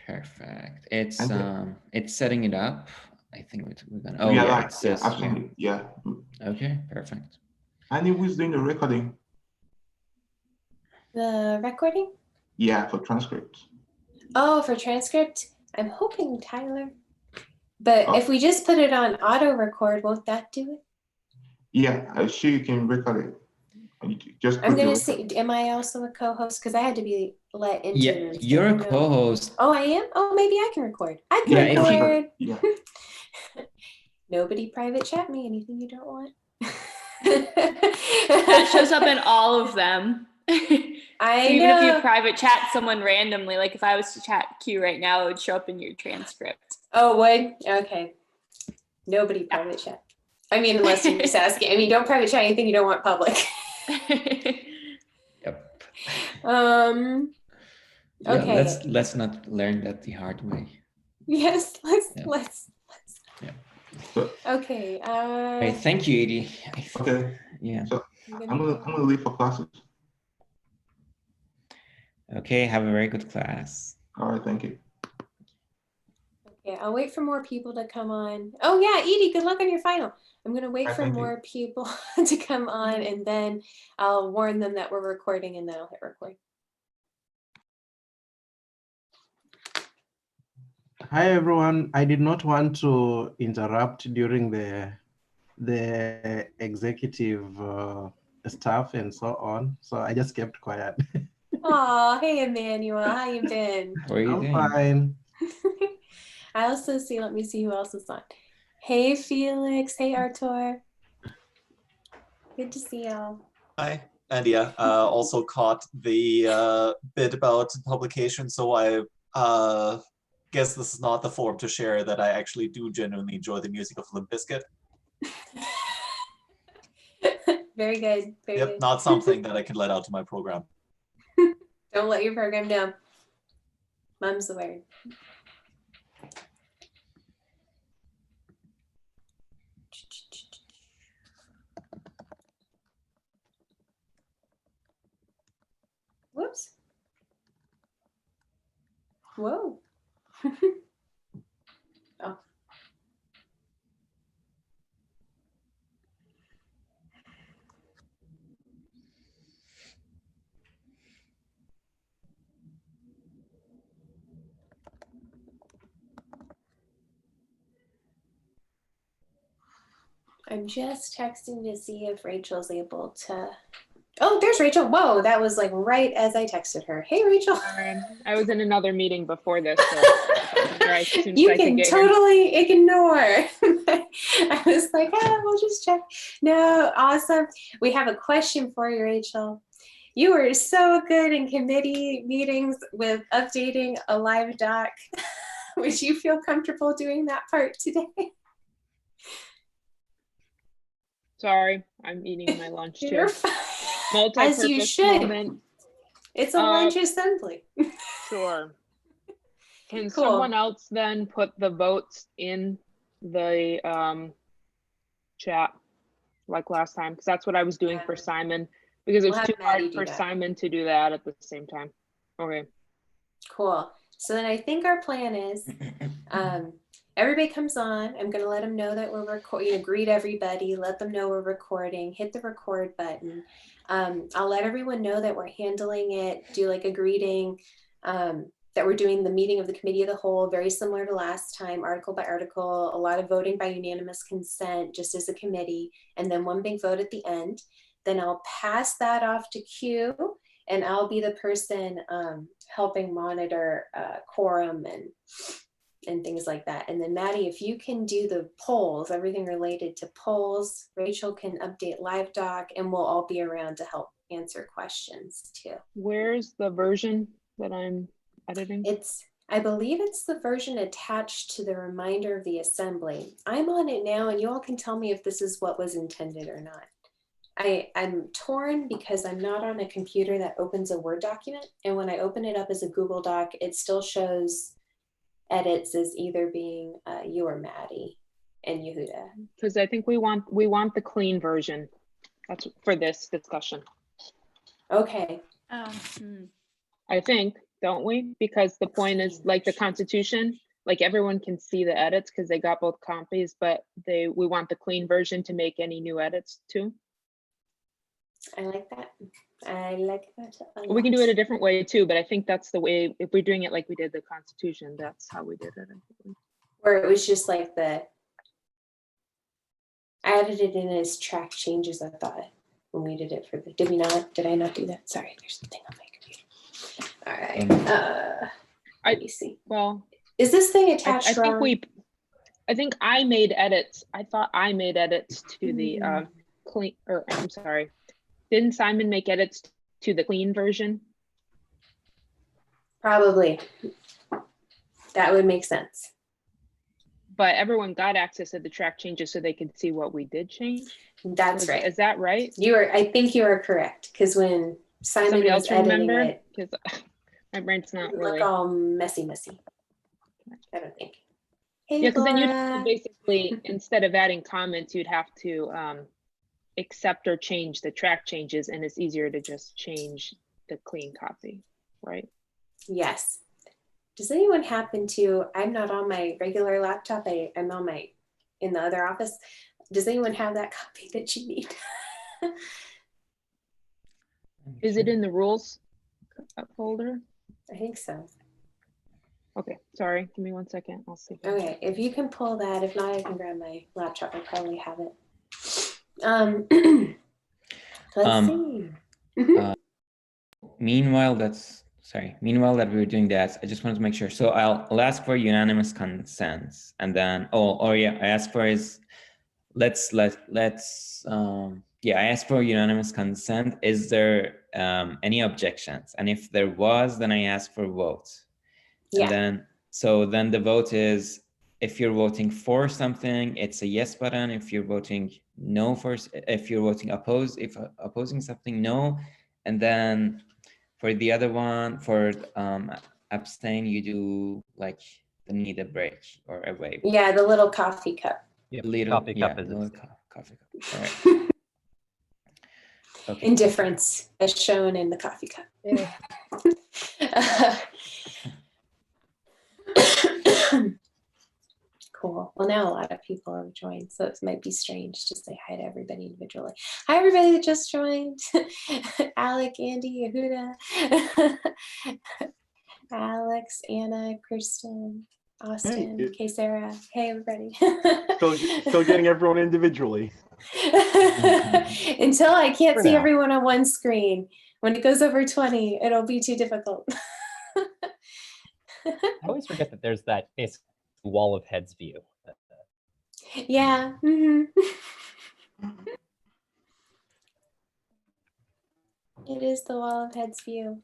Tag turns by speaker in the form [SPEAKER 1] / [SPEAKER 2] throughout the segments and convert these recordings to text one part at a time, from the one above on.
[SPEAKER 1] Perfect. It's
[SPEAKER 2] And
[SPEAKER 1] it's setting it up. I think we're gonna. Oh
[SPEAKER 2] we are
[SPEAKER 1] yeah,
[SPEAKER 2] live.
[SPEAKER 1] it
[SPEAKER 2] Yeah,
[SPEAKER 1] says
[SPEAKER 2] absolutely. Yeah.
[SPEAKER 1] Okay, perfect.
[SPEAKER 2] And who's doing the recording?
[SPEAKER 3] The recording?
[SPEAKER 2] Yeah, for transcript.
[SPEAKER 3] Oh, for transcript? I'm hoping Tyler. But
[SPEAKER 2] Oh.
[SPEAKER 3] if we just put it on auto record, won't that do it?
[SPEAKER 2] Yeah, I'm sure you can record it. Just
[SPEAKER 3] I'm gonna see. Am I also a co-host? Because I had to be let into the room.
[SPEAKER 1] You're a co-host.
[SPEAKER 3] Oh, I am. Oh, maybe I can record. I can record.
[SPEAKER 2] Yeah.
[SPEAKER 3] Nobody private chat me anything you don't want.
[SPEAKER 4] That shows up in all of them.
[SPEAKER 3] I
[SPEAKER 4] so even
[SPEAKER 3] know.
[SPEAKER 4] if you private chat someone randomly, like if I was to chat Q right now, it would show up in your transcript.
[SPEAKER 3] Oh, would? Okay. Nobody private chat. I mean, unless you're just asking. I mean, don't private chat anything you don't want public.
[SPEAKER 1] Yep.
[SPEAKER 3] Okay.
[SPEAKER 1] Yeah, let's not learn that the hard way.
[SPEAKER 3] Yes, let's.
[SPEAKER 1] Yeah.
[SPEAKER 3] Okay.
[SPEAKER 1] Okay, thank you, Edie.
[SPEAKER 2] Okay.
[SPEAKER 1] Yeah.
[SPEAKER 2] So I'm gonna leave for classes.
[SPEAKER 1] Okay, have a very good class.
[SPEAKER 2] All right, thank you.
[SPEAKER 3] Okay, I'll wait for more people to come on. Oh yeah, Edie, good luck on your final. I'm gonna wait for more people to come on, and then I'll warn them that we're recording, and then I'll hit record.
[SPEAKER 5] Hi everyone. I did not want to interrupt during the executive stuff and so on, so I just kept quiet.
[SPEAKER 3] Oh, hey Emmanuel, how you been?
[SPEAKER 5] I'm fine.
[SPEAKER 3] I also see. Let me see who else is on. Hey Felix. Hey Artur. Good to see y'all.
[SPEAKER 6] Hi. And yeah, also caught the bit about publication, so I guess this is not the forum to share that I actually do genuinely enjoy the music of Limp Bizkit.
[SPEAKER 3] Very good. Very good.
[SPEAKER 6] Not something that I can let out to my program.
[SPEAKER 3] Don't let your program down. Mum's the word. Whoops. Whoa. Oh. I'm just texting to see if Rachel's able to. Oh, there's Rachel. Whoa, that was like right as I texted her. Hey, Rachel.
[SPEAKER 7] I was in another meeting before this. So
[SPEAKER 3] you can totally ignore. I was like, we'll just check. No, awesome. We have a question for you, Rachel. You were so good in committee meetings with updating a live doc. Would you feel comfortable doing that part today?
[SPEAKER 7] Sorry, I'm eating my lunch too.
[SPEAKER 3] As you should. Moment. It's a lunch assembly.
[SPEAKER 7] Sure. Can someone else then put the votes in the chat like last time? Because that's what I was doing for Simon, because it was too hard for Simon to do that at the same time. Okay.
[SPEAKER 3] Cool. So then I think our plan is everybody comes on. I'm going to let them know that we're recording, greet everybody, let them know we're recording, hit the record button. I'll let everyone know that we're handling it, do like a greeting, that we're doing the meeting of the committee of the whole, very similar to last time, article by article, a lot of voting by unanimous consent, just as a committee, and then one big vote at the end. Then I'll pass that off to Q, and I'll be the person helping monitor quorum and things like that. And then Maddie, if you can do the polls, everything related to polls, Rachel can update live doc, and we'll all be around to help answer questions too.
[SPEAKER 7] Where's the version that I'm editing?
[SPEAKER 3] I believe it's the version attached to the reminder of the assembly. I'm on it now, and you all can tell me if this is what was intended or not. I'm torn because I'm not on a computer that opens a Word document. And when I open it up as a Google Doc, it still shows edits as either being you or Maddie and Yehuda.
[SPEAKER 7] Because I think we want the clean version. That's for this discussion.
[SPEAKER 3] Okay.
[SPEAKER 7] I think don't we? Because the point is like the Constitution, like everyone can see the edits because they got both copies, but we want the clean version to make any new edits too.
[SPEAKER 3] I like that. I like that a lot.
[SPEAKER 7] We can do it a different way too, but I think that's the way, if we're doing it like we did the Constitution, that's how we did it.
[SPEAKER 3] Where it was just like I added it in as track changes, I thought, when we did it for did we not? Did I not do that? Sorry, there's something on my computer. All right. Let me see.
[SPEAKER 7] Well,
[SPEAKER 3] is this thing attached?
[SPEAKER 7] I think I made edits. I thought I made edits to the clean, or I'm sorry. Didn't Simon make edits to the clean version?
[SPEAKER 3] Probably. That would make sense.
[SPEAKER 7] But everyone got access to the track changes so they could see what we did change.
[SPEAKER 3] That's right.
[SPEAKER 7] Is that right?
[SPEAKER 3] I think you are correct, because when Simon was editing it,
[SPEAKER 7] because my brain's not really
[SPEAKER 3] look all messy. I don't think. Hey,
[SPEAKER 7] yeah, because then you'd have to basically, instead of adding comments, you'd have to accept or change the track changes, and it's easier to just change the clean copy, right?
[SPEAKER 3] Yes. Does anyone happen to, I'm not on my regular laptop, I'm on in the other office. Does anyone have that copy that you need?
[SPEAKER 7] Is it in the rules folder?
[SPEAKER 3] I think so.
[SPEAKER 7] Okay, sorry, give me 1 second, I'll see.
[SPEAKER 3] Okay, if you can pull that, if not, I can grab my laptop, I probably have it. Let's see.
[SPEAKER 1] Meanwhile that we were doing that, I just wanted to make sure. So I'll ask for unanimous consent, and then I ask for I ask for unanimous consent. Is there any objections? And if there was, then I ask for vote.
[SPEAKER 3] Yeah.
[SPEAKER 1] And then the vote is, if you're voting for something, it's a yes button. If you're voting no if you're voting opposing something, no. And then for the other one, for abstain, you do like the need a break or a wave.
[SPEAKER 3] Yeah, the little coffee cup.
[SPEAKER 8] Yep,
[SPEAKER 1] Coffee cup. Coffee cup. All right. Okay.
[SPEAKER 3] Indifference as shown in the coffee cup.
[SPEAKER 8] Yeah.
[SPEAKER 3] Cool. Well, now a lot of people have joined, so it might be strange to say hi to everybody individually. Hi, everybody that just joined. Alec, Andy, Yehuda, Alex, Anna, Kristen, Austin, hey, Sarah. Hey, everybody.
[SPEAKER 9] Still getting everyone individually.
[SPEAKER 3] Until I can't see everyone on one screen. When it goes over 20, it'll be too difficult.
[SPEAKER 8] I always forget that there's that basic wall of heads view.
[SPEAKER 3] Yeah. Mm-hmm. It is the wall of heads view.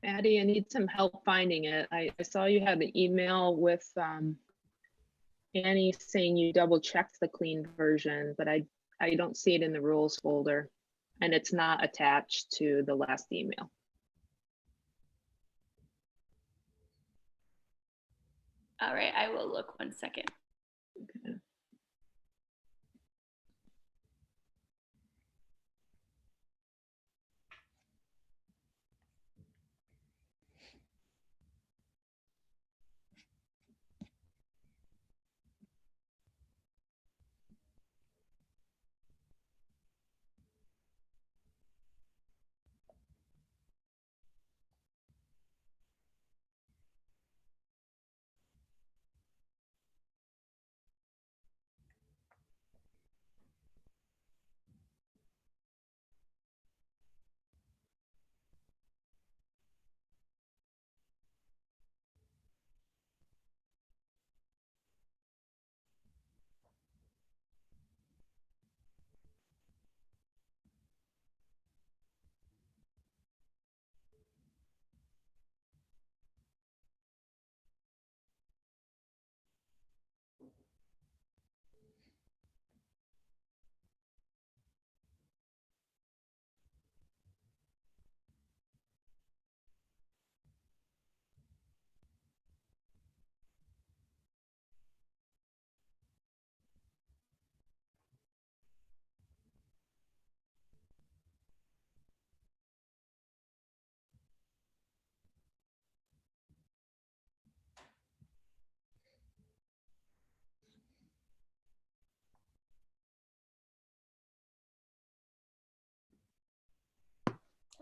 [SPEAKER 7] Maddie, I need some help finding it. I saw you had an email with Annie saying you double checked the clean version, but I don't see it in the rules folder, and it's not attached to the last email.
[SPEAKER 4] All right, I will look 1 second.
[SPEAKER 7] Okay.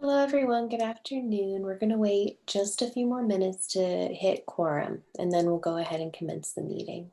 [SPEAKER 3] Hello, everyone. Good afternoon. We're going to wait just a few more minutes to hit quorum, and then we'll go ahead and commence the meeting.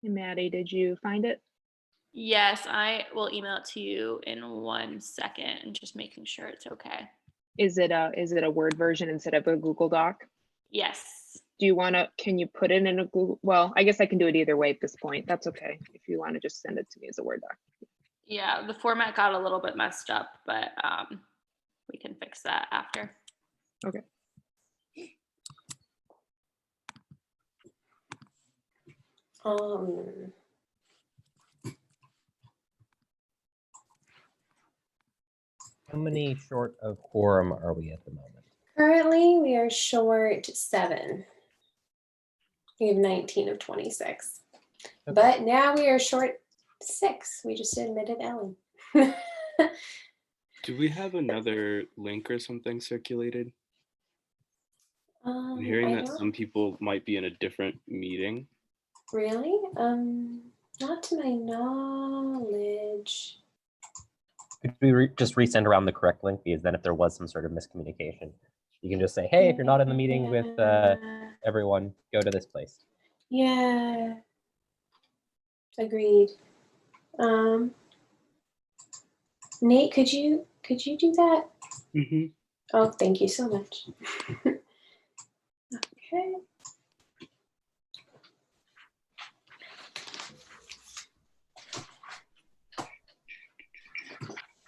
[SPEAKER 7] Hey, Maddie, did you find it?
[SPEAKER 4] Yes, I will email it to you in 1 second and just making sure it's okay.
[SPEAKER 7] Is it a Word version instead of a Google Doc?
[SPEAKER 4] Yes.
[SPEAKER 7] Do you want to, can you put it in a Google? Well, I guess I can do it either way at this point. That's okay. If you want to just send it to me as a Word doc.
[SPEAKER 4] Yeah, the format got a little bit messed up, but we can fix that after.
[SPEAKER 7] Okay.
[SPEAKER 8] How many short of quorum are we at the moment?
[SPEAKER 3] Currently, we are short 7. We have 19 of 26. Okay. But now we are short 6. We just admitted Ellen.
[SPEAKER 10] Do we have another link or something circulated? I'm hearing that some people might be in a different meeting.
[SPEAKER 3] Really? Not to my knowledge.
[SPEAKER 8] Could we just resend around the correct link? Because then if there was some sort of miscommunication, you can just say, hey, if you're not in the meeting with everyone, go to this place.
[SPEAKER 3] Yeah. Agreed. Nate, could you do that?
[SPEAKER 10] Mm-hmm.
[SPEAKER 3] Oh, thank you so much. Okay.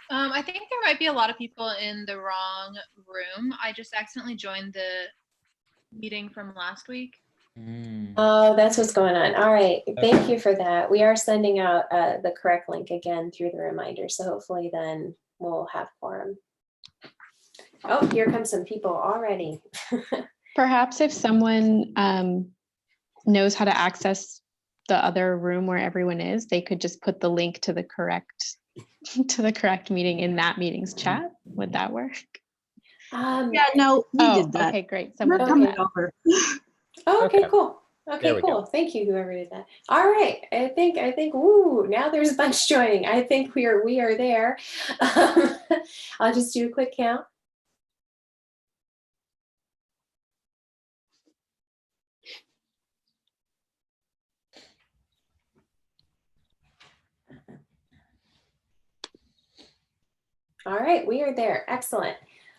[SPEAKER 11] I think there might be a lot of people in the wrong room. I just accidentally joined the meeting from last week.
[SPEAKER 3] Oh, that's what's going on. All right. Thank you for that. We are sending out the correct link again through the reminder. So hopefully then we'll have quorum. Oh, here come some people already.
[SPEAKER 12] Perhaps if someone knows how to access the other room where everyone is, they could just put the link to the correct meeting in that meeting's chat. Would that work?
[SPEAKER 13] Yeah, no, we did that.
[SPEAKER 12] Okay, great.
[SPEAKER 13] We're coming over.
[SPEAKER 3] Oh, okay, cool. Okay, cool. Thank you, whoever did that. All right. I think, woo, now there's a bunch joining. I think we are there. I'll just do a quick count. All right, we are there. Excellent.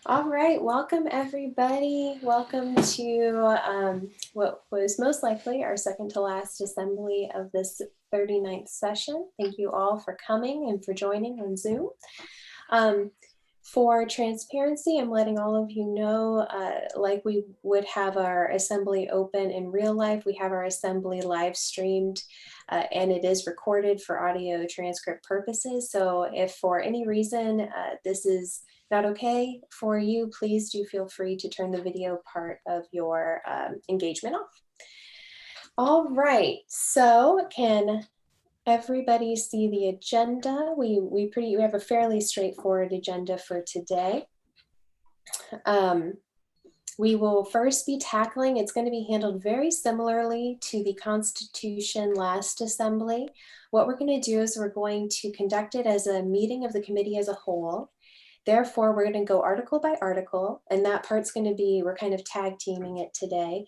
[SPEAKER 3] All right, welcome everybody. Welcome to what was most likely our second to last assembly of this 39th session. Thank you all for coming and for joining on Zoom. For transparency, I'm letting all of you know, like we would have our assembly open in real life, we have our assembly live streamed and it is recorded for audio transcript purposes. So if for any reason this is not okay for you, please do feel free to turn the video part of your engagement off. All right, so can everybody see the agenda? We have a fairly straightforward agenda for today. We will first be tackling, it's going to be handled very similarly to the Constitution last assembly. What we're going to do is we're going to conduct it as a meeting of the committee as a whole. Therefore, we're going to go article by article, and that part's going to be, we're kind of tag teaming it today.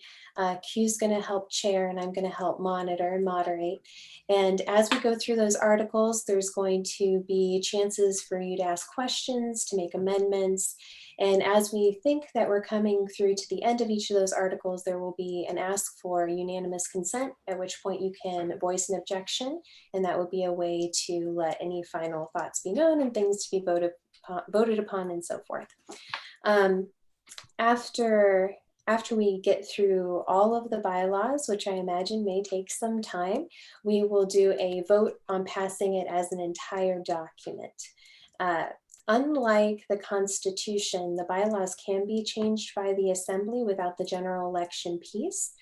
[SPEAKER 3] Q's going to help chair, and I'm going to help monitor and moderate. And as we go through those articles, there's going to be chances for you to ask questions, to make amendments. And as we think that we're coming through to the end of each of those articles, there will be an ask for unanimous consent, at which point you can voice an objection, and that would be a way to let any final thoughts be known and things to be voted upon and so forth. After we get through all of the bylaws, which I imagine may take some time, we will do a vote on passing it as an entire document. Unlike the Constitution, the bylaws can be changed by the Assembly without the general election piece.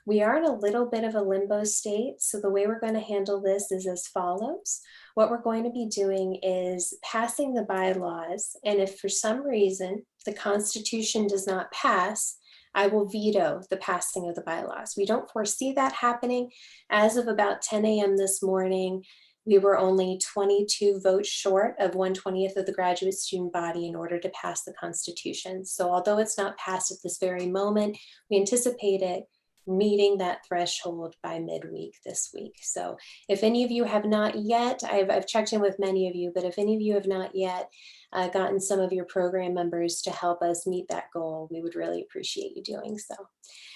[SPEAKER 3] We are in a little bit of a limbo state, so the way we're going to handle this is as follows. What we're going to be doing is passing the bylaws, and if for some reason the Constitution does not pass, I will veto the passing of the bylaws. We don't foresee that happening. As of about 10 a.m. this morning, we were only 22 votes short of 1/20th of the graduate student body in order to pass the Constitution. So although it's not passed at this very moment, we anticipate it meeting that threshold by midweek this week. So if any of you have not yet, I've checked in with many of you, but if any of you have not yet gotten some of your program members to help us meet that goal, we would really appreciate you doing so.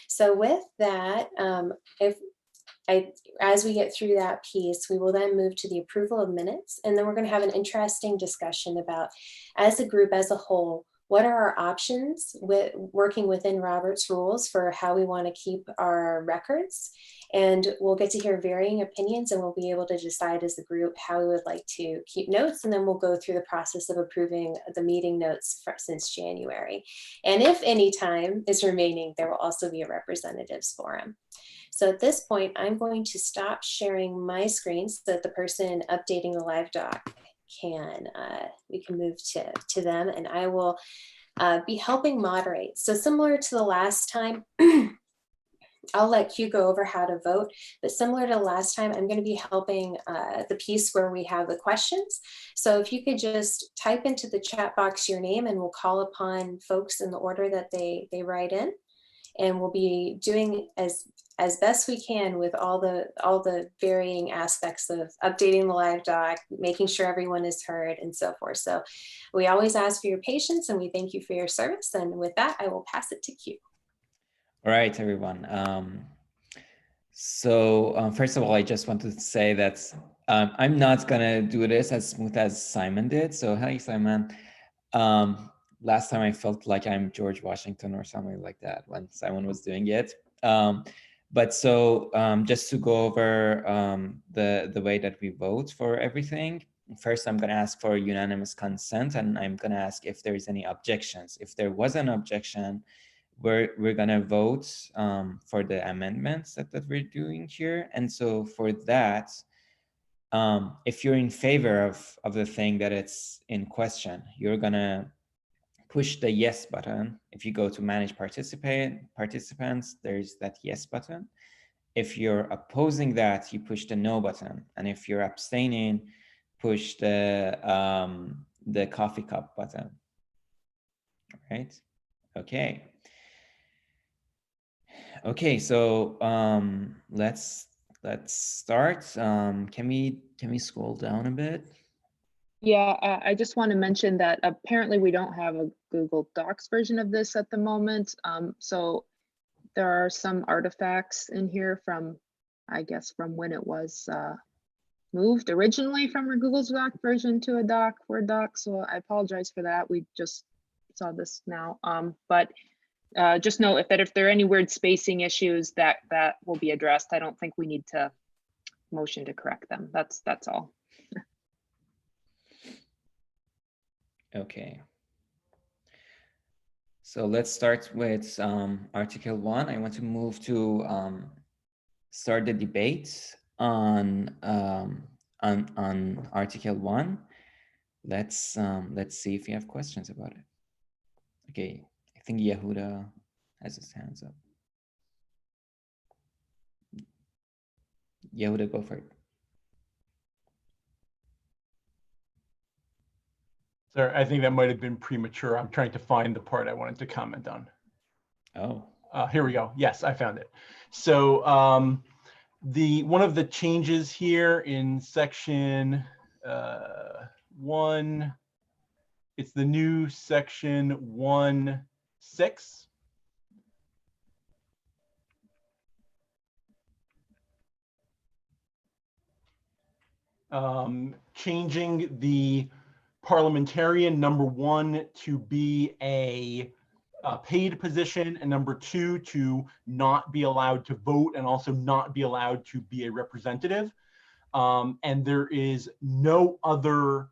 [SPEAKER 3] So with that, as we get through that piece, we will then move to the approval of minutes, and then we're going to have an interesting discussion about, as a group, as a whole, what are our options with working within Robert's rules for how we want to keep our records. And we'll get to hear varying opinions, and we'll be able to decide as a group how we would like to keep notes, and then we'll go through the process of approving the meeting notes since January. And if any time is remaining, there will also be a representatives forum. So at this point, I'm going to stop sharing my screen so that the person updating the live doc we can move to them, and I will be helping moderate. So similar to the last time, I'll let Q go over how to vote, but similar to last time, I'm going to be helping the piece where we have the questions. So if you could just type into the chat box your name, and we'll call upon folks in the order that they write in. And we'll be doing as best we can with all the varying aspects of updating the live doc, making sure everyone is heard, and so forth. So we always ask for your patience, and we thank you for your service. And with that, I will pass it to Q.
[SPEAKER 1] All right, everyone. First of all, I just wanted to say that I'm not gonna do this as smooth as Simon did. So hi, Simon. Last time I felt like I'm George Washington or something like that when Simon was doing it. Just to go over the way that we vote for everything. First, I'm going to ask for unanimous consent, and I'm going to ask if there's any objections. If there was an objection, we're going to vote for the amendments that we're doing here. And so for that, if you're in favor of the thing that it's in question, you're going to push the yes button. If you go to manage participants, there's that yes button. If you're opposing that, you push the no button. And if you're abstaining, push the coffee cup button. All right. Okay. Okay, so let's start. Can we scroll down a bit?
[SPEAKER 7] Yeah, I just want to mention that apparently we don't have a Google Docs version of this at the moment. So there are some artifacts in here from, I guess, from when it was moved originally from a Google Doc version to a Word doc. So I apologize for that. We just saw this now. But just know if there are any weird spacing issues that will be addressed. I don't think we need to motion to correct them. That's all.
[SPEAKER 1] Okay. So let's start with Article 1. I want to move to start the debate on Article 1. Let's see if you have questions about it. Okay, I think Yehuda has his hands up. Yehuda, go for it.
[SPEAKER 9] Sorry, I think that might have been premature. I'm trying to find the part I wanted to comment on.
[SPEAKER 1] Oh.
[SPEAKER 9] Here we go. Yes, I found it. So one of the changes here in section 1, it's the new section 1.6. Changing the parliamentarian number 1 to be a paid position, and number 2 to not be allowed to vote and also not be allowed to be a representative. And there is no other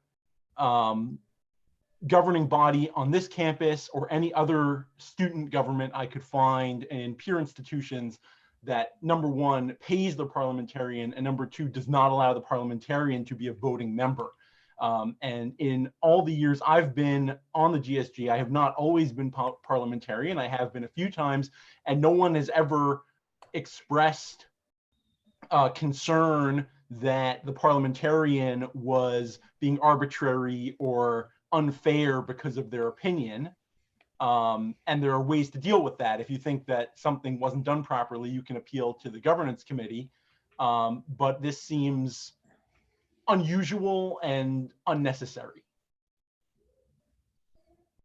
[SPEAKER 9] governing body on this campus or any other student government I could find in peer institutions that, number 1, pays the parliamentarian, and number 2, does not allow the parliamentarian to be a voting member. And in all the years I've been on the GSG, I have not always been parliamentarian. I have been a few times, and no one has ever expressed concern that the parliamentarian was being arbitrary or unfair because of their opinion. And there are ways to deal with that. If you think that something wasn't done properly, you can appeal to the governance committee. But this seems unusual and unnecessary.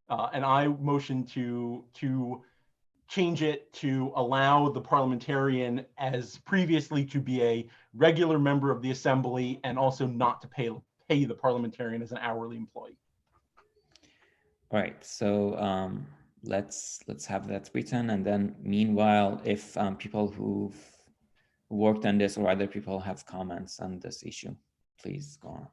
[SPEAKER 9] And I motion to change it to allow the parliamentarian as previously to be a regular member of the assembly and also not to pay the parliamentarian as an hourly employee.
[SPEAKER 1] All right, so let's have that written, and then meanwhile, if people who've worked on this or other people have comments on this issue, please go on.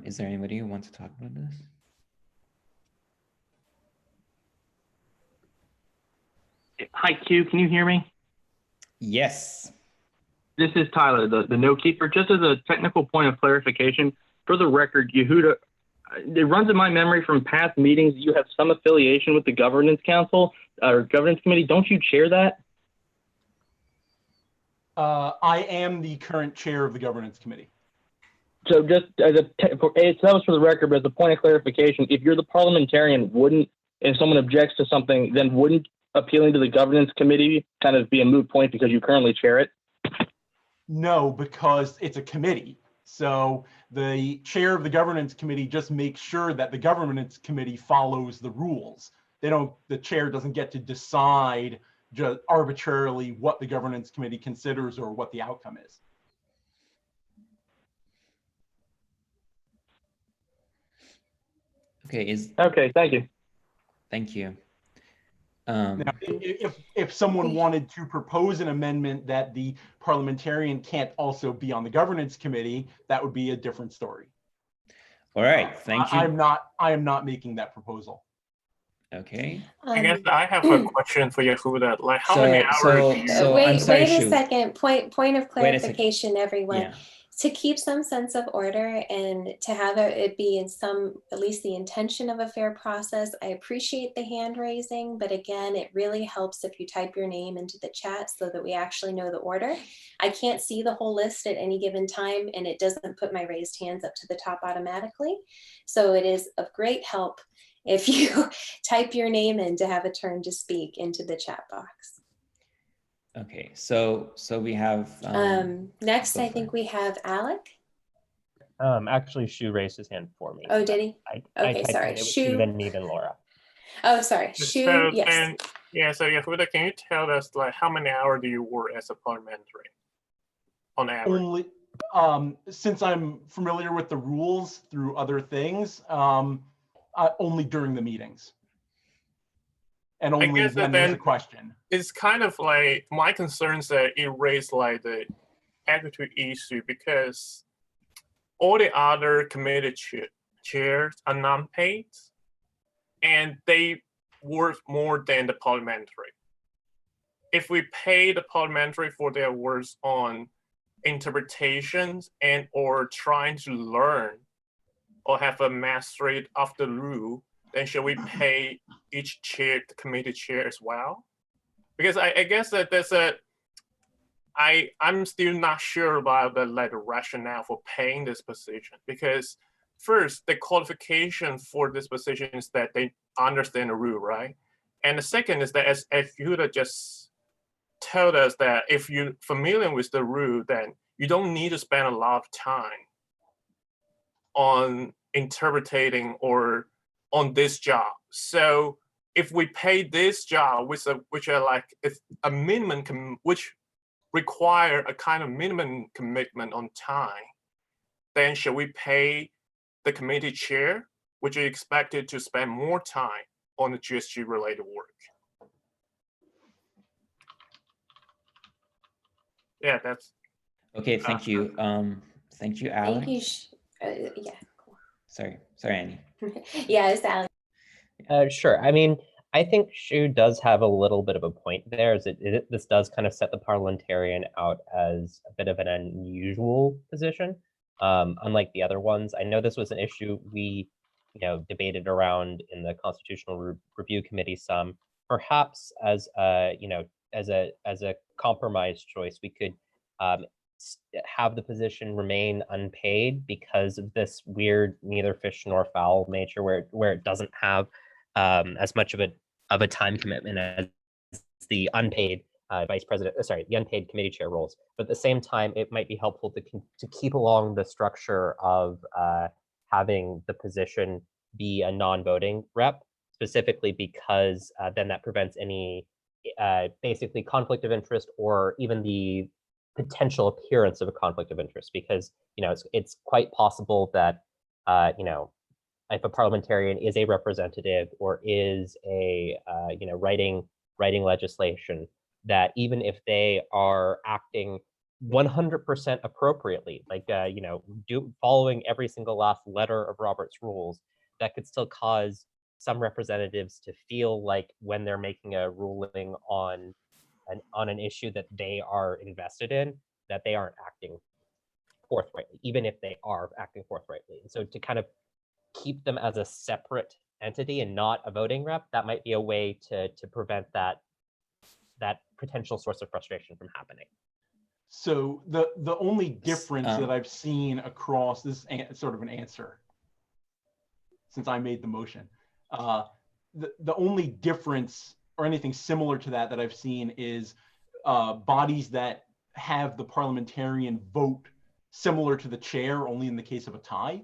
[SPEAKER 1] Is there anybody who wants to talk about this?
[SPEAKER 14] Hi, Q, can you hear me?
[SPEAKER 1] Yes.
[SPEAKER 14] This is Tyler, the note keeper. Just as a technical point of clarification, for the record, Yehuda, it runs in my memory from past meetings, you have some affiliation with the governance council or governance committee. Don't you chair that?
[SPEAKER 9] I am the current chair of the governance committee.
[SPEAKER 14] So just as that was for the record, but as a point of clarification, if you're the parliamentarian, if someone objects to something, then wouldn't appealing to the governance committee kind of be a moot point because you currently chair it?
[SPEAKER 9] No, because it's a committee. So the chair of the governance committee just makes sure that the governance committee follows the rules. The chair doesn't get to decide just arbitrarily what the governance committee considers or what the outcome is.
[SPEAKER 1] Okay,
[SPEAKER 14] thank you.
[SPEAKER 1] Thank you.
[SPEAKER 9] Now, if someone wanted to propose an amendment that the parliamentarian can't also be on the governance committee, that would be a different story.
[SPEAKER 1] All right, thank you.
[SPEAKER 9] I am not making that proposal.
[SPEAKER 1] Okay.
[SPEAKER 15] I guess I have a question for Yehuda. Like, how many hours do you...
[SPEAKER 3] wait a second. Point of clarification, everyone.
[SPEAKER 1] Yeah.
[SPEAKER 3] To keep some sense of order and to have it be in at least the intention of a fair process, I appreciate the hand raising, but again, it really helps if you type your name into the chat so that we actually know the order. I can't see the whole list at any given time, and it doesn't put my raised hands up to the top automatically. So it is of great help if you type your name in to have a turn to speak into the chat box.
[SPEAKER 1] Okay, so we have
[SPEAKER 3] next I think we have Alec.
[SPEAKER 8] Actually, Shu raised his hand for me.
[SPEAKER 3] Oh, did he?
[SPEAKER 8] Okay, sorry. It was Shu, then Neve and Laura.
[SPEAKER 3] Oh, sorry. Shu,
[SPEAKER 15] so
[SPEAKER 3] yes.
[SPEAKER 15] Then, yeah, so Yehuda, can you tell us like how many hours do you work as a parliamentarian on average?
[SPEAKER 9] Only, since I'm familiar with the rules through other things, only during the meetings. And only when there's a question.
[SPEAKER 15] It's kind of like my concerns that it raised like the equity issue because all the other committee chairs are non-paid and they work more than the parliamentary. If we pay the parliamentary for their works on interpretations and or trying to learn or have a mastery of the rule, then should we pay each chair, the committee chair as well? Because I guess that there's I'm still not sure about the rationale for paying this position because first, the qualification for this position is that they understand the rule, right? And the second is that as Yehuda just told us that if you're familiar with the rule, then you don't need to spend a lot of time on interpreting or on this job. So if we pay this job, which are like it's a minimum, which require a kind of minimum commitment on time, then should we pay the committee chair, which is expected to spend more time on the GSG related work? Yeah, that's
[SPEAKER 1] okay. Thank you. Thank you, Alex.
[SPEAKER 3] Thank you. Yeah. Cool.
[SPEAKER 1] Sorry, Annie.
[SPEAKER 3] Yeah, it's Alex.
[SPEAKER 8] Sure. I mean, I think Shu does have a little bit of a point there. This does kind of set the parliamentarian out as a bit of an unusual position, unlike the other ones. I know this was an issue we, debated around in the Constitutional Review Committee some. Perhaps as as a compromise choice, we could have the position remain unpaid because of this weird neither fish nor fowl nature, where it doesn't have as much of a time commitment as the unpaid the unpaid committee chair roles. But at the same time, it might be helpful to keep along the structure of having the position be a non-voting rep, specifically because then that prevents any basically conflict of interest or even the potential appearance of a conflict of interest, because it's quite possible that if a parliamentarian is a representative or is a writing legislation, that even if they are acting 100% appropriately, like following every single last letter of Robert's rules, that could still cause some representatives to feel like when they're making a ruling on an issue that they are invested in, that they aren't acting forthrightly, even if they are acting forthrightly. And so to kind of keep them as a separate entity and not a voting rep, that might be a way to prevent that potential source of frustration from happening.
[SPEAKER 9] So the only difference that I've seen across this sort of an answer, since I made the motion, the only difference or anything similar to that I've seen is bodies that have the parliamentarian vote similar to the chair, only in the case of a tie.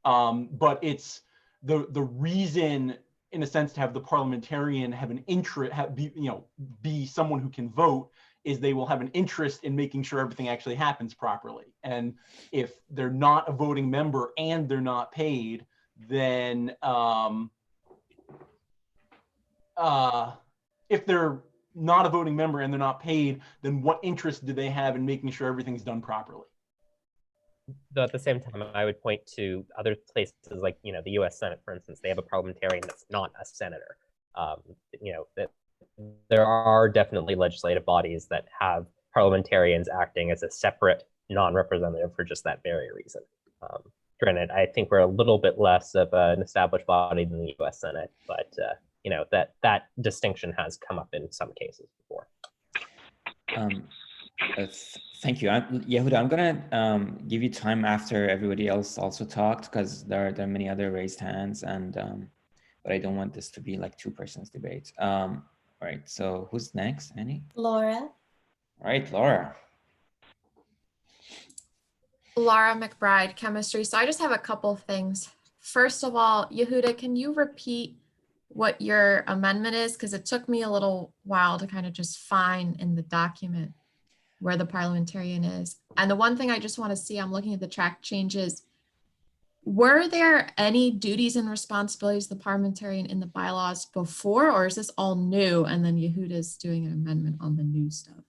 [SPEAKER 9] But it's the reason, in a sense, to have the parliamentarian have an interest, be someone who can vote, is they will have an interest in making sure everything actually happens properly. And if they're not a voting member and they're not paid, then if they're not a voting member and they're not paid, then what interest do they have in making sure everything's done properly?
[SPEAKER 8] Though at the same time, I would point to other places like, the U.S. Senate, for instance. They have a parliamentarian that's not a senator. That there are definitely legislative bodies that have parliamentarians acting as a separate non-representative for just that very reason. Granted, I think we're a little bit less of an established body than the U.S. Senate, but that distinction has come up in some cases before.
[SPEAKER 1] Thank you. Yehuda, I'm gonna give you time after everybody else also talked, because there are many other raised hands, and but I don't want this to be like two persons debate. All right, so who's next? Annie?
[SPEAKER 3] Laura.
[SPEAKER 1] All right, Laura.
[SPEAKER 16] Laura McBride, chemistry. So I just have a couple of things. First of all, Yehuda, can you repeat what your amendment is? Because it took me a little while to kind of just find in the document where the parliamentarian is. And the one thing I just want to see, I'm looking at the track changes. Were there any duties and responsibilities of the parliamentarian in the bylaws before, or is this all new? And then Yehuda's doing an amendment on the new stuff.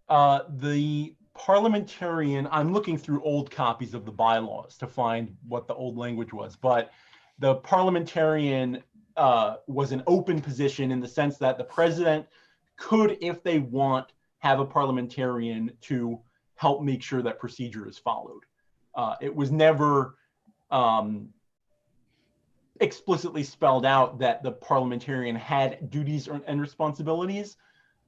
[SPEAKER 9] The parliamentarian, I'm looking through old copies of the bylaws to find what the old language was, but the parliamentarian was an open position in the sense that the president could, if they want, have a parliamentarian to help make sure that procedure is followed. It was never explicitly spelled out that the parliamentarian had duties and responsibilities.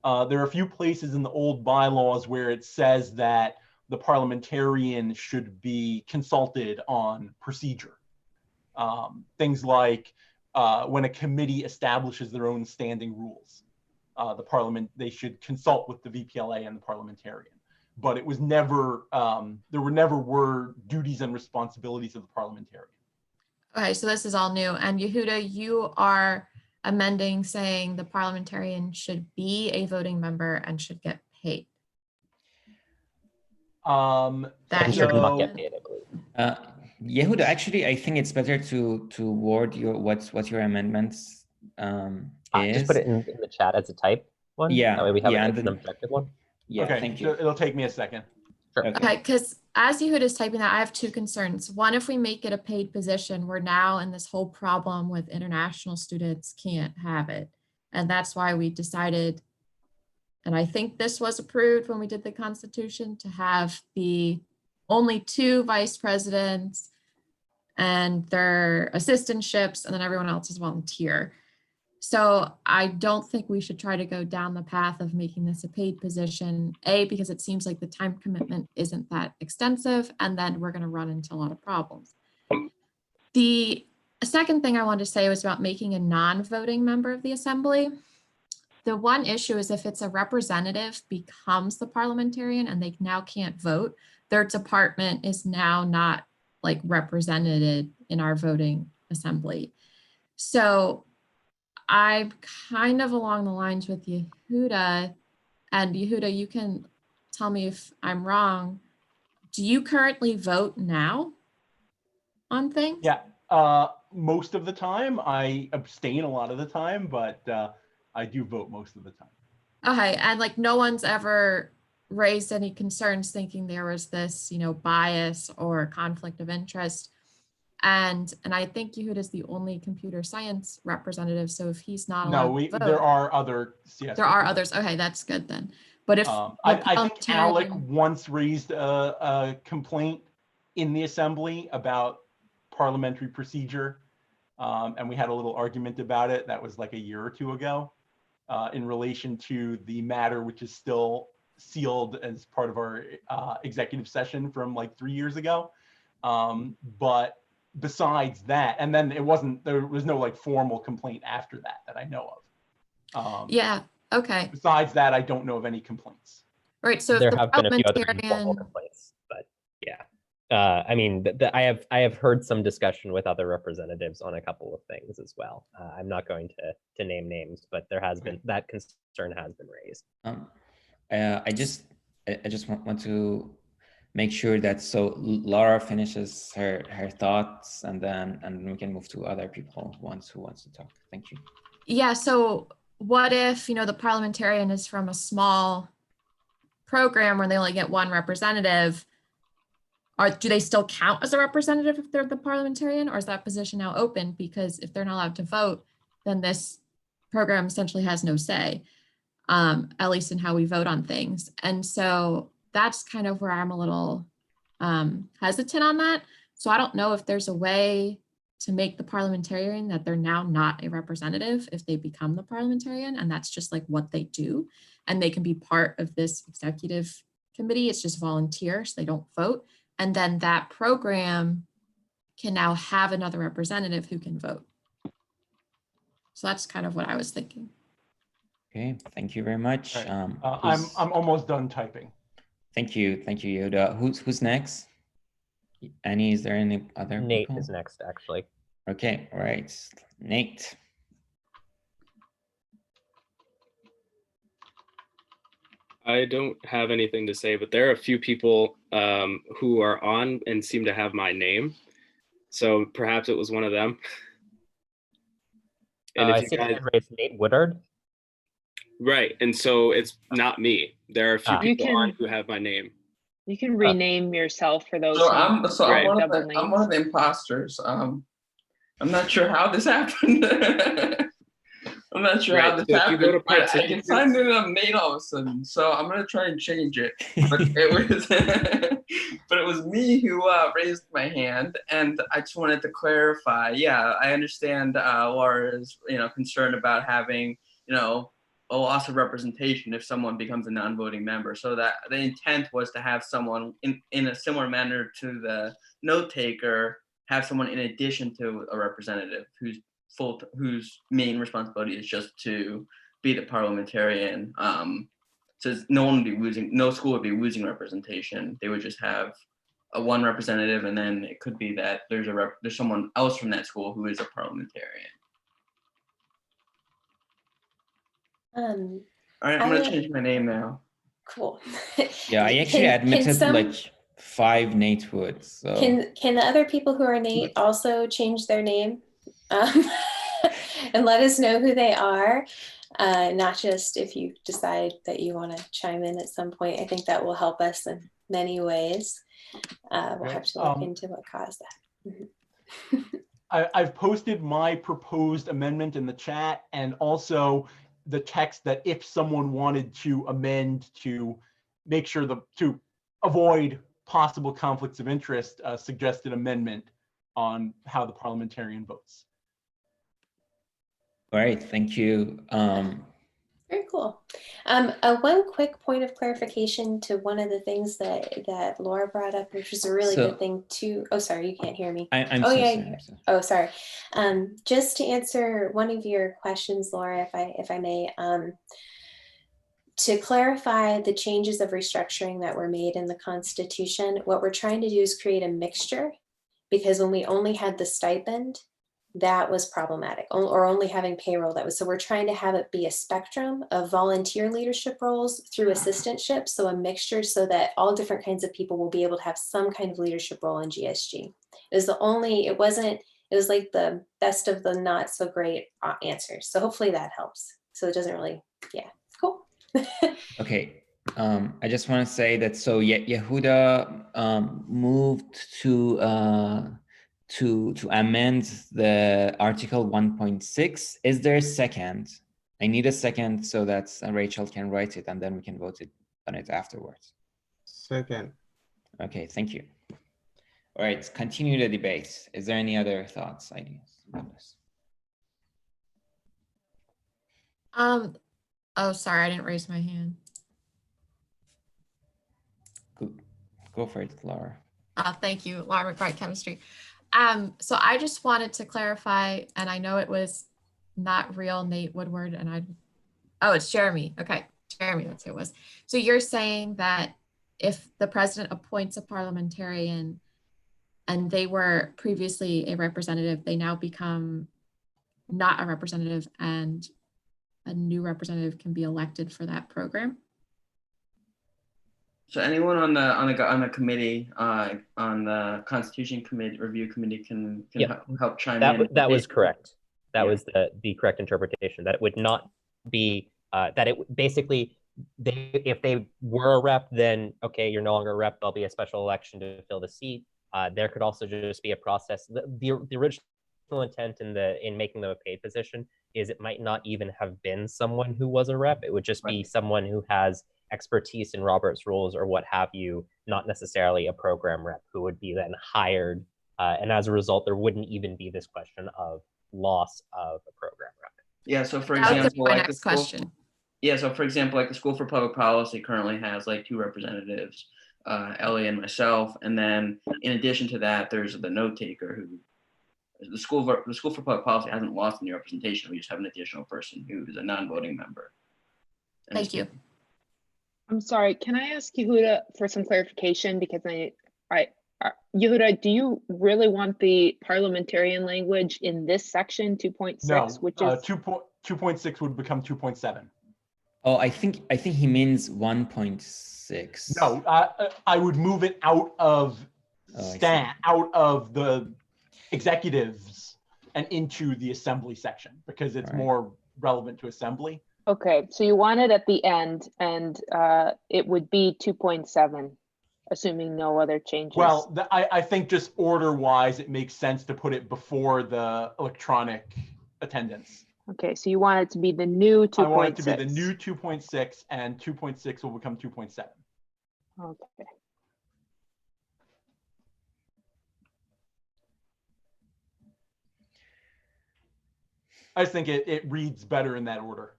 [SPEAKER 9] There are a few places in the old bylaws where it says that the parliamentarian should be consulted on procedure. Things like when a committee establishes their own standing rules, they should consult with the VPLA and the parliamentarian. But it was never, there were duties and responsibilities of the parliamentarian.
[SPEAKER 16] Okay, so this is all new. And Yehuda, you are amending saying the parliamentarian should be a voting member and should get paid.
[SPEAKER 1] Yehuda, actually, I think it's better to word what your amendments is.
[SPEAKER 8] Just put it in the chat as a type one.
[SPEAKER 1] Yeah.
[SPEAKER 8] That way we have
[SPEAKER 1] and
[SPEAKER 8] an objective one.
[SPEAKER 1] Yeah,
[SPEAKER 9] okay,
[SPEAKER 1] thank you.
[SPEAKER 9] So it'll take me a second.
[SPEAKER 8] Sure.
[SPEAKER 16] Okay, because as Yehuda is typing that, I have two concerns. One, if we make it a paid position, we're now in this whole problem with international students can't have it. And that's why we decided, and I think this was approved when we did the Constitution, to have the only 2 vice presidents and their assistantships, and then everyone else is volunteer. So I don't think we should try to go down the path of making this a paid position, A, because it seems like the time commitment isn't that extensive, and then we're going to run into a lot of problems. The second thing I wanted to say was about making a non-voting member of the assembly. The one issue is if it's a representative becomes the parliamentarian and they now can't vote, their department is now not like represented in our voting assembly. So I'm kind of along the lines with Yehuda, and Yehuda, you can tell me if I'm wrong. Do you currently vote now on things?
[SPEAKER 9] Yeah, most of the time. I abstain a lot of the time, but I do vote most of the time.
[SPEAKER 16] Okay, and like no one's ever raised any concerns thinking there was this, bias or conflict of interest. And I think Yehuda is the only computer science representative. So if he's not allowed to vote,
[SPEAKER 9] there are other. Yes,
[SPEAKER 16] there are others. Okay, that's good then. But if
[SPEAKER 9] I think Alec once raised a complaint in the assembly about parliamentary procedure, and we had a little argument about it. That was like a year or 2 ago, in relation to the matter, which is still sealed as part of our executive session from like 3 years ago. But besides that, and then there was no like formal complaint after that I know of.
[SPEAKER 16] Yeah, okay.
[SPEAKER 9] Besides that, I don't know of any complaints.
[SPEAKER 16] Right, so
[SPEAKER 8] there
[SPEAKER 16] if the
[SPEAKER 8] have been a few other
[SPEAKER 16] parliamentarian
[SPEAKER 8] informal complaints, but yeah. I mean, I have heard some discussion with other representatives on a couple of things as well. I'm not going to name names, but there has been that concern has been raised.
[SPEAKER 1] I just want to make sure that so Laura finishes her thoughts, and then we can move to other people who wants to talk. Thank you.
[SPEAKER 16] Yeah, so what if the parliamentarian is from a small program where they only get 1 representative? Do they still count as a representative if they're the parliamentarian, or is that position now open? Because if they're not allowed to vote, then this program essentially has no say, at least in how we vote on things. And so that's kind of where I'm a little hesitant on that. So I don't know if there's a way to make the parliamentarian that they're now not a representative if they become the parliamentarian, and that's just like what they do, and they can be part of this executive committee. It's just volunteer, so they don't vote. And then that program can now have another representative who can vote. So that's kind of what I was thinking.
[SPEAKER 1] Okay, thank you very much.
[SPEAKER 9] Right. I'm almost done typing.
[SPEAKER 1] Thank you, Yoda. Who's next? Annie, is there any other?
[SPEAKER 8] Nate
[SPEAKER 1] people?
[SPEAKER 8] is next, actually.
[SPEAKER 1] Okay, all right, Nate.
[SPEAKER 10] I don't have anything to say, but there are a few people who are on and seem to have my name. So perhaps it was one of them. And
[SPEAKER 8] I
[SPEAKER 10] if you
[SPEAKER 8] see
[SPEAKER 10] guys...
[SPEAKER 8] hand raised, Nate Woodard.
[SPEAKER 10] Right, and so it's not me. There are a few people
[SPEAKER 7] can-
[SPEAKER 10] on who have my name.
[SPEAKER 7] You can rename yourself for those.
[SPEAKER 17] So
[SPEAKER 7] who
[SPEAKER 17] I'm
[SPEAKER 7] have
[SPEAKER 17] one of
[SPEAKER 7] double
[SPEAKER 17] the I'm one of the imposters. I'm not sure how this happened. I'm not sure how this
[SPEAKER 10] so if you go
[SPEAKER 17] happened,
[SPEAKER 10] to
[SPEAKER 17] but I can sign in on Nate all of a sudden. So I'm gonna try and change it. But it was but it was me who raised my hand, and I just wanted to clarify. Yeah, I understand Laura's concern about having a loss of representation if someone becomes a non-voting member. So that the intent was to have someone in a similar manner to the note taker, have someone in addition to a representative whose main responsibility is just to be the parliamentarian. So no one would be losing, no school would be losing representation. They would just have a one representative, and then it could be that there's someone else from that school who is a parliamentarian. All right, I'm gonna change my name now.
[SPEAKER 3] Cool.
[SPEAKER 1] Yeah, I actually admitted like 5 Nate Woods. So.
[SPEAKER 3] Can the other people who are Nate also change their name and let us know who they are? Not just if you decide that you want to chime in at some point. I think that will help us in many ways. We'll have to look into what caused that.
[SPEAKER 9] I've posted my proposed amendment in the chat, and also the text that if someone wanted to amend to make sure to avoid possible conflicts of interest, suggested amendment on how the parliamentarian votes.
[SPEAKER 1] All right, thank you.
[SPEAKER 3] Very cool. One quick point of clarification to one of the things that Laura brought up, which was a really good thing too. Oh, sorry, you can't hear me.
[SPEAKER 1] I'm so sorry.
[SPEAKER 3] Oh, sorry. Just to answer one of your questions, Laura, if I may, to clarify the changes of restructuring that were made in the Constitution, what we're trying to do is create a mixture, because when we only had the stipend, that was problematic, or only having payroll, that was. So we're trying to have it be a spectrum of volunteer leadership roles through assistantship, so a mixture, so that all different kinds of people will be able to have some kind of leadership role in GSG. It was like the best of the not so great answers. So hopefully that helps. So it doesn't really, yeah, cool.
[SPEAKER 1] Okay, I just want to say that, so Yehuda moved to amend the Article 1.6. Is there a second? I need a second so that Rachel can write it, and then we can vote on it afterwards.
[SPEAKER 5] Second.
[SPEAKER 1] Okay, thank you. All right, continue the debate. Is there any other thoughts, ideas about this?
[SPEAKER 16] Oh, sorry, I didn't raise my hand.
[SPEAKER 1] Go for it, Laura.
[SPEAKER 16] Thank you, Laura McBride, Chemistry. So I just wanted to clarify, and I know it was not real Nate Woodward, and it's Jeremy. Okay, Jeremy, that's who it was. So you're saying that if the president appoints a parliamentarian and they were previously a representative, they now become not a representative, and a new representative can be elected for that program?
[SPEAKER 17] So anyone on the committee, on the Constitution Committee Review Committee can help chime in.
[SPEAKER 8] That was correct. That was the correct interpretation. That it would not be that it basically if they were a rep, then okay, you're no longer a rep. There'll be a special election to fill the seat. There could also just be a process. The original intent in making them a paid position is it might not even have been someone who was a rep. It would just be someone who has expertise in Robert's rules or what have you, not necessarily a program rep who would be then hired. And as a result, there wouldn't even be this question of loss of a program rep.
[SPEAKER 17] Yeah, so for example,
[SPEAKER 16] my next question.
[SPEAKER 17] Yeah, so for example, like the School for Public Policy currently has like 2 representatives, Ellie and myself, and then in addition to that, there's the note taker who the School for Public Policy hasn't lost any representation. We just have an additional person who is a non-voting member.
[SPEAKER 16] Thank you.
[SPEAKER 7] I'm sorry, can I ask Yehuda for some clarification? Because Yehuda, do you really want the parliamentarian language in this section 2.6,
[SPEAKER 9] No,
[SPEAKER 7] which is
[SPEAKER 9] 2.6 would become 2.7.
[SPEAKER 1] Oh, I think he means 1.6.
[SPEAKER 9] No, I would move it out of out of the executives and into the assembly section because it's more relevant to assembly.
[SPEAKER 7] okay? So you want it at the end, and it would be 2.7, assuming no other changes.
[SPEAKER 9] Well, I think just order-wise, it makes sense to put it before the electronic attendance.
[SPEAKER 7] Okay, so you want it to be the new 2.6.
[SPEAKER 9] I want it to be the new 2.6, and 2.6 will become 2.7.
[SPEAKER 7] Okay.
[SPEAKER 9] I just think it reads better in that order.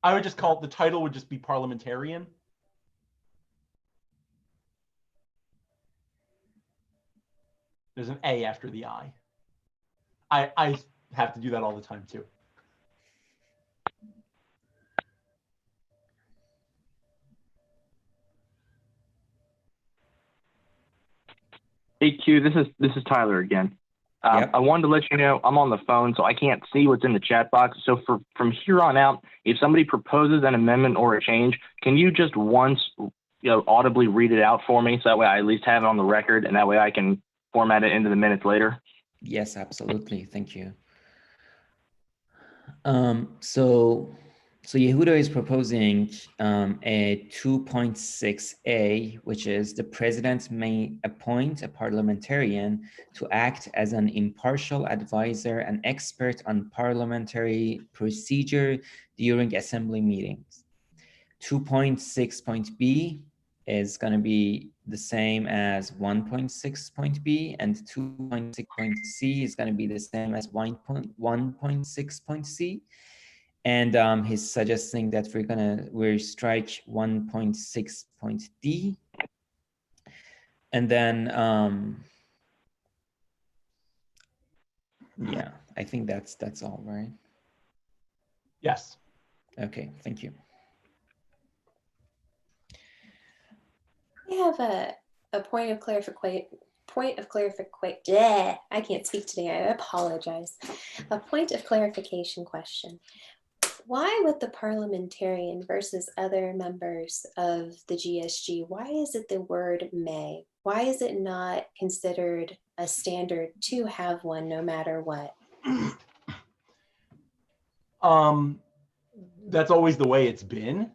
[SPEAKER 9] I would just call it, the title would just be parliamentarian. There's an A after the I. I have to do that all the time too.
[SPEAKER 14] Hey Q, this is Tyler again. I wanted to let you know I'm on the phone, so I can't see what's in the chat box. So from here on out, if somebody proposes an amendment or a change, can you just once audibly read it out for me, so that way I at least have it on the record, and that way I can format it into the minutes later?
[SPEAKER 1] Yes, absolutely. Thank you. So Yehuda is proposing a 2.6a, which is the president may appoint a parliamentarian to act as an impartial advisor and expert on parliamentary procedure during assembly meetings. 2.6.b is going to be the same as 1.6.b, and 2.6.c is going to be the same as 1.6.c. And he's suggesting that we're strike 1.6.d, and then yeah, I think that's all, right?
[SPEAKER 9] Yes.
[SPEAKER 1] Okay, thank you.
[SPEAKER 3] I have a point of clarification. Yeah, I can't speak today. I apologize. A point of clarification question. Why with the parliamentarian versus other members of the GSG, why is it the word may? Why is it not considered a standard to have one no matter what?
[SPEAKER 9] That's always the way it's been.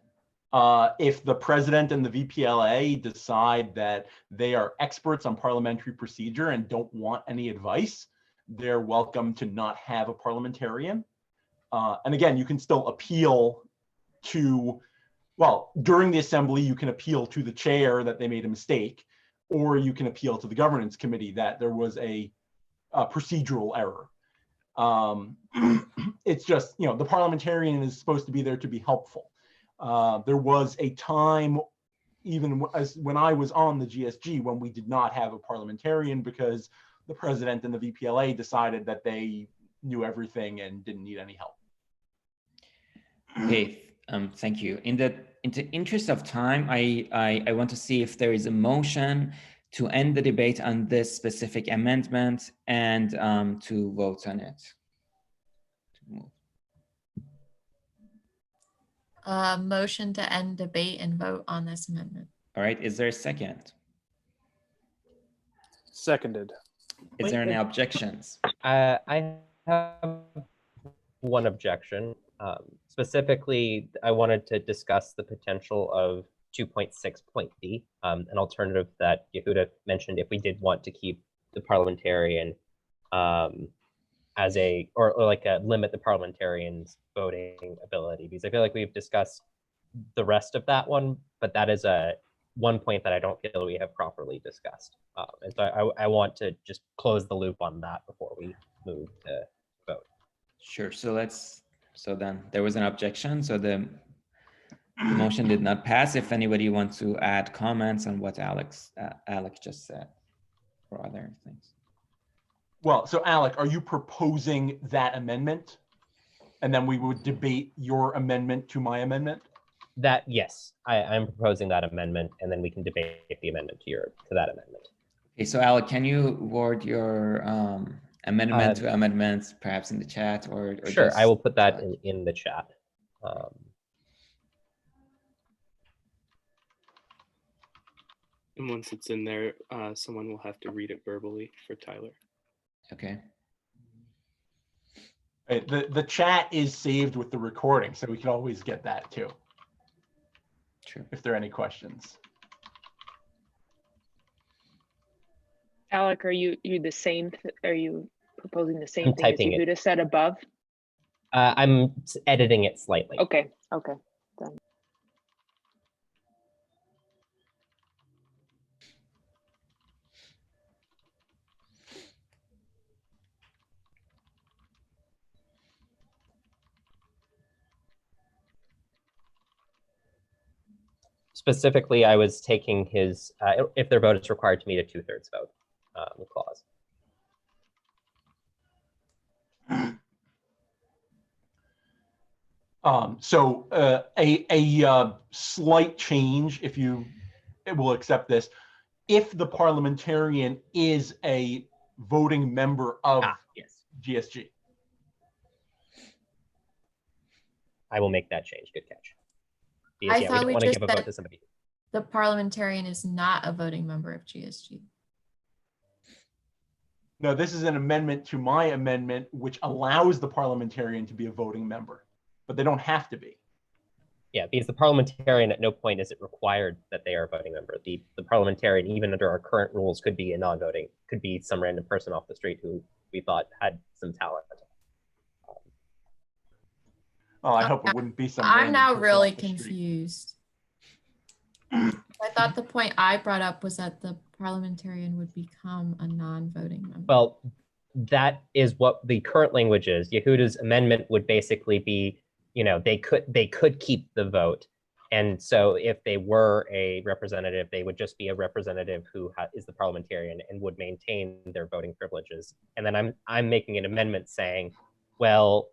[SPEAKER 9] If the president and the VPLA decide that they are experts on parliamentary procedure and don't want any advice, they're welcome to not have a parliamentarian. And again, you can still appeal to, well, during the assembly, you can appeal to the chair that they made a mistake, or you can appeal to the governance committee that there was a procedural error. It's just, the parliamentarian is supposed to be there to be helpful. There was a time, even when I was on the GSG, when we did not have a parliamentarian because the president and the VPLA decided that they knew everything and didn't need any help.
[SPEAKER 1] Okay, thank you. In the interest of time, I want to see if there is a motion to end the debate on this specific amendment and to vote on it.
[SPEAKER 16] Motion to end debate and vote on this amendment.
[SPEAKER 1] All right, is there a second?
[SPEAKER 18] Seconded.
[SPEAKER 1] Is there any objections?
[SPEAKER 8] I have one objection. Specifically, I wanted to discuss the potential of 2.6.d, an alternative that Yehuda mentioned if we did want to keep the parliamentarian as or like limit the parliamentarian's voting ability, because I feel like we've discussed the rest of that one, but that is one point that I don't feel we have properly discussed. And so I want to just close the loop on that before we move to vote.
[SPEAKER 1] Sure, so let's So then there was an objection. So the motion did not pass. If anybody wants to add comments on what Alex just said or other things.
[SPEAKER 9] Well, so Alec, are you proposing that amendment? And then we would debate your amendment to my amendment?
[SPEAKER 8] That, yes, I'm proposing that amendment, and then we can debate the amendment to that amendment.
[SPEAKER 1] Okay, so Alec, can you word your amendment to amendments perhaps in the chat or
[SPEAKER 8] sure,
[SPEAKER 1] just
[SPEAKER 8] I will put that in the chat.
[SPEAKER 10] And once it's in there, someone will have to read it verbally for Tyler.
[SPEAKER 1] Okay.
[SPEAKER 9] The chat is saved with the recording, so we can always get that too.
[SPEAKER 1] True.
[SPEAKER 9] If there are any questions.
[SPEAKER 7] Alec, are you the same? Are you proposing the same
[SPEAKER 8] I'm
[SPEAKER 7] thing as
[SPEAKER 8] typing it.
[SPEAKER 7] Yehuda said above?
[SPEAKER 8] I'm editing it slightly.
[SPEAKER 7] Okay, okay. Done.
[SPEAKER 8] Specifically, I was taking his, if their vote is required to meet a 2/3 vote clause.
[SPEAKER 9] So a slight change, if you will accept this, if the parliamentarian is a voting member of
[SPEAKER 8] yes.
[SPEAKER 9] GSG.
[SPEAKER 8] I will make that change. Good catch. Because,
[SPEAKER 16] I
[SPEAKER 8] yeah,
[SPEAKER 16] thought
[SPEAKER 8] we
[SPEAKER 16] we
[SPEAKER 8] don't want to
[SPEAKER 16] just
[SPEAKER 8] give a vote
[SPEAKER 16] said
[SPEAKER 8] to somebody.
[SPEAKER 16] the parliamentarian is not a voting member of GSG.
[SPEAKER 9] No, this is an amendment to my amendment, which allows the parliamentarian to be a voting member, but they don't have to be.
[SPEAKER 8] Yeah, because the parliamentarian at no point is it required that they are a voting member. The parliamentarian, even under our current rules, could be a non-voting, could be some random person off the street who we thought had some talent.
[SPEAKER 9] Oh, I hope it wouldn't be some.
[SPEAKER 16] I'm now
[SPEAKER 9] person
[SPEAKER 16] really
[SPEAKER 9] off the street.
[SPEAKER 16] confused. I thought the point I brought up was that the parliamentarian would become a non-voting member.
[SPEAKER 8] Well, that is what the current language is. Yehuda's amendment would basically be, you know, they could keep the vote. And so if they were a representative, they would just be a representative who is the parliamentarian and would maintain their voting privileges. And then I'm making an amendment saying, well,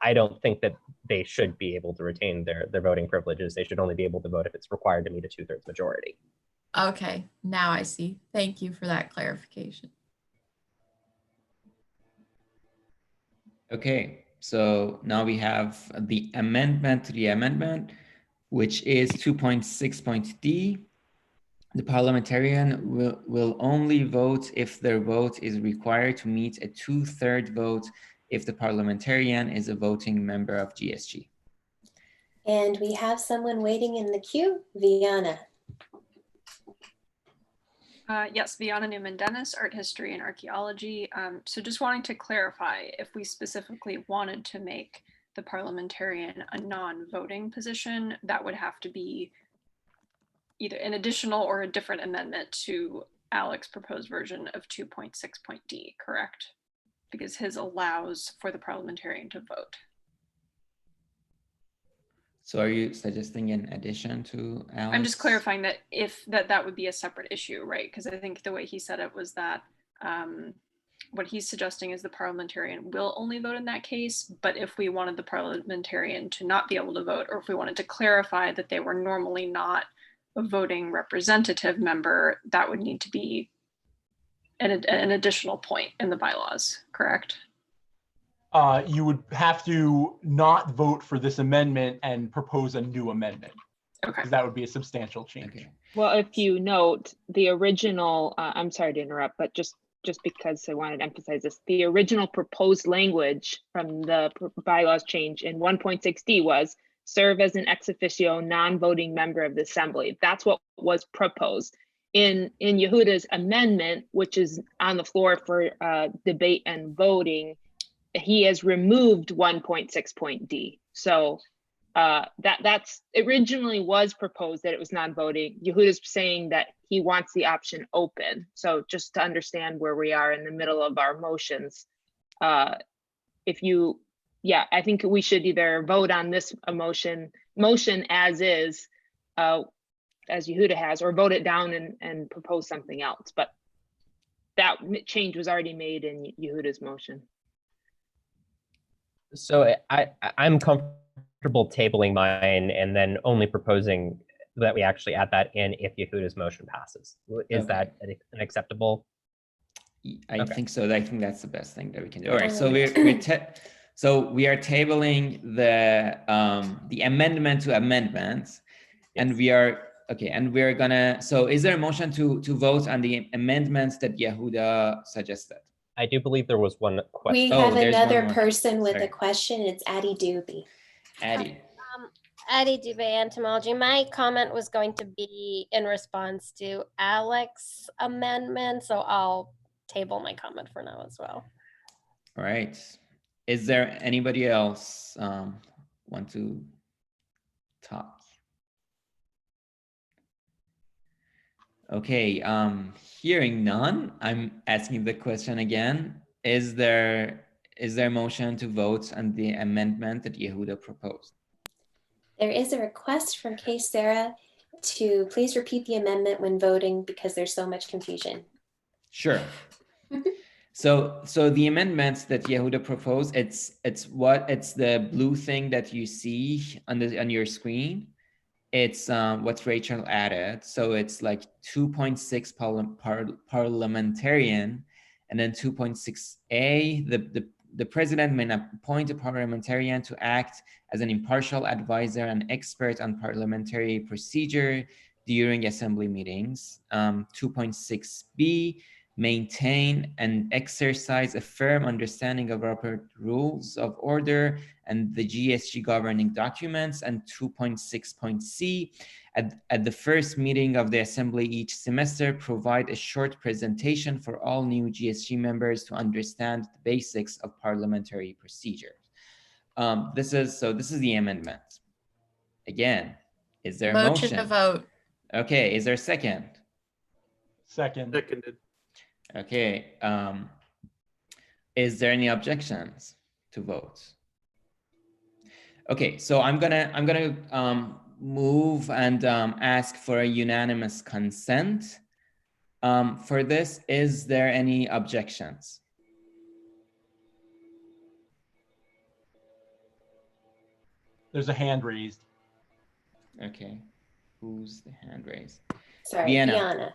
[SPEAKER 8] I don't think that they should be able to retain their voting privileges. They should only be able to vote if it's required to meet a 2/3 majority.
[SPEAKER 16] Okay, now I see. Thank you for that clarification.
[SPEAKER 1] Okay, so now we have the amendment to the amendment, which is 2.6.d. The parliamentarian will only vote if their vote is required to meet a 2/3 vote if the parliamentarian is a voting member of GSG.
[SPEAKER 3] And we have someone waiting in the queue, Viana.
[SPEAKER 4] Yes, Viana Newman-Dennis, Art History and Archaeology. So just wanting to clarify, if we specifically wanted to make the parliamentarian a non-voting position, that would have to be either an additional or a different amendment to Alex's proposed version of 2.6.d, correct? Because his allows for the parliamentarian to vote.
[SPEAKER 1] So are you suggesting in addition to Alex?
[SPEAKER 4] I'm just clarifying that if that would be a separate issue, right? Because I think the way he said it was that what he's suggesting is the parliamentarian will only vote in that case, but if we wanted the parliamentarian to not be able to vote, or if we wanted to clarify that they were normally not a voting representative member, that would need to be an additional point in the bylaws, correct?
[SPEAKER 9] You would have to not vote for this amendment and propose a new amendment.
[SPEAKER 4] Okay.
[SPEAKER 9] Because that would be a substantial change.
[SPEAKER 1] Okay.
[SPEAKER 7] Well, if you note the original, I'm sorry to interrupt, but just because I wanted to emphasize this, the original proposed language from the bylaws change in 1.6d was serve as an ex officio non-voting member of the assembly. That's what was proposed. In Yehuda's amendment, which is on the floor for debate and voting, he has removed 1.6.d. So that's originally was proposed that it was non-voting. Yehuda's saying that he wants the option open. So just to understand where we are in the middle of our motions, if you yeah, I think we should either vote on this motion as is, as Yehuda has, or vote it down and propose something else. But that change was already made in Yehuda's motion.
[SPEAKER 8] So I'm comfortable tabling mine and then only proposing that we actually add that in if Yehuda's motion passes. Is that an acceptable?
[SPEAKER 1] I think so. I think that's the best thing that we can do. All
[SPEAKER 8] Okay.
[SPEAKER 1] right, so we are tabling the amendment to amendments, and we are and we're gonna. So, is there a motion to vote on the amendments that Yehuda suggested?
[SPEAKER 8] I do believe there was one question.
[SPEAKER 3] We have another person with a question. It's Addie Doobie.
[SPEAKER 1] Addie.
[SPEAKER 18] Addie Dubé, entomology. My comment was going to be in response to Alex's amendment, so I'll table my comment for now as well.
[SPEAKER 1] All right. Is there anybody else want to talk? Okay, hearing none, I'm asking the question again. Is there a motion to vote on the amendment that Yehuda proposed?
[SPEAKER 3] There is a request from Kay Sarah to please repeat the amendment when voting because there's so much confusion.
[SPEAKER 1] Sure. So the amendments that Yehuda proposed, it's the blue thing that you see on your screen. It's what Rachel added. So it's like 2.6 parliamentarian, and then 2.6a, the president may appoint a parliamentarian to act as an impartial advisor and expert on parliamentary procedure during assembly meetings. 2.6b, maintain and exercise a firm understanding of Robert rules of order and the GSG governing documents. And 2.6.c, at the first meeting of the assembly each semester, provide a short presentation for all new GSG members to understand the basics of parliamentary procedures. This is the amendment. Again, is there a motion?
[SPEAKER 16] Motion to vote.
[SPEAKER 1] Okay, is there a second?
[SPEAKER 9] Seconded.
[SPEAKER 1] Okay, is there any objections to vote? Okay, so I'm gonna move and ask for a unanimous consent. For this, is there any objections?
[SPEAKER 9] There's a hand raised.
[SPEAKER 1] Okay, who's the hand raised?
[SPEAKER 3] Sorry,
[SPEAKER 1] Vienna.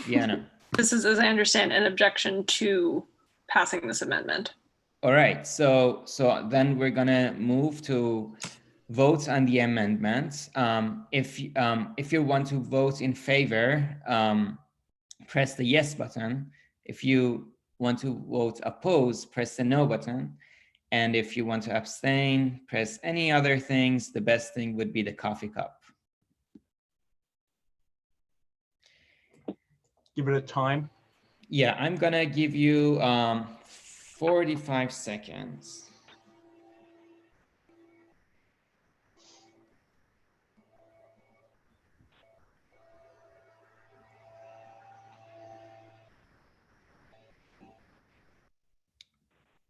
[SPEAKER 1] Vienna.
[SPEAKER 4] This is, as I understand, an objection to passing this amendment.
[SPEAKER 1] All right, so then we're gonna move to vote on the amendments. If you want to vote in favor, press the yes button. If you want to vote oppose, press the no button. And if you want to abstain, press any other things. The best thing would be the coffee cup.
[SPEAKER 9] Give it a time.
[SPEAKER 1] Yeah, I'm gonna give you 45 seconds.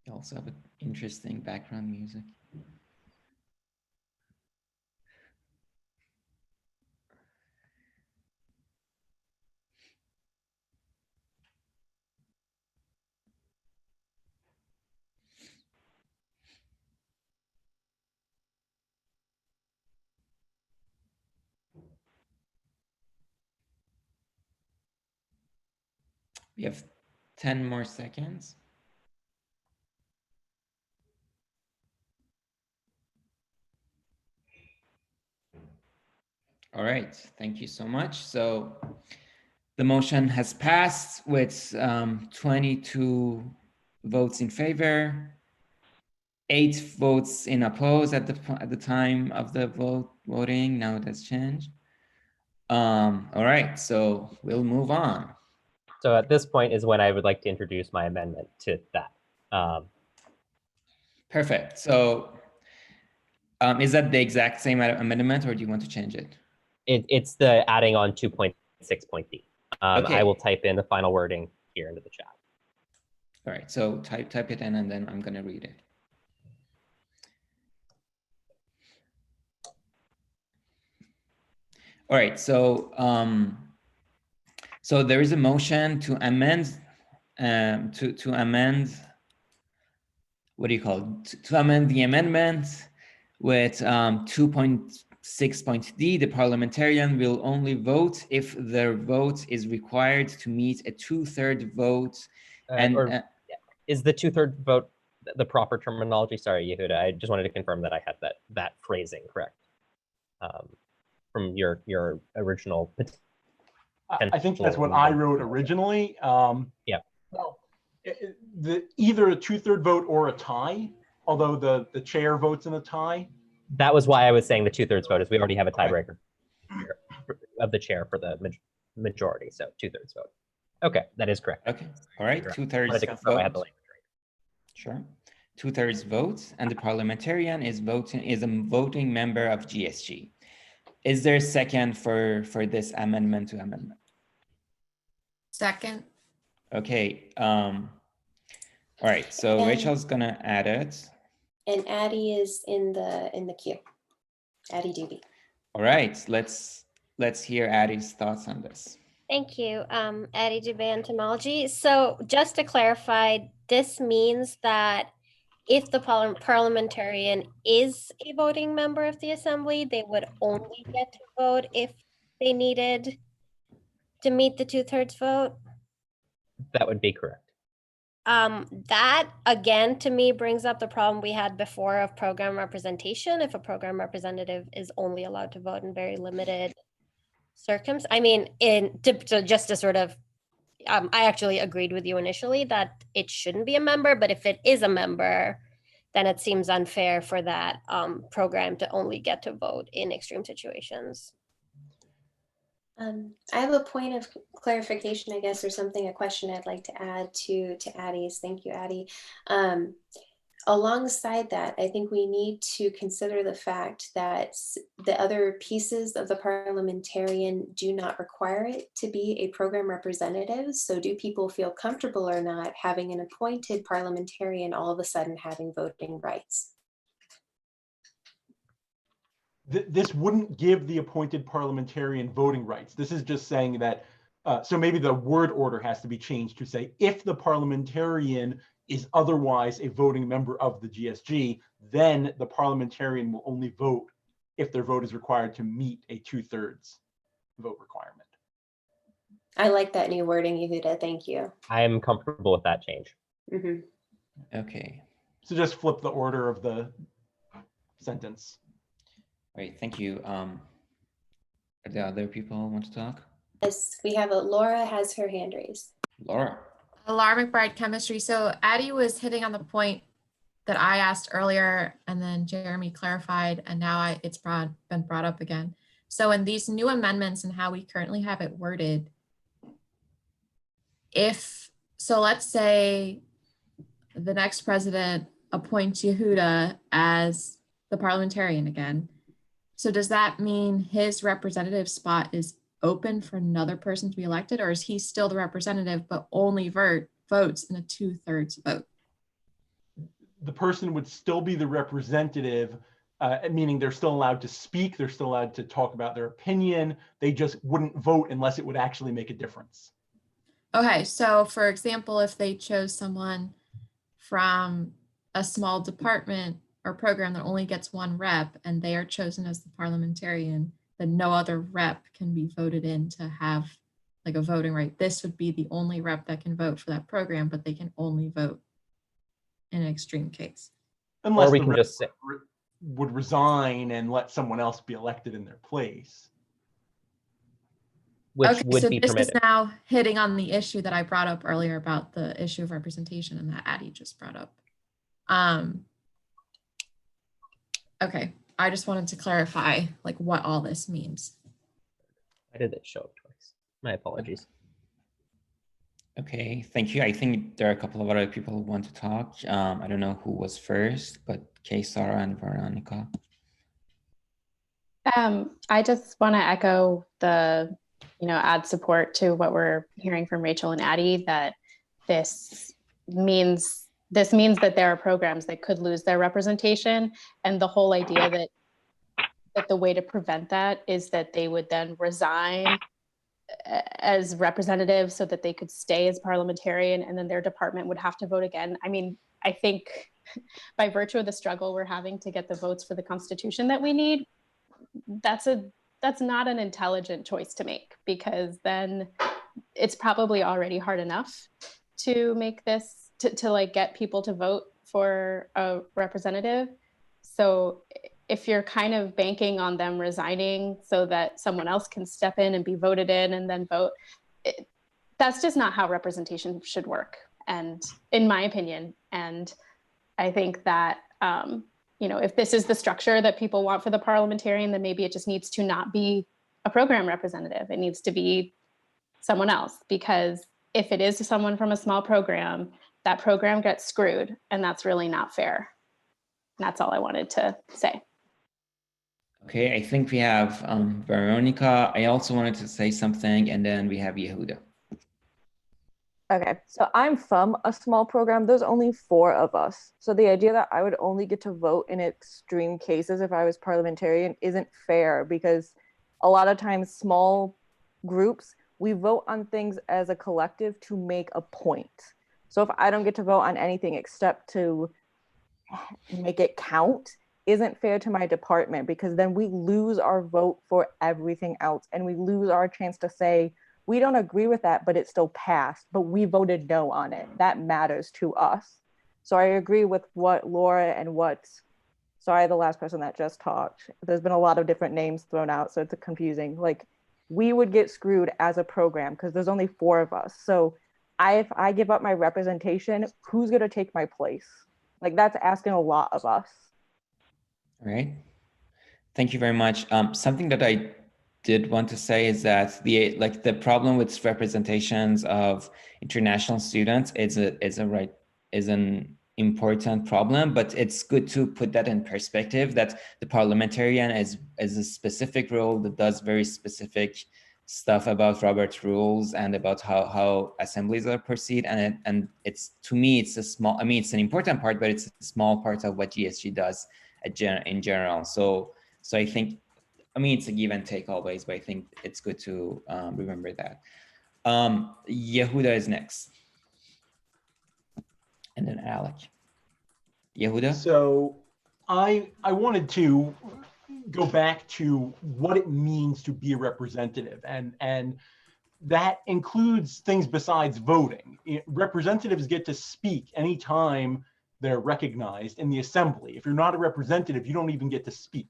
[SPEAKER 1] You also have an interesting background music. We have 10 more seconds. All right, thank you so much. So the motion has passed with 22 votes in favor, 8 votes in oppose at the time of the voting. Now it has changed. All right, so we'll move on.
[SPEAKER 8] So at this point is when I would like to introduce my amendment to that.
[SPEAKER 1] Perfect. So is that the exact same amendment, or do you want to change it?
[SPEAKER 8] It's the adding on 2.6.d.
[SPEAKER 1] Okay.
[SPEAKER 8] I will type in the final wording here into the chat.
[SPEAKER 1] All right, so type it in and then I'm going to read it. All right, so so there is a motion to amend to amend, what do you call it? To amend the amendment with 2.6.d. The parliamentarian will only vote if their vote is required to meet a 2/3 vote.
[SPEAKER 8] Is the 2/3 vote the proper terminology? Sorry, Yehuda, I just wanted to confirm that I had that phrasing correct from your original.
[SPEAKER 9] I think that's what I wrote originally.
[SPEAKER 8] Yeah.
[SPEAKER 9] Well, either a 2/3 vote or a tie, although the chair votes in a tie.
[SPEAKER 8] That was why I was saying the 2/3 vote, is we already have a tiebreaker of the chair for the majority, so 2/3 vote. Okay, that is correct.
[SPEAKER 1] Okay, all right, 2/3 vote. Sure, 2/3 vote, and the parliamentarian is a voting member of GSG. Is there a second for this amendment to amendment?
[SPEAKER 16] Second.
[SPEAKER 1] Okay. All right. So
[SPEAKER 3] And-
[SPEAKER 1] Rachel's gonna add it.
[SPEAKER 3] And Addie is in the queue. Addie Doobie.
[SPEAKER 1] All right. Let's hear Addie's thoughts on this.
[SPEAKER 18] Thank you, Addie Dubé, entomology. So just to clarify, this means that if the parliamentarian is a voting member of the assembly, they would only get to vote if they needed to meet the 2/3 vote.
[SPEAKER 8] That would be correct.
[SPEAKER 18] That again, to me, brings up the problem we had before of program representation. If a program representative is only allowed to vote in very limited circumstances, I mean, just to sort of, I actually agreed with you initially that it shouldn't be a member, but if it is a member, then it seems unfair for that program to only get to vote in extreme situations.
[SPEAKER 3] I have a point of clarification, I guess, or something, a question I'd like to add to Addie's. Thank you, Addie. Alongside that, I think we need to consider the fact that the other pieces of the parliamentarian do not require it to be a program representative. So do people feel comfortable or not having an appointed parliamentarian all of a sudden having voting rights?
[SPEAKER 9] This wouldn't give the appointed parliamentarian voting rights. This is just saying that, so maybe the word order has to be changed to say, if the parliamentarian is otherwise a voting member of the GSG, then the parliamentarian will only vote if their vote is required to meet a 2/3 vote requirement.
[SPEAKER 3] I like that new wording, Yehuda. Thank you.
[SPEAKER 8] I am comfortable with that change.
[SPEAKER 3] Mm-hmm.
[SPEAKER 1] Okay.
[SPEAKER 9] So just flip the order of the sentence.
[SPEAKER 1] Great, thank you. Are there other people who want to talk?
[SPEAKER 3] Yes, we have Laura has her hand raised.
[SPEAKER 1] Laura.
[SPEAKER 16] Laura McBride, chemistry. So Addie was hitting on the point that I asked earlier, and then Jeremy clarified, and now it's been brought up again. So in these new amendments and how we currently have it worded, let's say the next president appoints Yehuda as the parliamentarian again. So does that mean his representative spot is open for another person to be elected, or is he still the representative but only votes in a 2/3 vote?
[SPEAKER 9] The person would still be the representative, meaning they're still allowed to speak, they're still allowed to talk about their opinion. They just wouldn't vote unless it would actually make a difference.
[SPEAKER 16] Okay, so for example, if they chose someone from a small department or program that only gets one rep and they are chosen as the parliamentarian, then no other rep can be voted in to have like a voting right. This would be the only rep that can vote for that program, but they can only vote in an extreme case.
[SPEAKER 9] Unless the rep would resign and let someone else be elected in their place.
[SPEAKER 8] Which would be
[SPEAKER 16] this
[SPEAKER 8] permitted.
[SPEAKER 16] Is now hitting on the issue that I brought up earlier about the issue of representation and that Addie just brought up. Okay, I just wanted to clarify like what all this means.
[SPEAKER 8] Why did it show up twice? My apologies.
[SPEAKER 1] Okay, thank you. I think there are a couple of other people who want to talk. I don't know who was first, but Kay, Sarah, and Veronica.
[SPEAKER 12] I just want to echo the, add support to what we're hearing from Rachel and Addie, that this means that there are programs that could lose their representation, and the whole idea that that the way to prevent that is that they would then resign as representatives so that they could stay as parliamentarian, and then their department would have to vote again. I mean, I think by virtue of the struggle we're having to get the votes for the Constitution that we need, that's not an intelligent choice to make, because then it's probably already hard enough to make this, to like get people to vote for a representative. So if you're kind of banking on them resigning so that someone else can step in and be voted in and then vote, that's just not how representation should work, and in my opinion. And I think that you know, if this is the structure that people want for the parliamentarian, then maybe it just needs to not be a program representative. It needs to be someone else, because if it is someone from a small program, that program gets screwed, and that's really not fair. And that's all I wanted to say.
[SPEAKER 1] Okay, I think we have Veronica. I also wanted to say something, and then we have Yehuda.
[SPEAKER 19] Okay, so I'm from a small program. There's only 4 of us. So the idea that I would only get to vote in extreme cases if I was parliamentarian isn't fair, because a lot of times small groups, we vote on things as a collective to make a point. So if I don't get to vote on anything except to make it count, isn't fair to my department, because then we lose our vote for everything else, and we lose our chance to say, we don't agree with that, but it still passed, but we voted no on it. That matters to us. So I agree with what Laura and sorry, the last person that just talked. There's been a lot of different names thrown out, so it's confusing. Like, we would get screwed as a program because there's only 4 of us. So if I give up my representation, who's going to take my place? Like, that's asking a lot of us.
[SPEAKER 1] All right. Thank you very much. Something that I did want to say is that the problem with representations of international students is an important problem, but it's good to put that in perspective, that the parliamentarian is a specific role that does very specific stuff about Robert's rules and about how assemblies are proceed, and it's, to me, it's a small, I mean, it's an important part, but it's a small part of what GSG does in general. So I think, I mean, it's a give and take always, but I think it's good to remember that. Yehuda is next. And then Alec. Yehuda?
[SPEAKER 9] So I wanted to go back to what it means to be a representative, and that includes things besides voting. Representatives get to speak anytime they're recognized in the assembly. If you're not a representative, you don't even get to speak.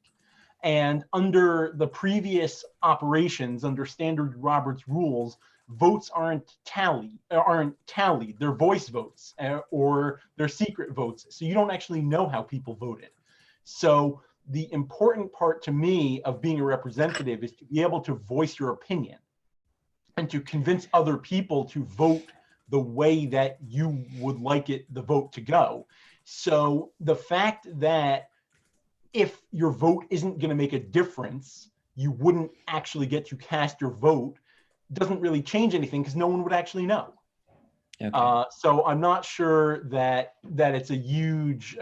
[SPEAKER 9] And under the previous operations, under standard Robert's rules, votes aren't tallied. They're voice votes or they're secret votes. So you don't actually know how people voted. So the important part to me of being a representative is to be able to voice your opinion and to convince other people to vote the way that you would like the vote to go. So the fact that if your vote isn't going to make a difference, you wouldn't actually get to cast your vote, doesn't really change anything because no one would actually know. Okay. So I'm not sure that it's a huge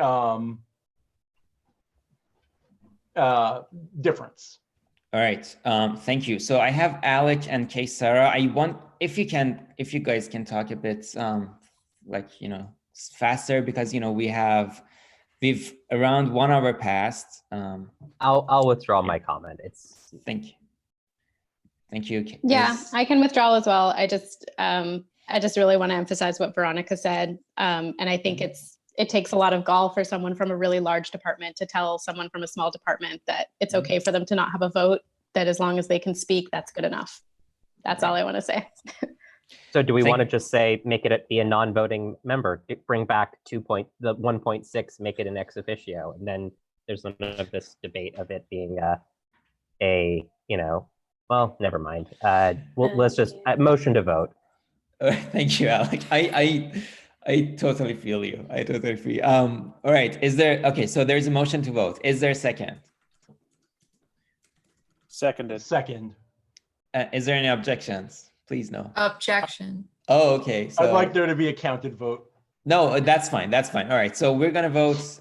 [SPEAKER 9] difference.
[SPEAKER 1] All right, thank you. So I have Alec and Kay Sarah. I want, if you guys can talk a bit faster, because we've around 1 hour passed.
[SPEAKER 8] I'll withdraw my comment.
[SPEAKER 1] Thank you.
[SPEAKER 12] Yeah, I can withdraw as well. I just really want to emphasize what Veronica said, and I think it takes a lot of gall for someone from a really large department to tell someone from a small department that it's okay for them to not have a vote, that as long as they can speak, that's good enough. That's all I want to say.
[SPEAKER 8] So do we want to just say, make it be a non-voting member, bring back the 1.6, make it an ex officio, and then there's none of this debate of it being well, never mind. Let's just motion to vote.
[SPEAKER 1] Thank you, Alec. I totally feel you. I totally feel you. All right. Okay, so there's a motion to vote. Is there a second?
[SPEAKER 9] Seconded. Second.
[SPEAKER 1] Is there any objections? Please no.
[SPEAKER 16] Objection.
[SPEAKER 1] Oh, okay. So
[SPEAKER 9] I'd like there to be a counted vote.
[SPEAKER 1] No, that's fine. That's fine. All right. So we're gonna vote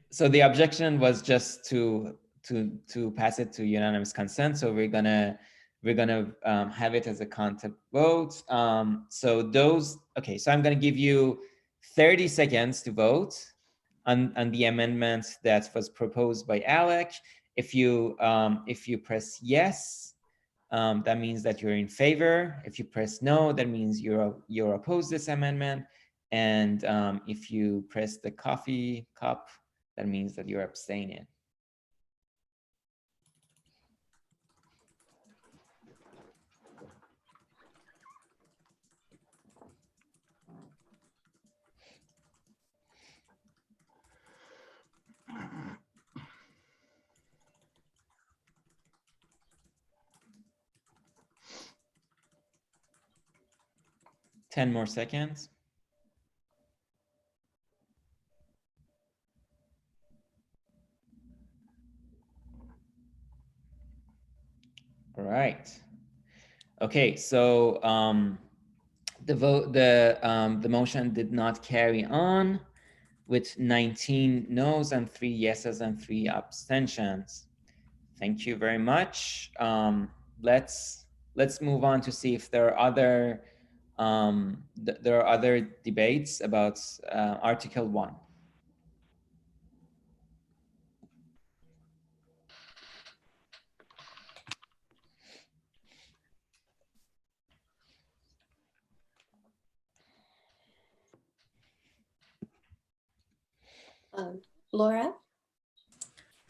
[SPEAKER 1] so the objection was just to to pass it to unanimous consent. So we're gonna have it as a concept vote. So I'm gonna give you 30 seconds to vote on the amendment that was proposed by Alec. If you press yes, that means that you're in favor. If you press no, that means you're opposed this amendment. And if you press the coffee cup, that means that you're abstaining. Ten more seconds. All right. Okay, so the motion did not carry on with 19 noes and 3 yeses and 3 abstentions. Thank you very much. Let's move on to see if there are other debates about Article 1.
[SPEAKER 3] Laura?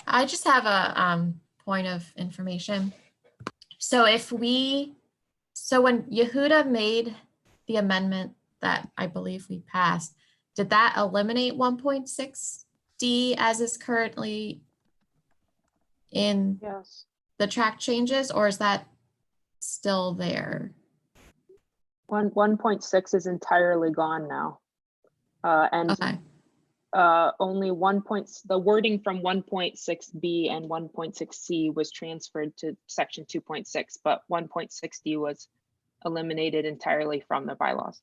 [SPEAKER 16] I just have a point of information. So when Yehuda made the amendment that I believe we passed, did that eliminate 1.6D as is currently in the track changes, or is that still there?
[SPEAKER 7] 1.6 is entirely gone now. And
[SPEAKER 16] okay.
[SPEAKER 7] Only the wording from 1.6B and 1.6C was transferred to section 2.6, but 1.6D was eliminated entirely from the bylaws.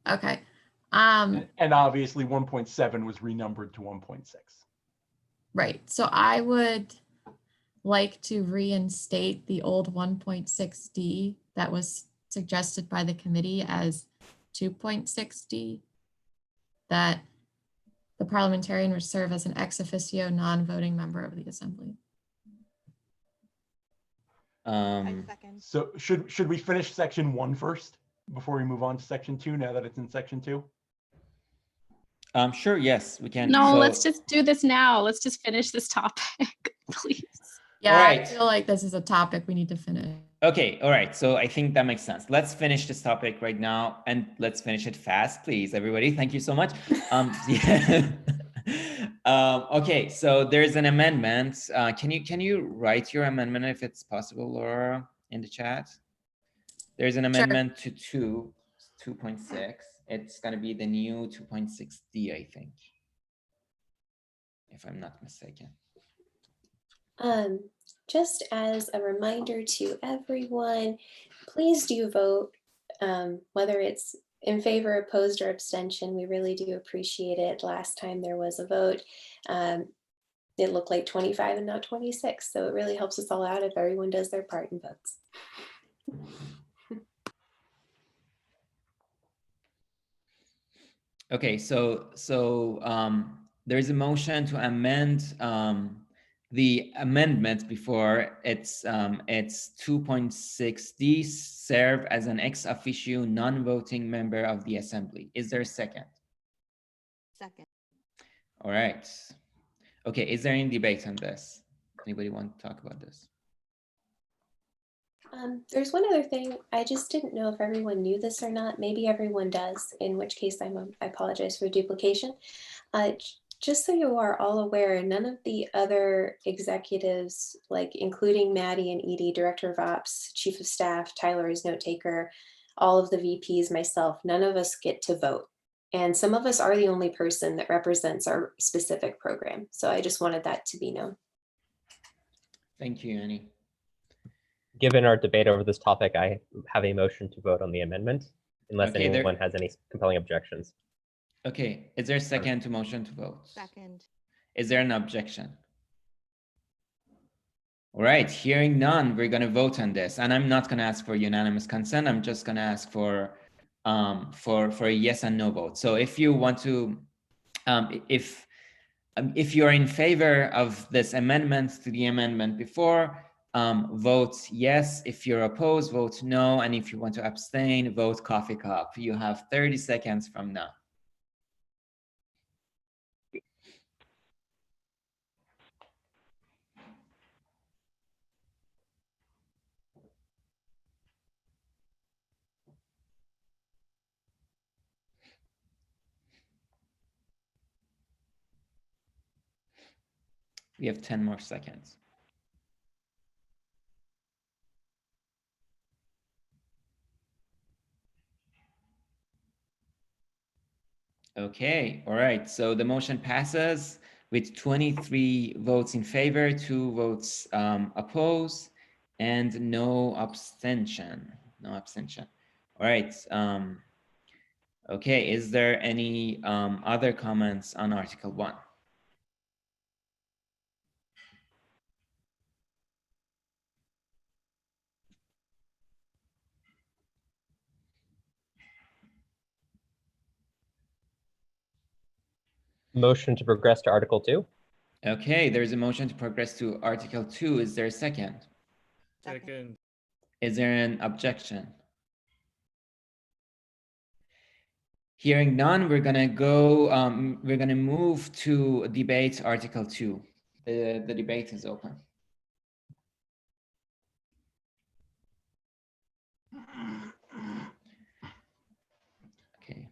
[SPEAKER 16] Okay.
[SPEAKER 9] And obviously 1.7 was renumbered to 1.6.
[SPEAKER 16] Right. So I would like to reinstate the old 1.6D that was suggested by the committee as 2.6D, that the parliamentarian would serve as an ex officio non-voting member of the assembly.
[SPEAKER 9] So should we finish section 1 first before we move on to section 2 now that it's in section 2?
[SPEAKER 1] Sure, yes, we can.
[SPEAKER 12] No, let's just do this now. Let's just finish this topic, please.
[SPEAKER 16] Yeah,
[SPEAKER 1] right.
[SPEAKER 16] I feel like this is a topic we need to finish.
[SPEAKER 1] Okay, all right. So I think that makes sense. Let's finish this topic right now, and let's finish it fast, please, everybody. Thank you so much. Yeah. Okay, so there's an amendment. Can you write your amendment if it's possible, Laura, in the chat? There's an amendment to 2.6. It's going to be the new 2.6D, I think, if I'm not mistaken.
[SPEAKER 3] Just as a reminder to everyone, please do vote, whether it's in favor, opposed, or abstention. We really do appreciate it. Last time there was a vote, it looked like 25 and not 26. So it really helps us all out if everyone does their part and votes.
[SPEAKER 1] Okay, so there's a motion to amend the amendment before it's 2.6D, serve as an ex officio non-voting member of the assembly. Is there a second?
[SPEAKER 20] Second.
[SPEAKER 1] All right. Okay, is there any debate on this? Anybody want to talk about this?
[SPEAKER 3] There's one other thing. I just didn't know if everyone knew this or not. Maybe everyone does, in which case I apologize for duplication. Just so you are all aware, none of the other executives, like including Maddie and Edie, Director of Ops, Chief of Staff, Tyler is note taker, all of the VPs, myself, none of us get to vote. And some of us are the only person that represents our specific program. So I just wanted that to be known.
[SPEAKER 1] Thank you, Annie.
[SPEAKER 8] Given our debate over this topic, I have a motion to vote on the amendment, unless anyone has any compelling objections.
[SPEAKER 1] Okay, is there a second to motion to vote?
[SPEAKER 20] Second.
[SPEAKER 1] Is there an objection? All right, hearing none, we're going to vote on this. And I'm not going to ask for unanimous consent. I'm just going to ask for a yes and no vote. So if you want to, if you're in favor of this amendment to the amendment before, vote yes. If you're opposed, vote no. And if you want to abstain, vote coffee cup. You have 30 seconds from now. We have 10 more seconds. Okay, all right. So the motion passes with 23 votes in favor, 2 votes opposed, and no abstention. No abstention. All right. Okay, is there any other comments on Article 1?
[SPEAKER 8] Motion to progress to Article 2.
[SPEAKER 1] Okay, there's a motion to progress to Article 2. Is there a second?
[SPEAKER 21] Second.
[SPEAKER 1] Is there an objection? Hearing none, we're gonna go. We're gonna move to debate Article 2. The debate is open. Okay.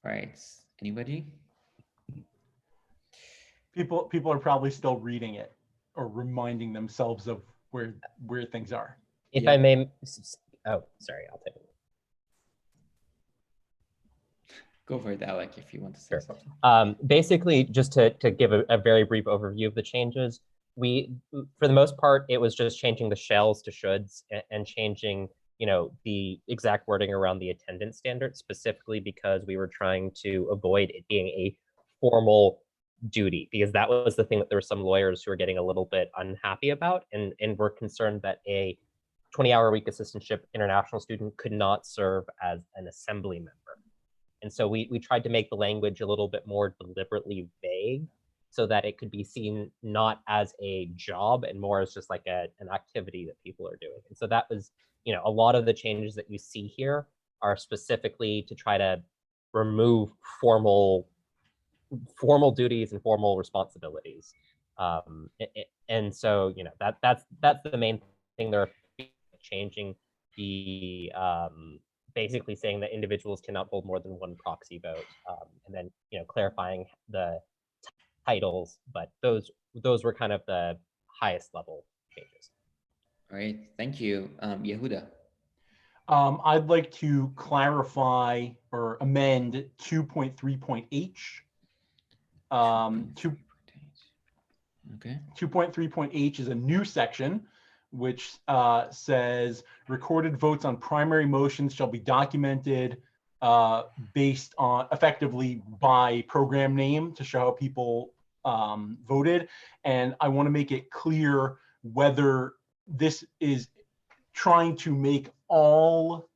[SPEAKER 1] All right. Anybody?
[SPEAKER 9] People are probably still reading it or reminding themselves of where things are.
[SPEAKER 8] If I may, oh, sorry, I'll take it.
[SPEAKER 1] Go for it, Alec, if you want to say something.
[SPEAKER 8] Basically, just to give a very brief overview of the changes, for the most part, it was just changing the shalls to shoulds and changing, the exact wording around the attendance standard, specifically because we were trying to avoid it being a formal duty, because that was the thing that there were some lawyers who were getting a little bit unhappy about, and were concerned that a 20-hour-a-week assistantship international student could not serve as an assembly member. And so we tried to make the language a little bit more deliberately vague so that it could be seen not as a job and more as just like an activity that people are doing. And so that was, a lot of the changes that you see here are specifically to try to remove formal duties and formal responsibilities. And so, that's the main thing. They're changing the basically saying that individuals cannot hold more than one proxy vote, and then clarifying the titles, but those were kind of the highest level changes.
[SPEAKER 1] All right, thank you. Yehuda.
[SPEAKER 9] I'd like to clarify or amend 2.3.h. 2.3.h is a new section which says recorded votes on primary motions shall be documented based on effectively by program name to show how people voted. And I want to make it clear whether this is trying to make all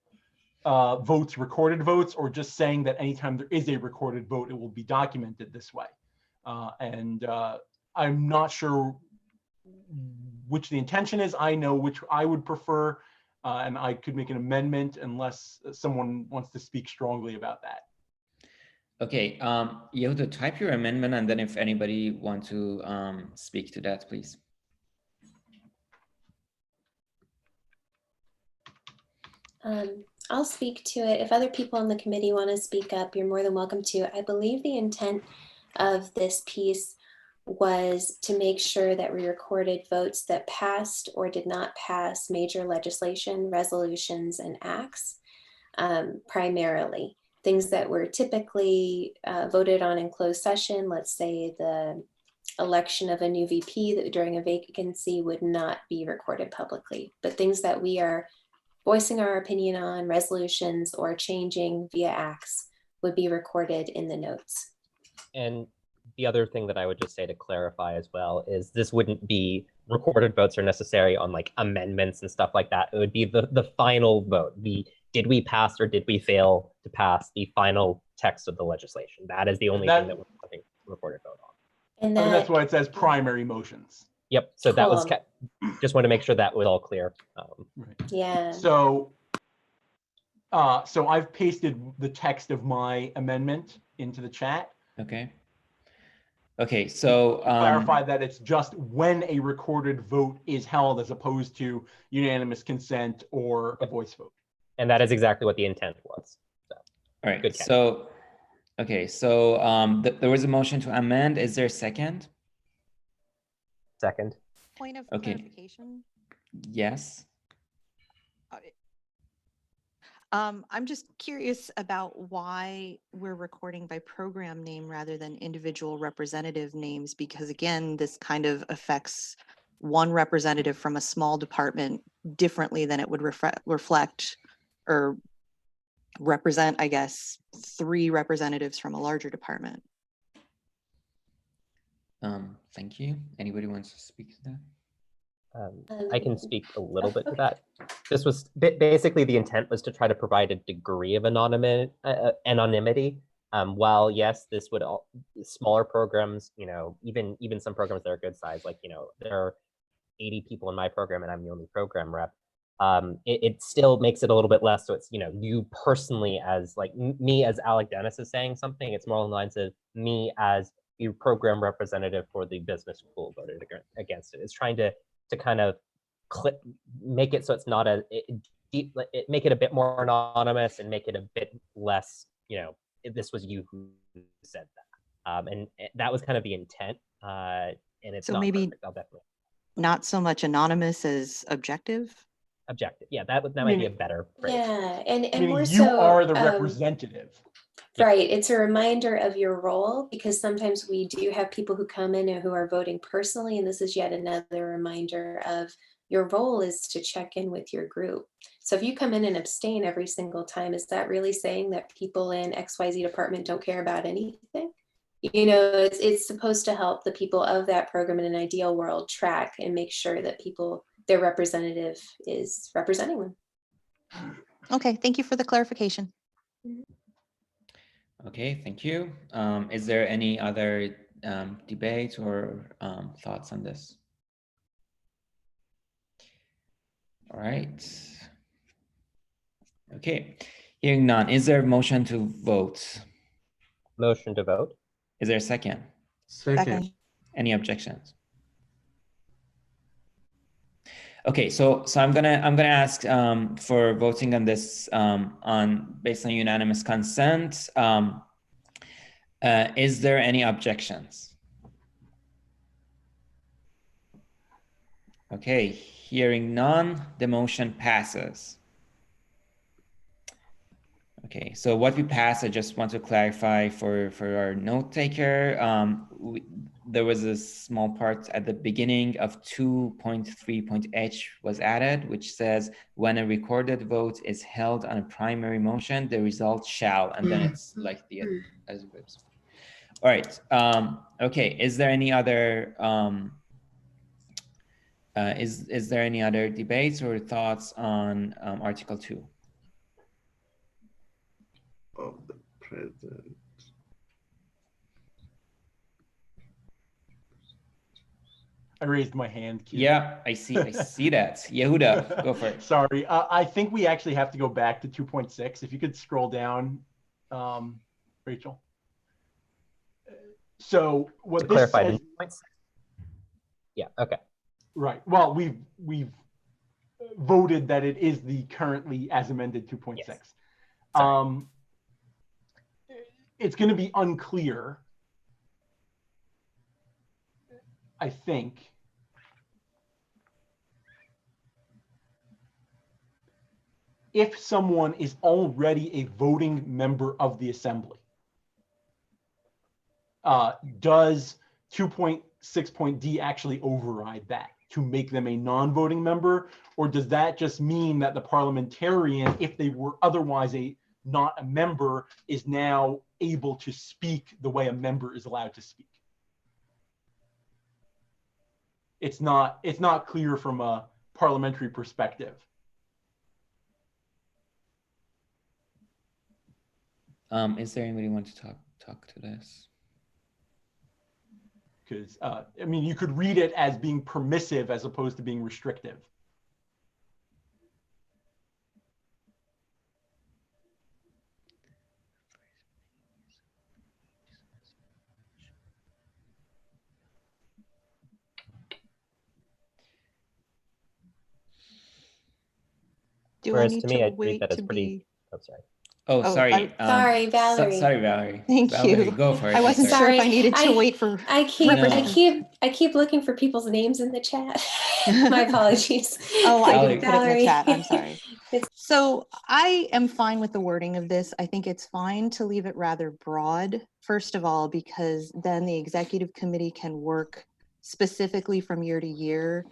[SPEAKER 9] votes recorded votes, or just saying that anytime there is a recorded vote, it will be documented this way. And I'm not sure which the intention is. I know which I would prefer, and I could make an amendment unless someone wants to speak strongly about that.
[SPEAKER 1] Okay, Yehuda, type your amendment, and then if anybody want to speak to that, please.
[SPEAKER 3] I'll speak to it. If other people on the committee want to speak up, you're more than welcome to. I believe the intent of this piece was to make sure that we recorded votes that passed or did not pass major legislation, resolutions, and acts, primarily. Things that were typically voted on in closed session, let's say the election of a new VP that during a vacancy would not be recorded publicly, but things that we are voicing our opinion on, resolutions, or changing via acts would be recorded in the notes.
[SPEAKER 8] And the other thing that I would just say to clarify as well is this wouldn't be recorded votes are necessary on like amendments and stuff like that. It would be the final vote. Did we pass or did we fail to pass the final text of the legislation? That is the only thing that we're having recorded vote on.
[SPEAKER 3] And
[SPEAKER 9] I mean, that's why it says primary motions.
[SPEAKER 8] Yep. So that was
[SPEAKER 3] Cool.
[SPEAKER 8] just want to make sure that was all clear.
[SPEAKER 9] Right.
[SPEAKER 3] Yeah.
[SPEAKER 9] So, so I've pasted the text of my amendment into the chat.
[SPEAKER 1] Okay. Okay, so
[SPEAKER 9] clarify that it's just when a recorded vote is held as opposed to unanimous consent or a voice vote.
[SPEAKER 8] And that is exactly what the intent was. So,
[SPEAKER 1] all right. So, okay. So there was a motion to amend. Is there a second?
[SPEAKER 8] Second.
[SPEAKER 20] Point of
[SPEAKER 1] clarification. Yes.
[SPEAKER 20] I'm just curious about why we're recording by program name rather than individual representative names, because again, this kind of affects one representative from a small department differently than it would reflect or represent, I guess, 3 representatives from a larger department.
[SPEAKER 1] Thank you. Anybody wants to speak to that?
[SPEAKER 8] I can speak a little bit to that. This was basically the intent was to try to provide a degree of anonymity. While yes, this would smaller programs, you know, even some programs that are good size, like, you know, there are 80 people in my program and I'm the only program rep. It still makes it a little bit less. So it's, you know, you personally as like me as Alec Dennis is saying something, it's more along the lines of me as a program representative for the business school voted against it. It's trying to kind of make it so it's not make it a bit more anonymous and make it a bit less, you know, this was you who said that. And that was kind of the intent. And it's
[SPEAKER 20] so
[SPEAKER 8] not
[SPEAKER 20] maybe
[SPEAKER 8] perfect. I'll definitely.
[SPEAKER 20] Not so much anonymous as objective.
[SPEAKER 8] Objective. Yeah, that might be a better phrase.
[SPEAKER 3] Yeah, and
[SPEAKER 9] Meaning
[SPEAKER 3] more
[SPEAKER 9] you
[SPEAKER 3] so,
[SPEAKER 9] are the representative.
[SPEAKER 3] Right. It's a reminder of your role, because sometimes we do have people who come in and who are voting personally, and this is yet another reminder of your role is to check in with your group. So if you come in and abstain every single time, is that really saying that people in XYZ department don't care about anything? You know, it's supposed to help the people of that program in an ideal world track and make sure that their representative is representing them.
[SPEAKER 20] Okay, thank you for the clarification.
[SPEAKER 1] Okay, thank you. Is there any other debate or thoughts on this? All right. Okay, hearing none. Is there a motion to vote?
[SPEAKER 8] Motion to vote.
[SPEAKER 1] Is there a second?
[SPEAKER 5] Second.
[SPEAKER 1] Any objections? Okay, so I'm gonna ask for voting on this based on unanimous consent. Is there any objections? Okay, hearing none, the motion passes. Okay, so what we passed, I just want to clarify for our note taker. There was a small part at the beginning of 2.3.h was added, which says when a recorded vote is held on a primary motion, the result shall, and then it's like the as whips. All right. Okay. Is there any other is there any other debates or thoughts on Article 2?
[SPEAKER 5] Of the president.
[SPEAKER 9] I raised my hand. Q.
[SPEAKER 1] Yeah, I see that. Yehuda, go for it.
[SPEAKER 9] Sorry, I think we actually have to go back to 2.6. If you could scroll down, Rachel. So what
[SPEAKER 8] to
[SPEAKER 9] this
[SPEAKER 8] clarify,
[SPEAKER 9] says,
[SPEAKER 8] yeah, okay.
[SPEAKER 9] Right. Well, we've voted that it is the currently as amended 2.6. Yes. It's going to be unclear, I think, if someone is already a voting member of the assembly. Does 2.6.d actually override that to make them a non-voting member? Or does that just mean that the parliamentarian, if they were otherwise not a member, is now able to speak the way a member is allowed to speak? it's not clear from a parliamentary perspective.
[SPEAKER 1] Is there anybody who wants to talk to this?
[SPEAKER 9] Because I mean, you could read it as being permissive as opposed to being restrictive.
[SPEAKER 20] Do I need to wait to be?
[SPEAKER 8] Oh, sorry.
[SPEAKER 1] Oh, sorry.
[SPEAKER 3] Sorry, Valerie.
[SPEAKER 1] Sorry, Valerie.
[SPEAKER 20] Thank
[SPEAKER 1] Valerie,
[SPEAKER 20] you.
[SPEAKER 1] go for it.
[SPEAKER 20] I wasn't sure if I
[SPEAKER 3] Sorry,
[SPEAKER 20] needed to wait for.
[SPEAKER 3] I keep looking for people's names in the chat. My apologies.
[SPEAKER 20] Oh, I didn't put it in the
[SPEAKER 3] Valerie.
[SPEAKER 20] chat. I'm sorry. So I am fine with the wording of this. I think it's fine to leave it rather broad, first of all, because then the executive committee can work specifically from year to year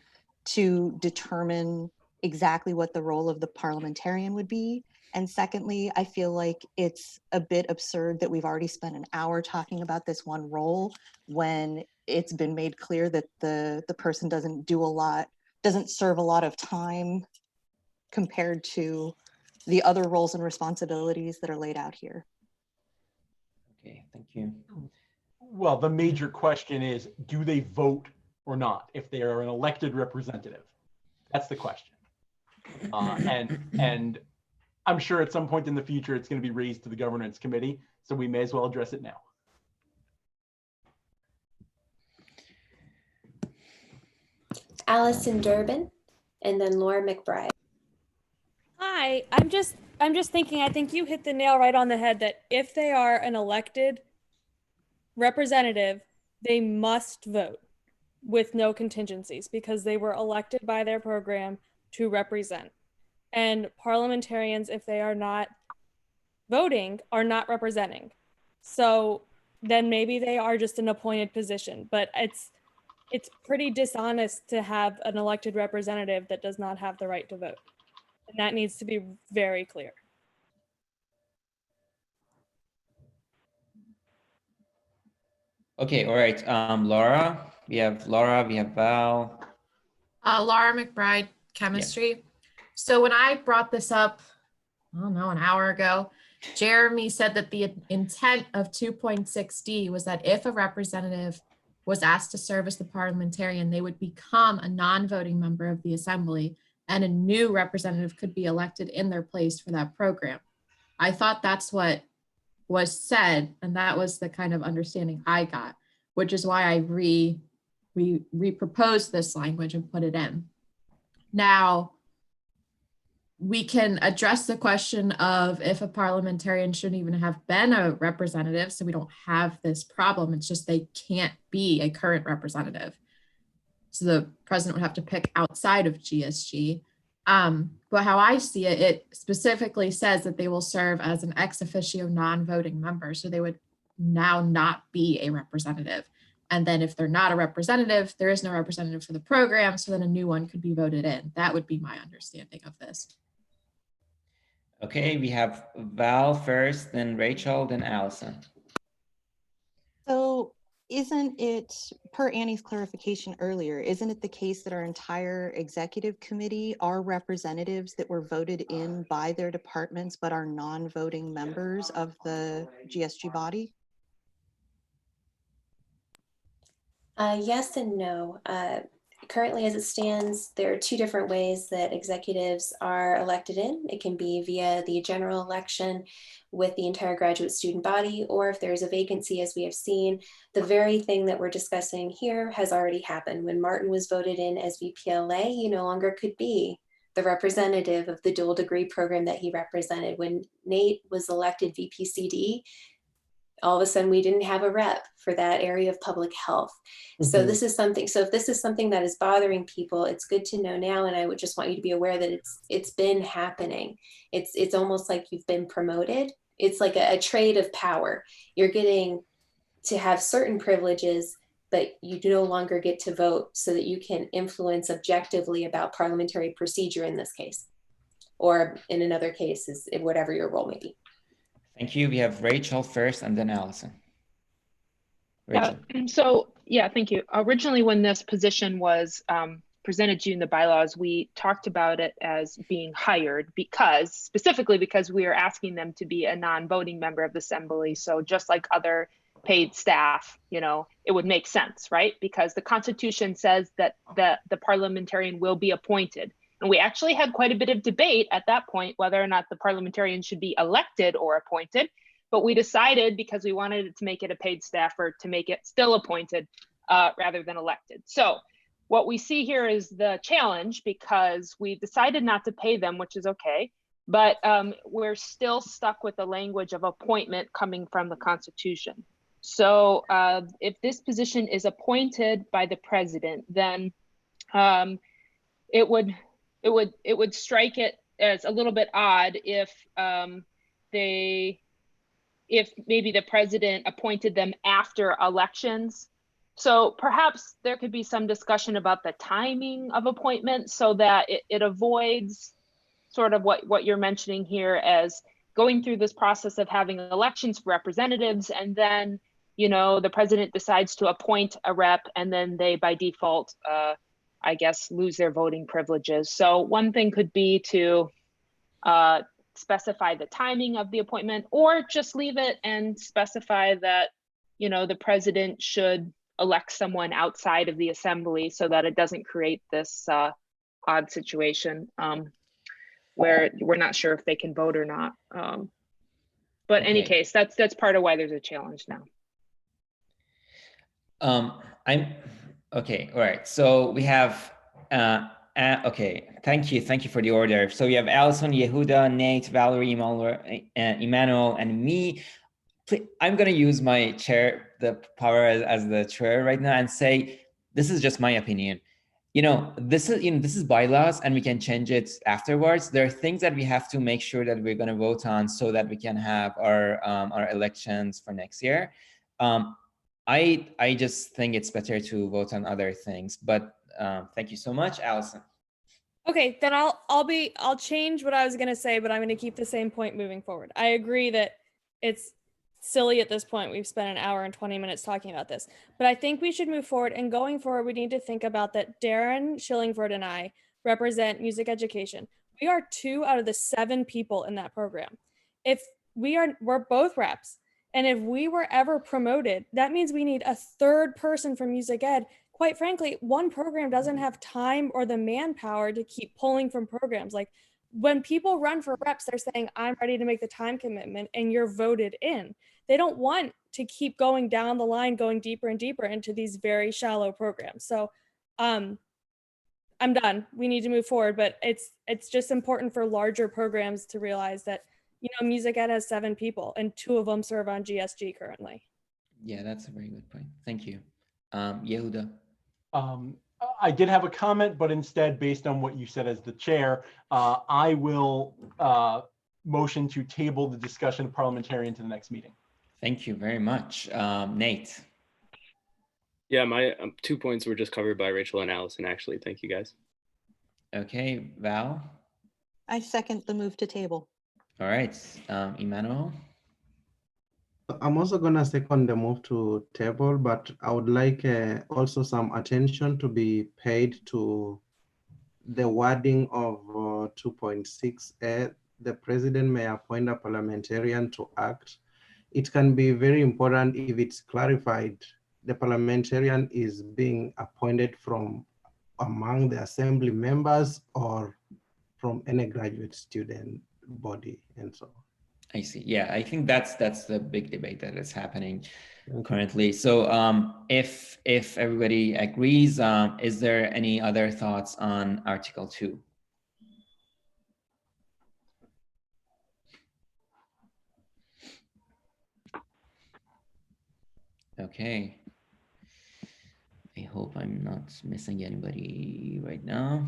[SPEAKER 20] to determine exactly what the role of the parliamentarian would be. And secondly, I feel like it's a bit absurd that we've already spent an hour talking about this one role when it's been made clear that the person doesn't serve a lot of time compared to the other roles and responsibilities that are laid out here.
[SPEAKER 1] Okay, thank you.
[SPEAKER 9] Well, the major question is, do they vote or not if they are an elected representative? That's the question. And I'm sure at some point in the future, it's going to be raised to the governance committee, so we may as well address it now.
[SPEAKER 3] Allison Durbin, and then Laura McBride.
[SPEAKER 21] Hi, I'm just thinking, I think you hit the nail right on the head that if they are an elected representative, they must vote with no contingencies because they were elected by their program to represent. And parliamentarians, if they are not voting, are not representing. So then maybe they are just an appointed position, but it's pretty dishonest to have an elected representative that does not have the right to vote. And that needs to be very clear.
[SPEAKER 1] Okay, all right. Laura, we have Val.
[SPEAKER 16] Laura McBride, chemistry. So when I brought this up, I don't know, an hour ago, Jeremy said that the intent of 2.6D was that if a representative was asked to serve as the parliamentarian, they would become a non-voting member of the assembly and a new representative could be elected in their place for that program. I thought that's what was said, and that was the kind of understanding I got, which is why I re-proposed this language and put it in. Now, we can address the question of if a parliamentarian shouldn't even have been a representative, so we don't have this problem. It's just they can't be a current representative. So the president would have to pick outside of GSG. But how I see it, it specifically says that they will serve as an ex officio non-voting member. So they would now not be a representative. And then if they're not a representative, there is no representative for the program. So then a new one could be voted in. That would be my understanding of this.
[SPEAKER 1] Okay, we have Val first, then Rachel, then Allison.
[SPEAKER 20] So isn't it, per Annie's clarification earlier, isn't it the case that our entire executive committee are representatives that were voted in by their departments but are non-voting members of the GSG body?
[SPEAKER 3] Yes and no. Currently, as it stands, there are two different ways that executives are elected in. It can be via the general election with the entire graduate student body, or if there's a vacancy, as we have seen, the very thing that we're discussing here has already happened. When Martin was voted in as VPLA, he no longer could be the representative of the dual degree program that he represented. When Nate was elected VPCD, all of a sudden we didn't have a rep for that area of public health. So this is something, so if this is something that is bothering people, it's good to know now. And I would just want you to be aware that it's been happening. It's almost like you've been promoted. It's like a trade of power. You're getting to have certain privileges, but you no longer get to vote so that you can influence objectively about parliamentary procedure in this case, or in another case, is whatever your role may be.
[SPEAKER 1] Thank you. We have Rachel first and then Allison. Rachel.
[SPEAKER 7] Yeah. So Yeah, thank you. Originally, when this position was presented to you in the bylaws, we talked about it as being hired specifically because we are asking them to be a non-voting member of the assembly. So just like other paid staff, it would make sense, right? Because the Constitution says that the parliamentarian will be appointed. And we actually had quite a bit of debate at that point whether or not the parliamentarian should be elected or appointed. But we decided, because we wanted to make it a paid staffer, to make it still appointed rather than elected. So what we see here is the challenge, because we decided not to pay them, which is okay, but we're still stuck with the language of appointment coming from the Constitution. So if this position is appointed by the president, then it would strike it as a little bit odd if maybe the president appointed them after elections. So perhaps there could be some discussion about the timing of appointment so that it avoids sort of what you're mentioning here as going through this process of having elections for representatives, and then the president decides to appoint a rep, and then they by default I guess lose their voting privileges. So one thing could be to specify the timing of the appointment, or just leave it and specify that the president should elect someone outside of the assembly so that it doesn't create this odd situation where we're not sure if they can vote or not. But in any case, that's part of why there's a challenge now.
[SPEAKER 1] Okay, all right. So we have okay, thank you for the order. So we have Allison, Yehuda, Nate, Valerie, Emmanuel, and me. I'm gonna use my the power as the chair right now and say, this is just my opinion. This is bylaws, and we can change it afterwards. There are things that we have to make sure that we're gonna vote on so that we can have our elections for next year. I just think it's better to vote on other things, but thank you so much, Allison.
[SPEAKER 21] Okay, then I'll change what I was gonna say, but I'm gonna keep the same point moving forward. I agree that it's silly at this point. We've spent an hour and 20 minutes talking about this, but I think we should move forward, and going forward, we need to think about that Darren Schillingford and I represent music education. We are 2 out of the 7 people in that program. We're both reps. And if we were ever promoted, that means we need a 3rd person from music ed. Quite frankly, one program doesn't have time or the manpower to keep pulling from programs. Like when people run for reps, they're saying, I'm ready to make the time commitment, and you're voted in. They don't want to keep going down the line, going deeper and deeper into these very shallow programs. So I'm done. We need to move forward, but it's just important for larger programs to realize that music ed has 7 people, and 2 of them serve on GSG currently.
[SPEAKER 1] Yeah, that's a very good point. Thank you. Yehuda.
[SPEAKER 9] I did have a comment, but instead, based on what you said as the chair, I will motion to table the discussion of parliamentarian to the next meeting.
[SPEAKER 1] Thank you very much. Nate.
[SPEAKER 10] Yeah, my 2 points were just covered by Rachel and Allison, actually. Thank you, guys.
[SPEAKER 1] Okay, Val.
[SPEAKER 20] I second the move to table.
[SPEAKER 1] All right, Emmanuel.
[SPEAKER 5] I'm also gonna second the move to table, but I would like also some attention to be paid to the wording of 2.6. The president may appoint a parliamentarian to act. It can be very important if it's clarified the parliamentarian is being appointed from among the assembly members or from any graduate student body and so on.
[SPEAKER 1] I see. Yeah, I think that's the big debate that is happening currently. So if everybody agrees, is there any other thoughts on Article 2? Okay. I hope I'm not missing anybody right now.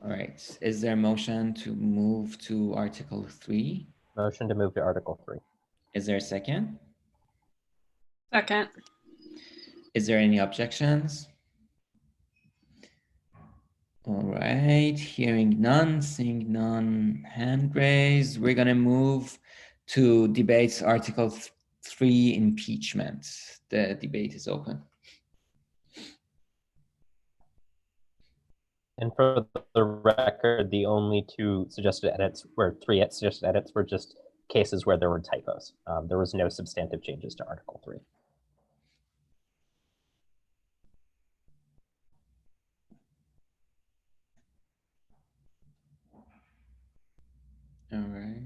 [SPEAKER 1] All right. Is there a motion to move to Article 3?
[SPEAKER 8] Motion to move to Article 3.
[SPEAKER 1] Is there a second?
[SPEAKER 4] Second.
[SPEAKER 1] Is there any objections? All right. Hearing none, seeing none, hand raised. We're going to move to debate Article 3 impeachment. The debate is open.
[SPEAKER 8] And for the record, the only 2 suggested edits were 3 suggested edits were just cases where there were typos. There was no substantive changes to Article 3.
[SPEAKER 1] All right.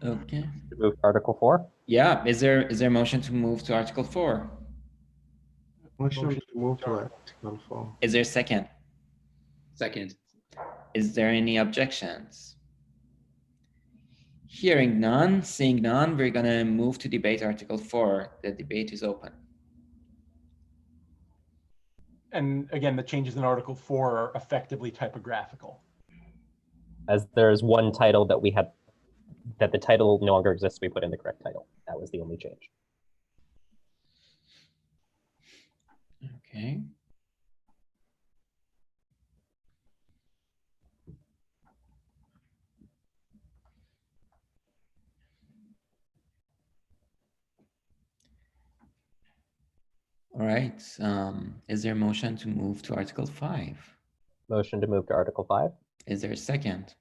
[SPEAKER 1] Okay.
[SPEAKER 8] Move to Article 4?
[SPEAKER 1] Yeah. Is there a motion to move to Article 4?
[SPEAKER 5] Motion to move to Article 4.
[SPEAKER 1] Is there a second?
[SPEAKER 2] Second.
[SPEAKER 1] Is there any objections? Hearing none, seeing none, we're gonna move to debate Article 4. The debate is open.
[SPEAKER 9] And again, the changes in Article 4 are effectively typographical.
[SPEAKER 8] As there's one title that we had, that the title no longer exists, we put in the correct title. That was the only change.
[SPEAKER 1] Okay. All right. Is there a motion to move to Article 5?
[SPEAKER 8] Motion to move to Article 5.
[SPEAKER 1] Is there a second?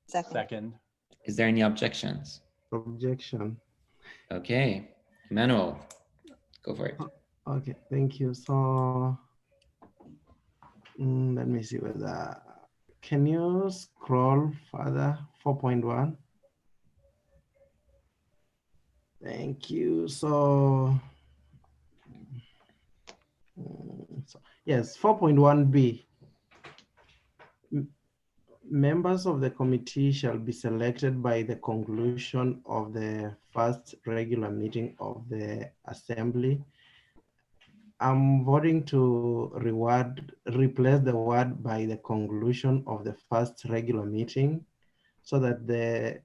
[SPEAKER 9] Second.
[SPEAKER 1] Is there any objections?
[SPEAKER 5] Objection.
[SPEAKER 1] Okay. Emmanuel, go for it.
[SPEAKER 5] Okay, thank you. So let me see whether, can you scroll further, 4.1? Thank you. So yes, 4.1b. Members of the committee shall be selected by the conclusion of the first regular meeting of the assembly. I'm voting to replace the word by the conclusion of the first regular meeting, so that the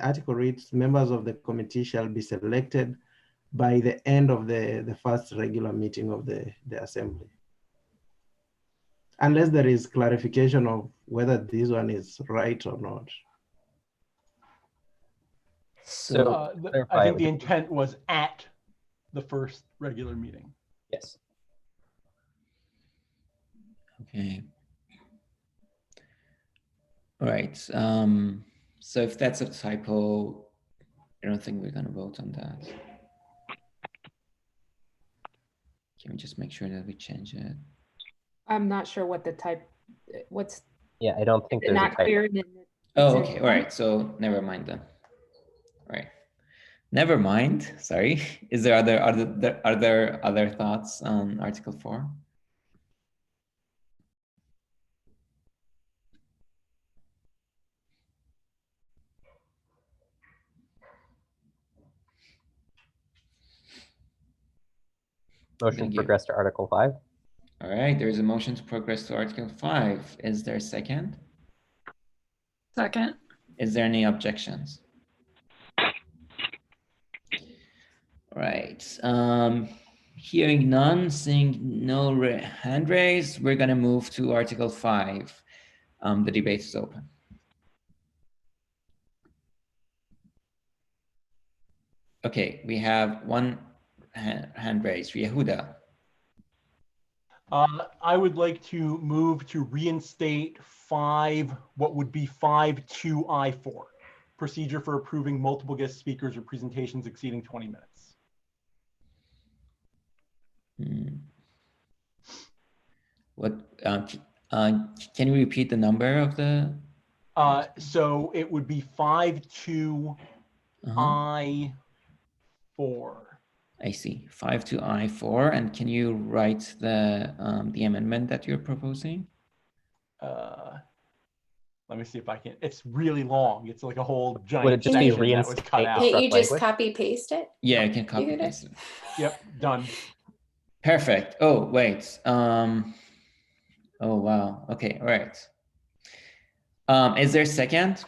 [SPEAKER 5] article reads, members of the committee shall be selected by the end of the first regular meeting of the assembly. Unless there is clarification of whether this one is right or not.
[SPEAKER 8] So
[SPEAKER 9] I think the intent was at the first regular meeting.
[SPEAKER 8] Yes.
[SPEAKER 1] Okay. All right. So if that's a typo, I don't think we're going to vote on that. Can we just make sure that we change it?
[SPEAKER 7] I'm not sure what the type, what's.
[SPEAKER 8] Yeah, I don't think there's
[SPEAKER 7] not
[SPEAKER 8] a typo.
[SPEAKER 7] clear.
[SPEAKER 1] Oh, okay. All right. So never mind then. All right. Never mind. Sorry. Is there are there other thoughts on Article 4?
[SPEAKER 8] Motion to progress to Article 5.
[SPEAKER 1] All right, there is a motion to progress to Article 5. Is there a second?
[SPEAKER 4] Second.
[SPEAKER 1] Is there any objections? All right. Hearing none, seeing no hand raised, we're going to move to Article 5. The debate is open. Okay, we have one hand raised. Yehuda.
[SPEAKER 9] I would like to move to reinstate what would be 5.2I4, procedure for approving multiple guest speakers or presentations exceeding 20 minutes.
[SPEAKER 1] What? Can you repeat the number of the?
[SPEAKER 9] So it would be 5.2I4.
[SPEAKER 1] I see. 5.2I4. And can you write the amendment that you're proposing?
[SPEAKER 9] Let me see if I can. It's really long. It's like a whole giant
[SPEAKER 8] Would it just be
[SPEAKER 9] section that was cut out.
[SPEAKER 3] Can't you just copy paste it?
[SPEAKER 1] Yeah, I can copy paste it.
[SPEAKER 9] Yep, done.
[SPEAKER 1] Perfect. Oh, wait. Oh, wow. Okay, all right. Is there a second?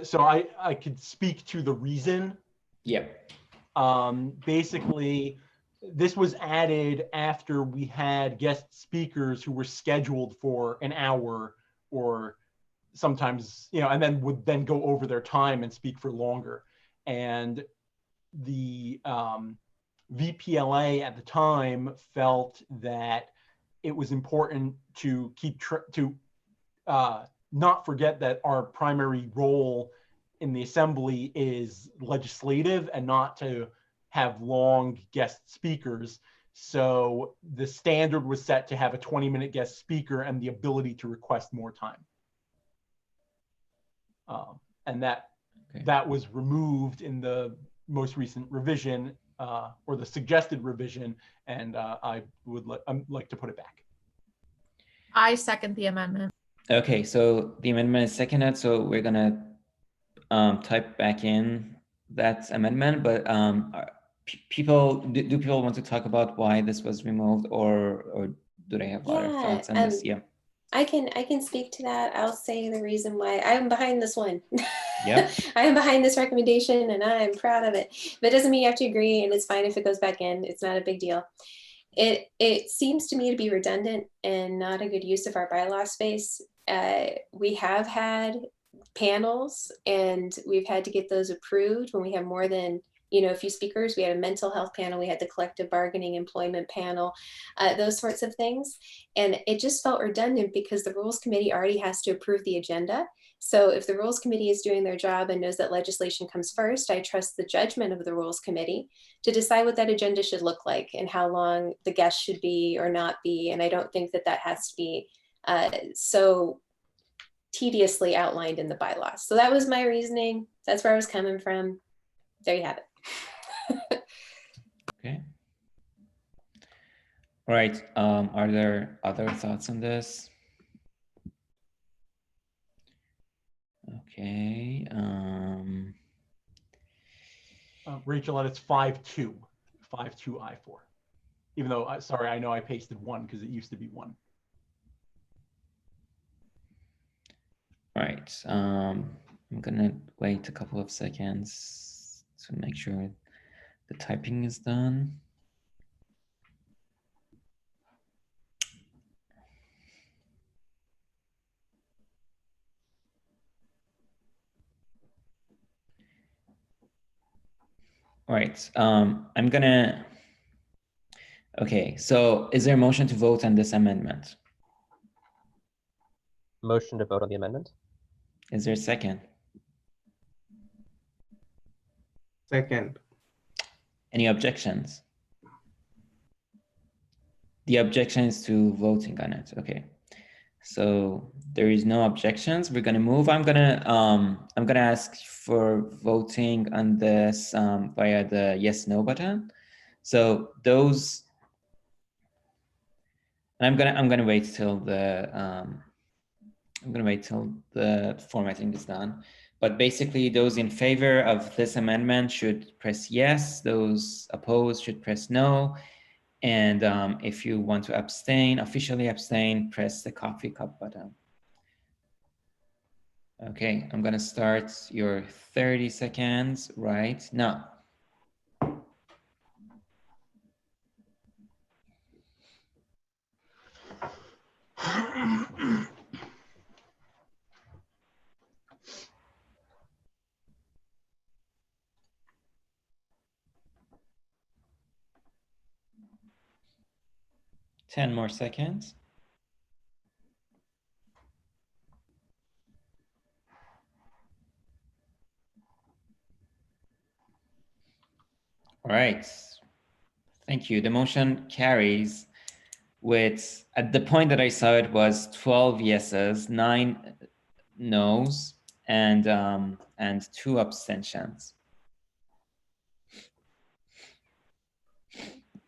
[SPEAKER 9] So I could speak to the reason.
[SPEAKER 1] Yep.
[SPEAKER 9] Basically, this was added after we had guest speakers who were scheduled for an hour or sometimes, and then would then go over their time and speak for longer. And the VPLA at the time felt that it was important to not forget that our primary role in the assembly is legislative and not to have long guest speakers. So the standard was set to have a 20-minute guest speaker and the ability to request more time. And that was removed in the most recent revision, or the suggested revision, and I'd like to put it back.
[SPEAKER 16] I second the amendment.
[SPEAKER 1] Okay, so the amendment is seconded, so we're gonna type back in that amendment, but do people want to talk about why this was removed, or do they have other thoughts on this? Yeah.
[SPEAKER 3] I can speak to that. I'll say the reason why I'm behind this one.
[SPEAKER 1] Yeah.
[SPEAKER 3] I am behind this recommendation and I'm proud of it. But it doesn't mean you have to agree, and it's fine if it goes back in. It's not a big deal. It seems to me to be redundant and not a good use of our bylaw space. We have had panels and we've had to get those approved when we have more than a few speakers. We had a mental health panel, we had the collective bargaining employment panel, those sorts of things. And it just felt redundant because the rules committee already has to approve the agenda. So if the rules committee is doing their job and knows that legislation comes first, I trust the judgment of the rules committee to decide what that agenda should look like and how long the guest should be or not be. And I don't think that that has to be so tediously outlined in the bylaws. So that was my reasoning. That's where I was coming from. There you have it.
[SPEAKER 1] Okay. All right. Are there other thoughts on this? Okay.
[SPEAKER 9] Rachel, it's 5-2, 5-2 I4. Even though, sorry, I know I pasted 1 because it used to be 1.
[SPEAKER 1] All right. I'm gonna wait a couple of seconds to make sure the typing is done. All right, I'm gonna, okay, so is there a motion to vote on this amendment?
[SPEAKER 8] Motion to vote on the amendment.
[SPEAKER 1] Is there a second?
[SPEAKER 5] Second.
[SPEAKER 1] Any objections? The objection is to voting on it, okay. So there is no objections. We're gonna move. I'm gonna ask for voting on this via the yes/no button. So those, and I'm gonna wait till the formatting is done. But basically, those in favor of this amendment should press yes. Those opposed should press no. And if you want to abstain, officially abstain, press the coffee cup button. Okay, I'm gonna start your 30 seconds right now. Ten more seconds. All right, thank you. The motion carries with, at the point that I saw it was 12 yeses, 9 noes, and 2 abstentions.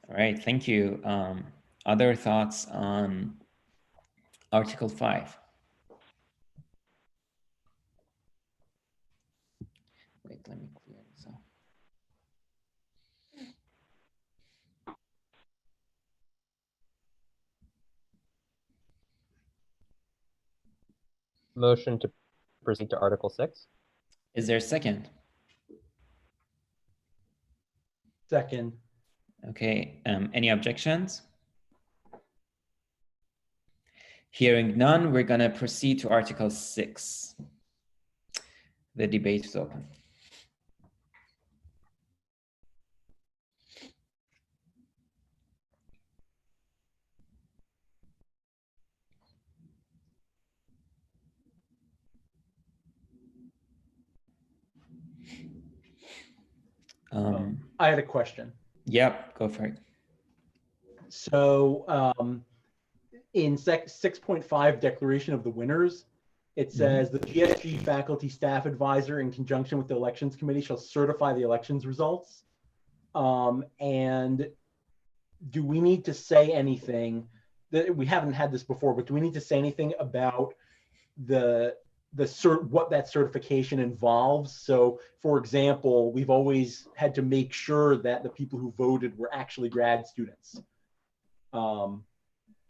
[SPEAKER 1] All right, thank you. Other thoughts on Article 5? Wait, let me clear this up.
[SPEAKER 8] Motion to proceed to Article 6.
[SPEAKER 1] Is there a second?
[SPEAKER 9] Second.
[SPEAKER 1] Okay, any objections? Hearing none, we're gonna proceed to Article 6. The debate is open.
[SPEAKER 9] I had a question.
[SPEAKER 1] Yep, go for it.
[SPEAKER 9] So in 6.5 declaration of the winners, it says the GSG faculty staff advisor in conjunction with the elections committee shall certify the elections results. And do we need to say anything that we haven't had this before, but do we need to say anything about what that certification involves? So for example, we've always had to make sure that the people who voted were actually grad students.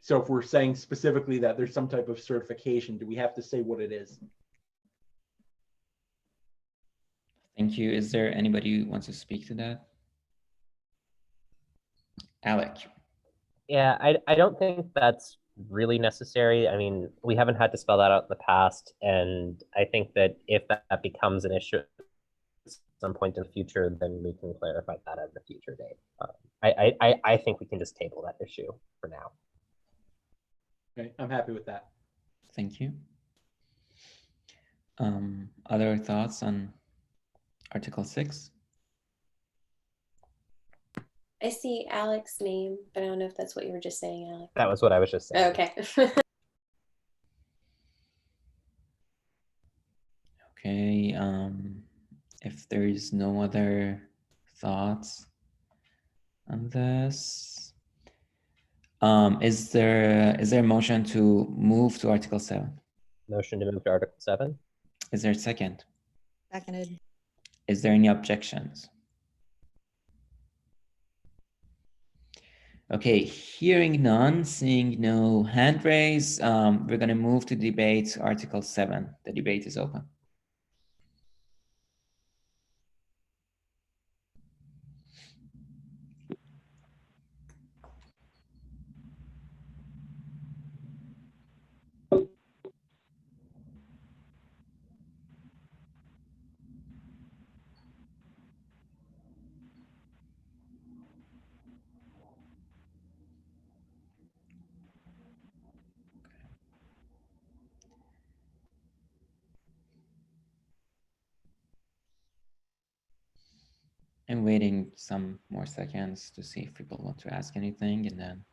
[SPEAKER 9] So if we're saying specifically that there's some type of certification, do we have to say what it is?
[SPEAKER 1] Thank you. Is there anybody who wants to speak to that? Alec.
[SPEAKER 8] Yeah, I don't think that's really necessary. I mean, we haven't had to spell that out in the past, and I think that if that becomes an issue at some point in the future, then we can clarify that at a future date. I think we can just table that issue for now.
[SPEAKER 9] Okay, I'm happy with that.
[SPEAKER 1] Thank you. Other thoughts on Article 6?
[SPEAKER 3] I see Alec's name, but I don't know if that's what you were just saying, Alec.
[SPEAKER 8] That was what I was just saying.
[SPEAKER 3] Okay.
[SPEAKER 1] Okay, if there is no other thoughts on this, is there a motion to move to Article 7?
[SPEAKER 8] Motion to move to Article 7.
[SPEAKER 1] Is there a second?
[SPEAKER 16] Seconded.
[SPEAKER 1] Is there any objections? Okay, hearing none, seeing no hand raise, we're going to move to debate Article 7. The debate is open. I'm waiting some more seconds to see if people want to ask anything, and then.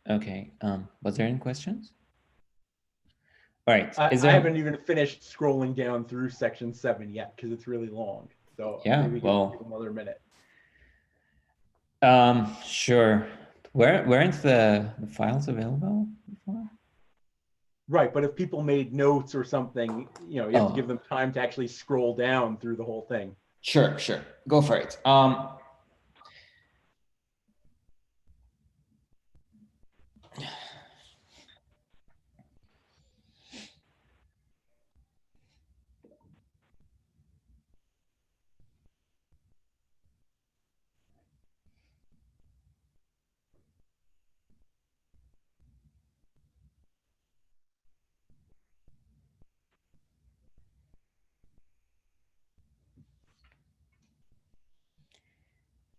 [SPEAKER 1] Okay, was there any questions? All right,
[SPEAKER 9] I haven't even finished scrolling down through section 7 yet because it's really long. So
[SPEAKER 1] yeah,
[SPEAKER 9] maybe
[SPEAKER 1] well,
[SPEAKER 9] give another minute.
[SPEAKER 1] Sure. Weren't the files available before?
[SPEAKER 9] Right, but if people made notes or something, you know, you have to give them time to actually scroll down through the whole thing.
[SPEAKER 1] Sure, go for it.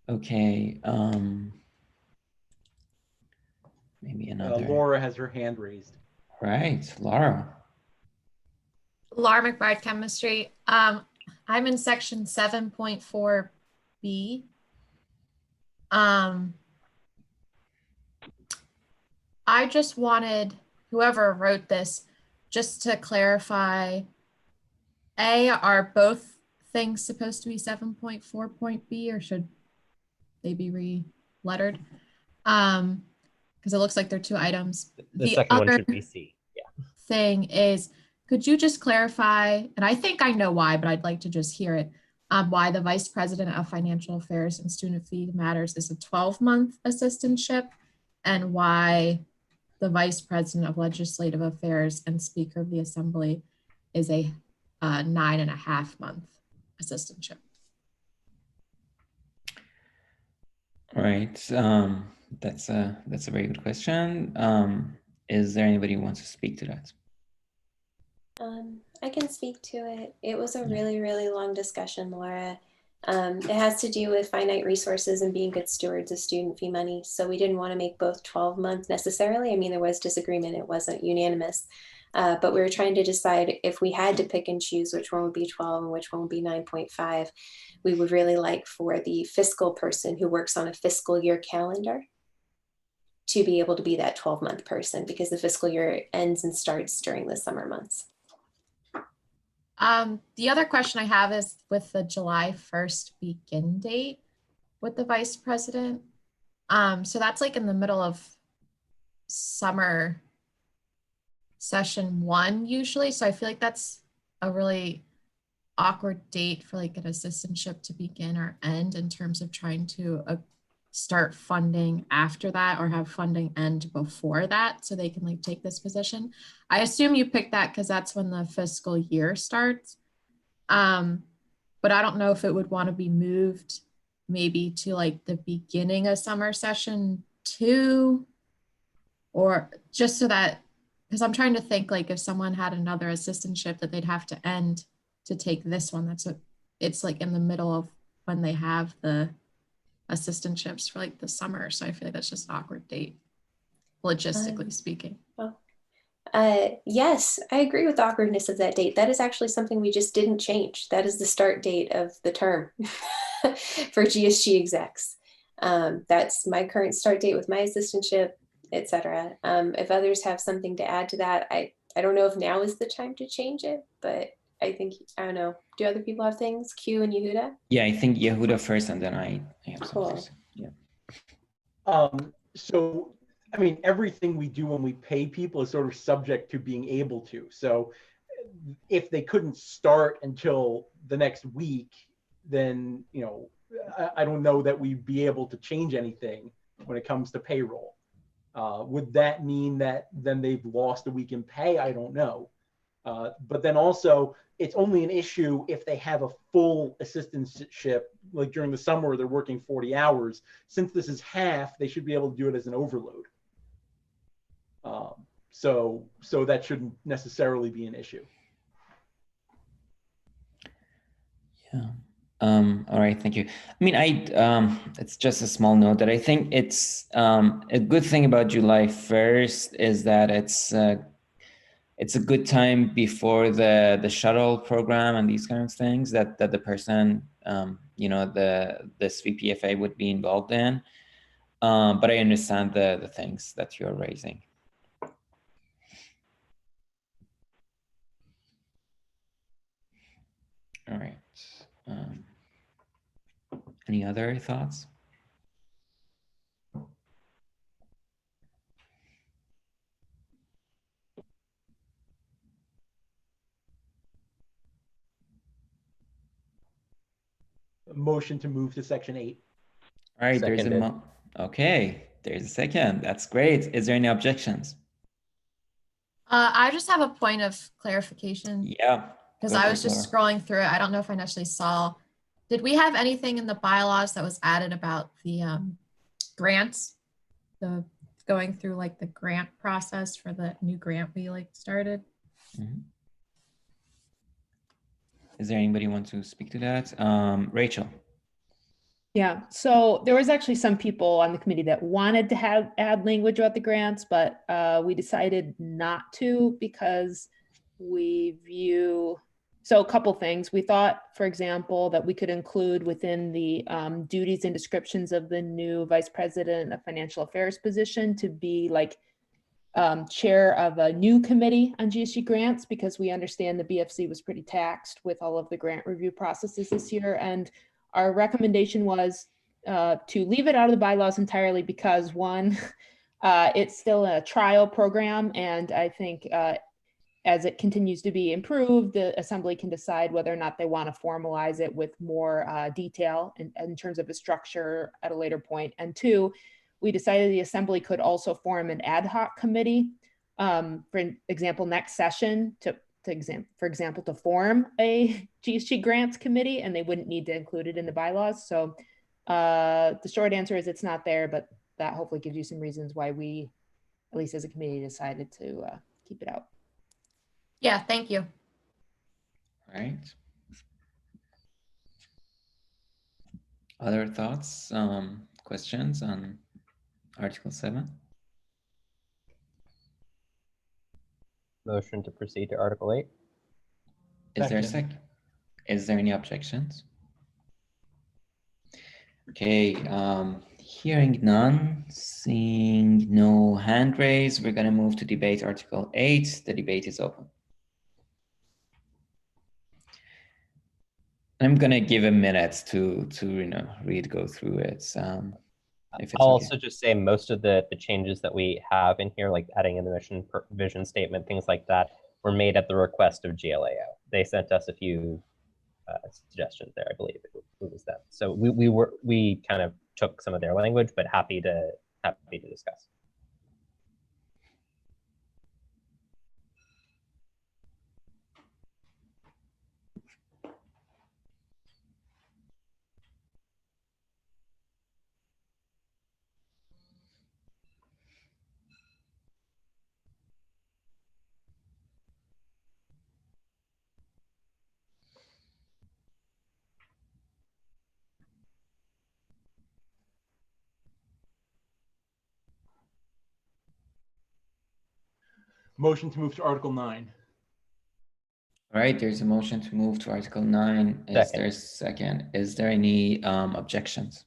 [SPEAKER 1] Okay, maybe another.
[SPEAKER 9] Laura has her hand raised.
[SPEAKER 1] Right, Laura.
[SPEAKER 16] Laura McBride, chemistry. I'm in section 7.4b. I just wanted whoever wrote this just to clarify, are both things supposed to be 7.4.b or should they be re-lettered? Because it looks like they're two items.
[SPEAKER 8] The second one should be C. Yeah.
[SPEAKER 16] Thing is, could you just clarify, and I think I know why, but I'd like to just hear it, why the Vice President of Financial Affairs and Student Fee Matters is a 12-month assistantship, and why the Vice President of Legislative Affairs and Speaker of the Assembly is a 9.5-month assistantship.
[SPEAKER 1] All right, that's a very good question. Is there anybody who wants to speak to that?
[SPEAKER 3] I can speak to it. It was a really, really long discussion, Laura. It has to do with finite resources and being good stewards of student fee money. So we didn't want to make both 12 months necessarily. I mean, there was disagreement. It wasn't unanimous. But we were trying to decide if we had to pick and choose which one would be 12 and which one would be 9.5. We would really like for the fiscal person who works on a fiscal year calendar to be able to be that 12-month person, because the fiscal year ends and starts during the summer months.
[SPEAKER 16] The other question I have is with the July 1st begin date with the Vice President. So that's like in the middle of summer session 1 usually. So I feel like that's a really awkward date for like an assistantship to begin or end in terms of trying to start funding after that or have funding end before that so they can like take this position. I assume you picked that because that's when the fiscal year starts. But I don't know if it would want to be moved maybe to like the beginning of summer session 2, or just so that, because I'm trying to think like if someone had another assistantship that they'd have to end to take this one. That's what it's like in the middle of when they have the assistantships for like the summer. So I feel like that's just an awkward date, logistically speaking.
[SPEAKER 3] Well, yes, I agree with the awkwardness of that date. That is actually something we just didn't change. That is the start date of the term for GSG execs. That's my current start date with my assistantship, etc. If others have something to add to that, I don't know if now is the time to change it, but I think, I don't know. Do other people have things? Q and Yehuda?
[SPEAKER 1] Yeah, I think Yehuda first, and then I have
[SPEAKER 3] cool.
[SPEAKER 1] something. Yeah.
[SPEAKER 9] So, I mean, everything we do when we pay people is sort of subject to being able to. So if they couldn't start until the next week, then, you know, I don't know that we'd be able to change anything when it comes to payroll. Would that mean that then they've lost a week in pay? I don't know. But then also, it's only an issue if they have a full assistantship, like during the summer they're working 40 hours. Since this is half, they should be able to do it as an overload. So that shouldn't necessarily be an issue.
[SPEAKER 1] Yeah. All right, thank you. I mean, it's just a small note that I think it's a good thing about July 1st is that it's a good time before the shuttle program and these kinds of things that the person, you know, this VPFA would be involved in. But I understand the things that you're raising. All right. Any other thoughts?
[SPEAKER 9] Motion to move to section 8.
[SPEAKER 1] All right,
[SPEAKER 8] Seconded.
[SPEAKER 1] There's a second. That's great. Is there any objections?
[SPEAKER 16] I just have a point of clarification.
[SPEAKER 1] Yeah.
[SPEAKER 16] Because I was just scrolling through it. I don't know if I necessarily saw. Did we have anything in the bylaws that was added about the grants? The going through like the grant process for the new grant we like started?
[SPEAKER 1] Mm-hmm. Is there anybody who wants to speak to that? Rachel.
[SPEAKER 2] Yeah, so there was actually some people on the committee that wanted to add language about the grants, but we decided not to because we view, so a couple things. We thought, for example, that we could include within the duties and descriptions of the new vice president of financial affairs position to be like chair of a new committee on GSG grants, because we understand the BFC was pretty taxed with all of the grant review processes this year. And our recommendation was to leave it out of the bylaws entirely because one, it's still a trial program. And I think as it continues to be improved, the assembly can decide whether or not they want to formalize it with more detail in terms of a structure at a later point. And two, we decided the assembly could also form an ad hoc committee. For example, next session for example, to form a GSG grants committee, and they wouldn't need to include it in the bylaws. So the short answer is it's not there, but that hopefully gives you some reasons why we, at least as a committee, decided to keep it out.
[SPEAKER 16] Yeah, thank you.
[SPEAKER 1] All right. Other thoughts, questions on Article 7?
[SPEAKER 8] Motion to proceed to Article 8.
[SPEAKER 1] Is there a second? Is there any objections? Okay, hearing none, seeing no hand raised, we're going to move to debate Article 8. The debate is open. I'm going to give a minute to go through it. If it's
[SPEAKER 8] I'll
[SPEAKER 1] okay.
[SPEAKER 8] also just say most of the changes that we have in here, like adding in the mission vision statement, things like that, were made at the request of GLAO. They sent us a few suggestions there, I believe it was them. So we kind of took some of their language, but happy to discuss.
[SPEAKER 9] Motion to move to Article 9.
[SPEAKER 1] All right, there's a motion to move to Article 9. Is there a second? Is there any objections?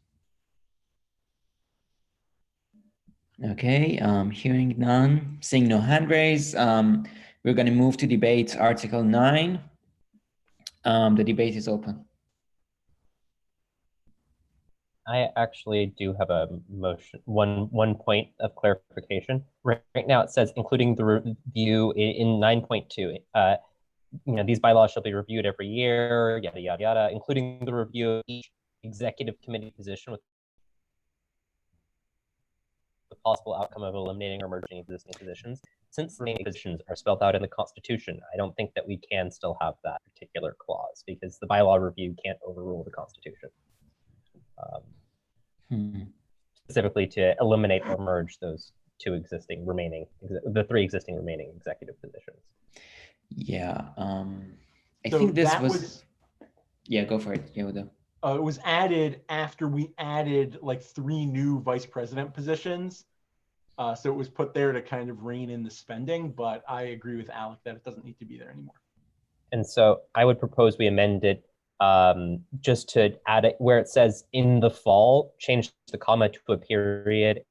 [SPEAKER 1] Okay, hearing none, seeing no hand raise, we're going to move to debate Article 9. The debate is open.
[SPEAKER 8] I actually do have a motion, one point of clarification. Right now it says, including the review in 9.2, these bylaws shall be reviewed every year, yada, yada, yada, including the review of each executive committee position with the possible outcome of eliminating or merging existing positions. Since remaining positions are spelled out in the Constitution, I don't think that we can still have that particular clause because the bylaw review can't overrule the Constitution. Specifically to eliminate or merge those the 3 existing remaining executive positions.
[SPEAKER 1] Yeah, I
[SPEAKER 9] So
[SPEAKER 1] think this
[SPEAKER 9] that
[SPEAKER 1] was... Yeah, go for it, Yehuda.
[SPEAKER 9] It was added after we added like 3 new vice president positions. So it was put there to kind of rein in the spending, but I agree with Alec that it doesn't need to be there anymore.
[SPEAKER 8] And so I would propose we amend it just to add it where it says in the fall, change the comma to a period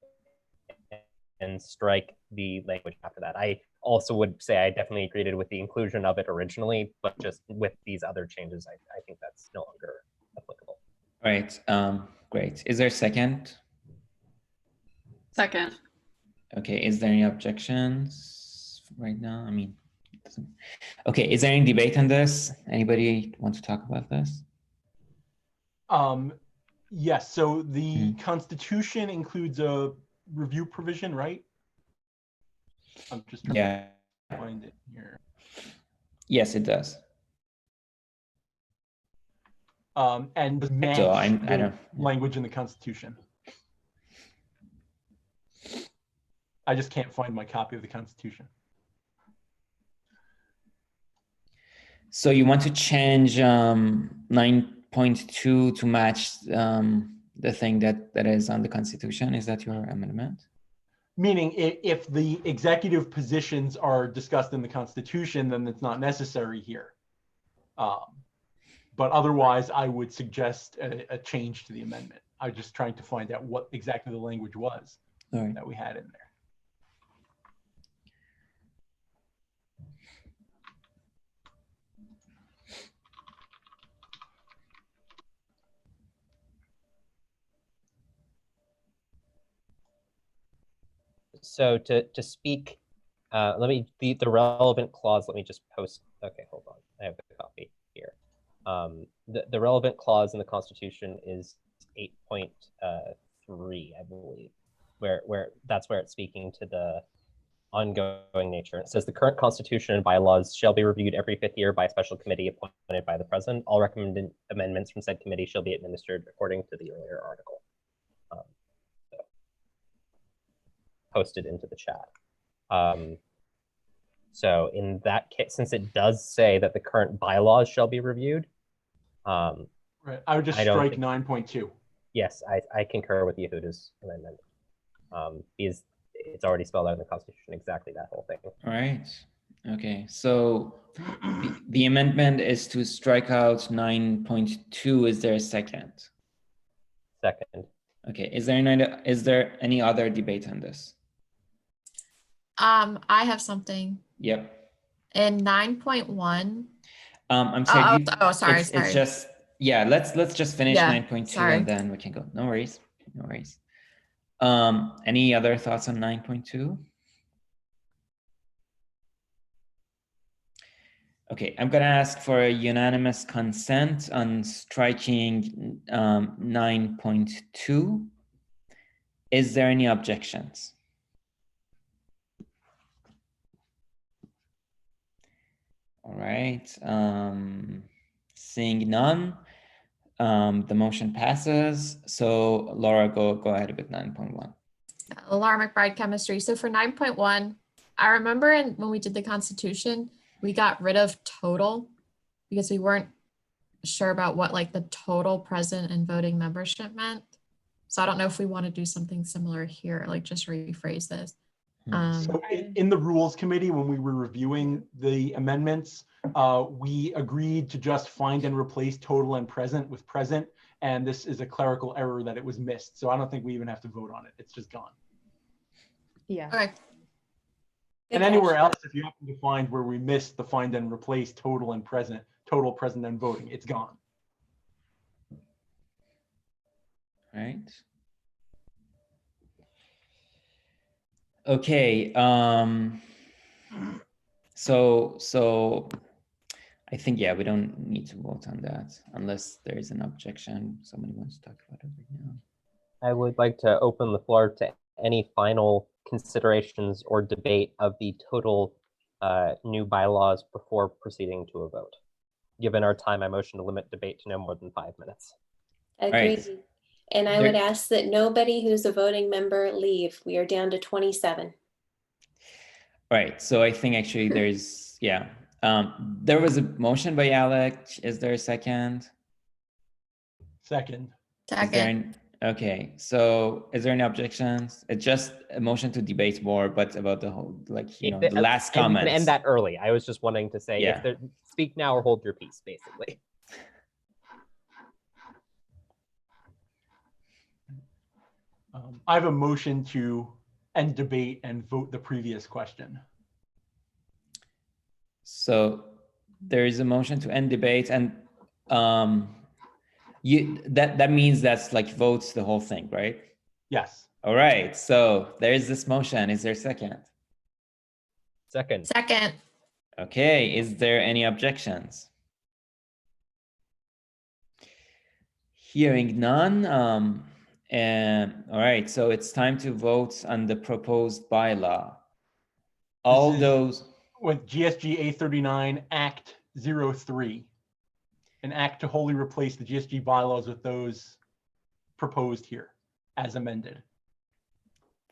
[SPEAKER 8] and strike the language after that. I also would say I definitely agreed with the inclusion of it originally, but just with these other changes, I think that's no longer applicable.
[SPEAKER 1] All right, great. Is there a second?
[SPEAKER 4] Second.
[SPEAKER 1] Okay, is there any objections right now? I mean, it doesn't... Okay, is there any debate on this? Anybody want to talk about this?
[SPEAKER 9] Yes, so the Constitution includes a review provision, right? I'm just trying to find it here.
[SPEAKER 1] Yes, it does.
[SPEAKER 9] And does match the language in the Constitution. I just can't find my copy of the Constitution.
[SPEAKER 1] So you want to change 9.2 to match the thing that is on the Constitution? Is that your amendment?
[SPEAKER 9] Meaning if the executive positions are discussed in the Constitution, then it's not necessary here. But otherwise, I would suggest a change to the amendment. I'm just trying to find out what exactly the language was that we had in there.
[SPEAKER 8] So to speak, let me, the relevant clause, let me just post, okay, hold on, I have the copy here. The relevant clause in the Constitution is 8.3, I believe. where that's where it's speaking to the ongoing nature. It says the current constitution and bylaws shall be reviewed every 5th year by a special committee appointed by the president. All recommended amendments from said committee shall be administered according to the earlier article. So posted into the chat. So in that case, since it does say that the current bylaws shall be reviewed,
[SPEAKER 9] right, I would just strike 9.2.
[SPEAKER 8] Yes, I concur with Yehuda's amendment. Because it's already spelled out in the Constitution, exactly that whole thing.
[SPEAKER 1] All right. Okay. So the amendment is to strike out 9.2. Is there a second?
[SPEAKER 8] Second.
[SPEAKER 1] Okay. Is there any other debate on this?
[SPEAKER 16] I have something.
[SPEAKER 1] Yep.
[SPEAKER 16] In 9.1.
[SPEAKER 1] I'm sorry.
[SPEAKER 16] Sorry.
[SPEAKER 1] It's just, yeah, let's just finish 9.2 and then we can go. No worries. No worries. Any other thoughts on 9.2? Okay, I'm gonna ask for a unanimous consent on striking 9.2. Is there any objections? All right, seeing none, the motion passes. So Laura, go ahead with 9.1.
[SPEAKER 16] Laura McBride, chemistry. So for 9.1, I remember when we did the Constitution, we got rid of total because we weren't sure about what like the total present and voting membership meant. So I don't know if we want to do something similar here, like just rephrase this.
[SPEAKER 9] So in the Rules Committee, when we were reviewing the amendments, we agreed to just find and replace total and present with present. And this is a clerical error that it was missed. So I don't think we even have to vote on it. It's just gone.
[SPEAKER 2] Yeah.
[SPEAKER 16] Okay.
[SPEAKER 9] And anywhere else, if you happen to find where we missed the find and replace total and present, total, present, and voting, it's gone.
[SPEAKER 1] Right. Okay. So I think, yeah, we don't need to vote on that unless there is an objection. Somebody wants to talk about it right now.
[SPEAKER 8] I would like to open the floor to any final considerations or debate of the total new bylaws before proceeding to a vote. Given our time, I motion to limit debate to no more than 5 minutes.
[SPEAKER 3] Agreed.
[SPEAKER 1] Right.
[SPEAKER 3] And I would ask that nobody who's a voting member leave. We are down to 27.
[SPEAKER 1] Right. So I think actually there's, yeah. There was a motion by Alec. Is there a second?
[SPEAKER 9] Second.
[SPEAKER 1] Okay. So is there any objections? It's just a motion to debate more, but about the whole, like, you know, the last comments.
[SPEAKER 8] And end that early. I was just wanting to say,
[SPEAKER 1] Yeah.
[SPEAKER 8] Speak now or hold your peace, basically.
[SPEAKER 9] I have a motion to end debate and vote the previous question.
[SPEAKER 1] So there is a motion to end debate, and that means that's like votes the whole thing, right?
[SPEAKER 9] Yes.
[SPEAKER 1] All right. So there is this motion. Is there a second?
[SPEAKER 8] Second.
[SPEAKER 1] Okay. Is there any objections? Hearing none. All right. So it's time to vote on the proposed bylaw. All those
[SPEAKER 9] with GSG A39 Act 03, an act to wholly replace the GSG bylaws with those proposed here as amended.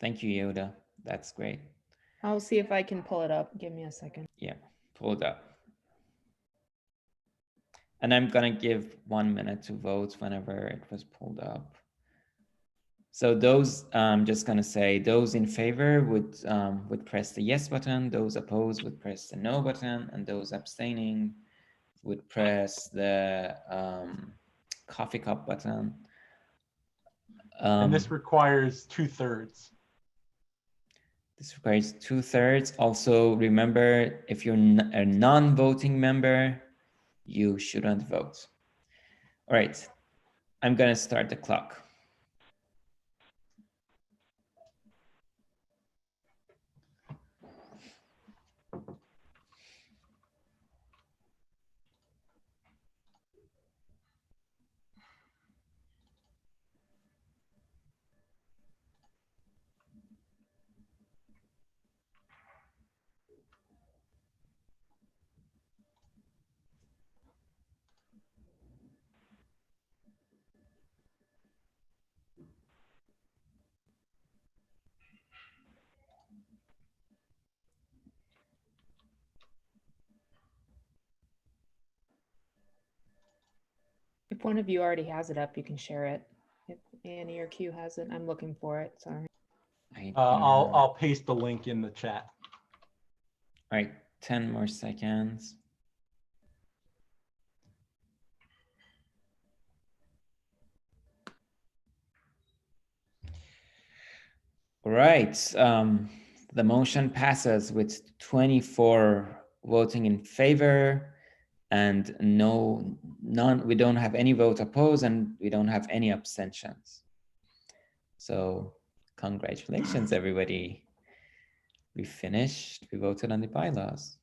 [SPEAKER 1] Thank you, Yehuda. That's great.
[SPEAKER 2] I'll see if I can pull it up. Give me a second.
[SPEAKER 1] Yeah, pull it up. And I'm gonna give 1 minute to vote whenever it was pulled up. So those, I'm just gonna say, those in favor would press the yes button, those opposed would press the no button, and those abstaining would press the coffee cup button.
[SPEAKER 9] And this requires 2/3.
[SPEAKER 1] This requires 2/3. Also, remember, if you're a non-voting member, you shouldn't vote. All right, I'm gonna start the clock.
[SPEAKER 2] If one of you already has it up, you can share it. If Annie or Q has it, I'm looking for it. Sorry.
[SPEAKER 9] I'll paste the link in the chat.
[SPEAKER 1] All right, 10 more seconds. All right, the motion passes with 24 voting in favor and none. We don't have any vote opposed and we don't have any abstentions. So congratulations, everybody. We finished, we voted on the bylaws.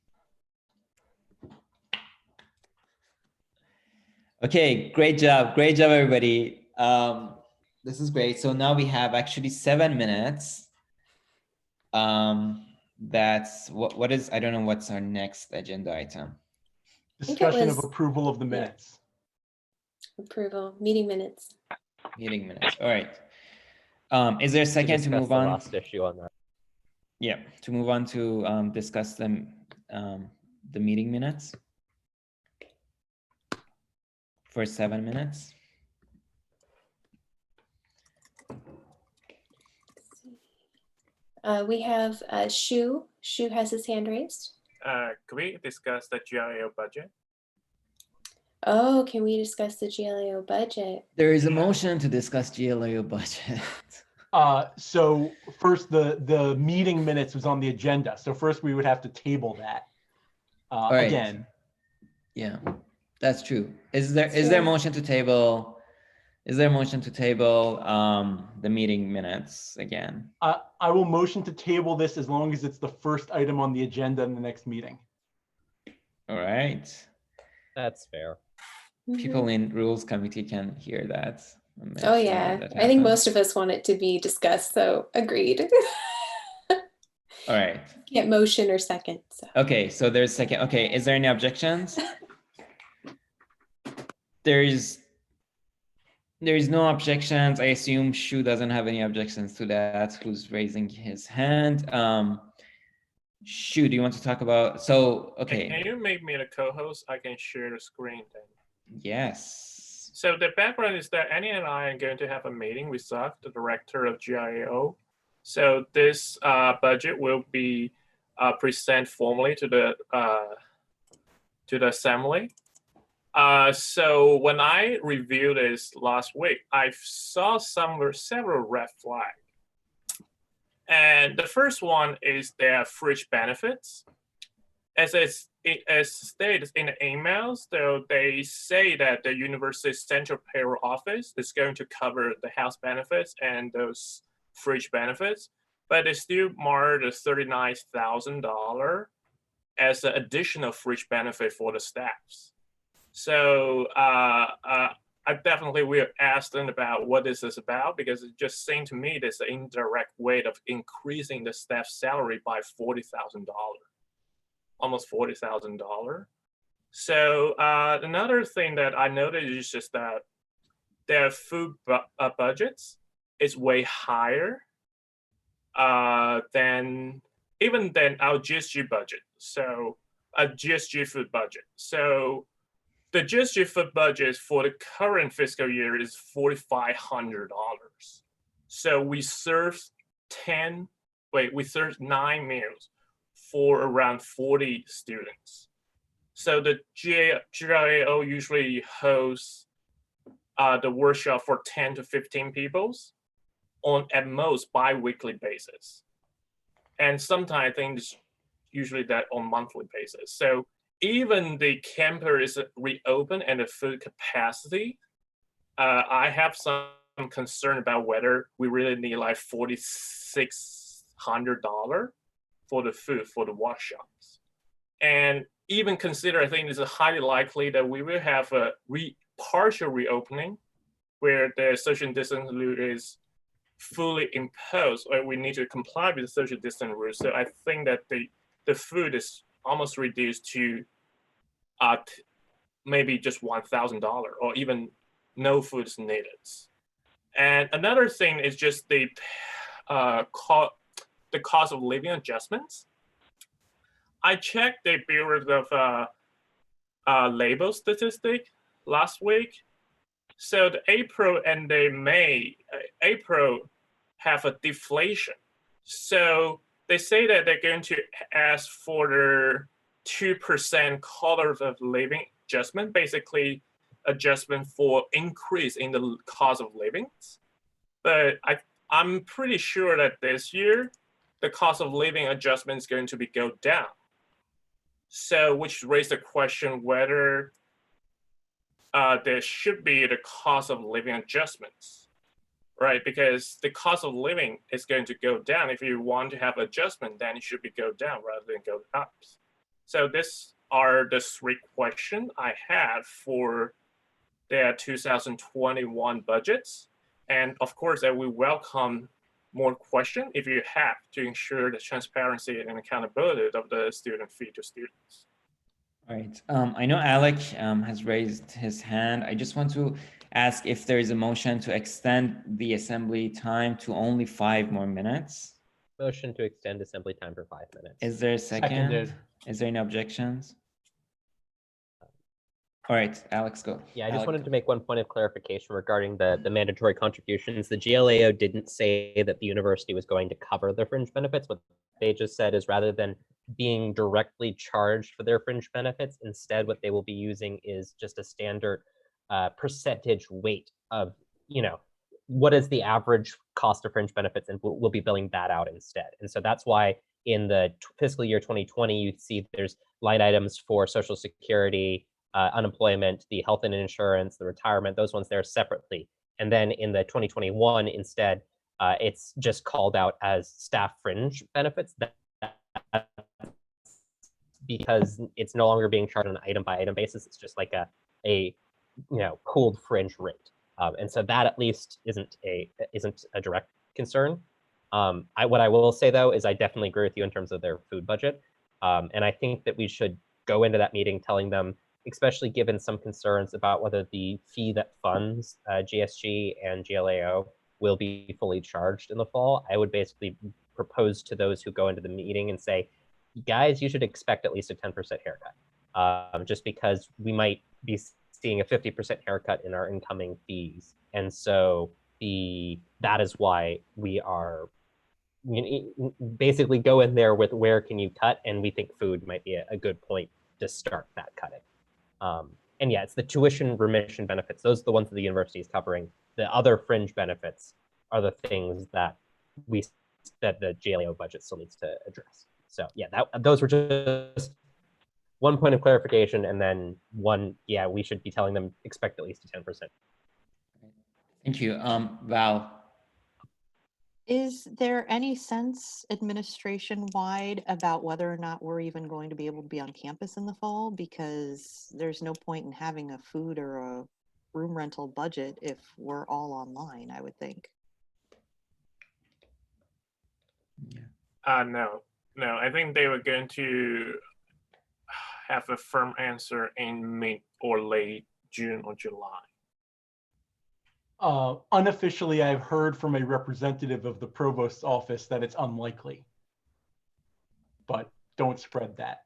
[SPEAKER 1] Okay, great job, everybody. This is great. So now we have actually 7 minutes. That's what is, I don't know what's our next agenda item.
[SPEAKER 9] Discussion of approval of the minutes.
[SPEAKER 3] Approval, meeting minutes.
[SPEAKER 1] Meeting minutes, all right. Is there a second to move on?
[SPEAKER 8] The last issue on that.
[SPEAKER 1] Yeah, to move on to discuss the meeting minutes for 7 minutes.
[SPEAKER 3] We have Shu. Shu has his hand raised.
[SPEAKER 15] Can we discuss the GLAO budget?
[SPEAKER 3] Oh, can we discuss the GLAO budget?
[SPEAKER 1] There is a motion to discuss GLAO budget.
[SPEAKER 9] So first, the meeting minutes was on the agenda. So first we would have to table that
[SPEAKER 1] right.
[SPEAKER 9] again.
[SPEAKER 1] Yeah, that's true. Is there a motion to table? Is there a motion to table the meeting minutes again?
[SPEAKER 9] I will motion to table this as long as it's the first item on the agenda in the next meeting.
[SPEAKER 1] All right.
[SPEAKER 8] That's fair.
[SPEAKER 1] People in rules committee can hear that.
[SPEAKER 3] Oh yeah, I think most of us want it to be discussed, so agreed.
[SPEAKER 1] All right.
[SPEAKER 3] Get motion or second. So.
[SPEAKER 1] Okay, so there's second. Okay, is there any objections? There's no objections. I assume Shu doesn't have any objections to that. Who's raising his hand? Shu, do you want to talk about? So okay.
[SPEAKER 15] Can you make me the co-host? I can share the screen then.
[SPEAKER 1] Yes.
[SPEAKER 15] So the background is that Annie and I are going to have a meeting with Zach, the director of GIAO. So this budget will be presented formally to the assembly. So when I reviewed this last week, I saw several red flags. And the first one is their fringe benefits. As stated in the emails, though, they say that the university's central payroll office is going to cover the health benefits and those fringe benefits, but they still mark the $39,000 as an additional fringe benefit for the staffs. So I definitely will ask them about what this is about, because it just seemed to me there's an indirect way of increasing the staff salary by $40,000. Almost $40,000. So another thing that I noticed is just that their food budgets is way higher than our GSG budget. So a GSG food budget. So the GSG food budget for the current fiscal year is $4,500. So we serve 9 meals for around 40 students. So the GIAO usually hosts the workshop for 10 to 15 people on at most bi-weekly basis. And sometimes I think it's usually that on monthly basis. So even the campus is reopened and the food capacity, I have some concern about whether we really need like $4,600 for the food for the workshops. And even consider, I think it's highly likely that we will have a partial reopening where the social distancing rule is fully imposed, or we need to comply with the social distancing rule. So I think that the food is almost reduced to maybe just $1,000, or even no food is needed. And another thing is just the cost of living adjustments. I checked the Bureau of Labor statistic last week, So the April and the May, April have a deflation. So they say that they're going to ask for the 2% cost of living adjustment, basically adjustment for increase in the cost of living. But I'm pretty sure that this year, the cost of living adjustment is going to go down. So which raised the question whether there should be the cost of living adjustments, right? Because the cost of living is going to go down. If you want to have adjustment, then it should go down rather than go up. So these are the 3 questions I had for their 2021 budgets. And of course, that we welcome more questions if you have to ensure the transparency and accountability of the student fee to students.
[SPEAKER 1] All right. I know Alec has raised his hand. I just want to ask if there is a motion to extend the assembly time to only 5 more minutes.
[SPEAKER 8] Motion to extend assembly time for 5 minutes.
[SPEAKER 1] Is there a second?
[SPEAKER 9] Seconded.
[SPEAKER 1] Is there any objections? All right, Alex, go.
[SPEAKER 8] Yeah, I just wanted to make one point of clarification regarding the mandatory contributions. The GLAO didn't say that the university was going to cover the fringe benefits. What they just said is rather than being directly charged for their fringe benefits, instead what they will be using is just a standard percentage weight of, what is the average cost of fringe benefits, and we'll be billing that out instead. And so that's why in the fiscal year 2020, you see there's line items for Social Security, unemployment, the health and insurance, the retirement, those ones there separately. And then in the 2021, instead, it's just called out as staff fringe benefits because it's no longer being charged on an item by item basis. It's just like a pooled fringe rate. And so that at least isn't a direct concern. What I will say though is I definitely agree with you in terms of their food budget. And I think that we should go into that meeting telling them, especially given some concerns about whether the fee that funds GSG and GLAO will be fully charged in the fall. I would basically propose to those who go into the meeting and say, guys, you should expect at least a 10% haircut, just because we might be seeing a 50% haircut in our incoming fees. And so that is why we are basically go in there with where can you cut, and we think food might be a good point to start that cutting. And yeah, it's the tuition remission benefits. Those are the ones that the university is covering. The other fringe benefits are the things that the GLAO budget still needs to address. So yeah, those were just one point of clarification, and then we should be telling them expect at least a 10%.
[SPEAKER 1] Thank you. Val.
[SPEAKER 20] Is there any sense administration-wide about whether or not we're even going to be able to be on campus in the fall? Because there's no point in having a food or a room rental budget if we're all online, I would think.
[SPEAKER 15] No. I think they were going to have a firm answer in mid or late June or July.
[SPEAKER 9] Unofficially, I've heard from a representative of the provost's office that it's unlikely, but don't spread that.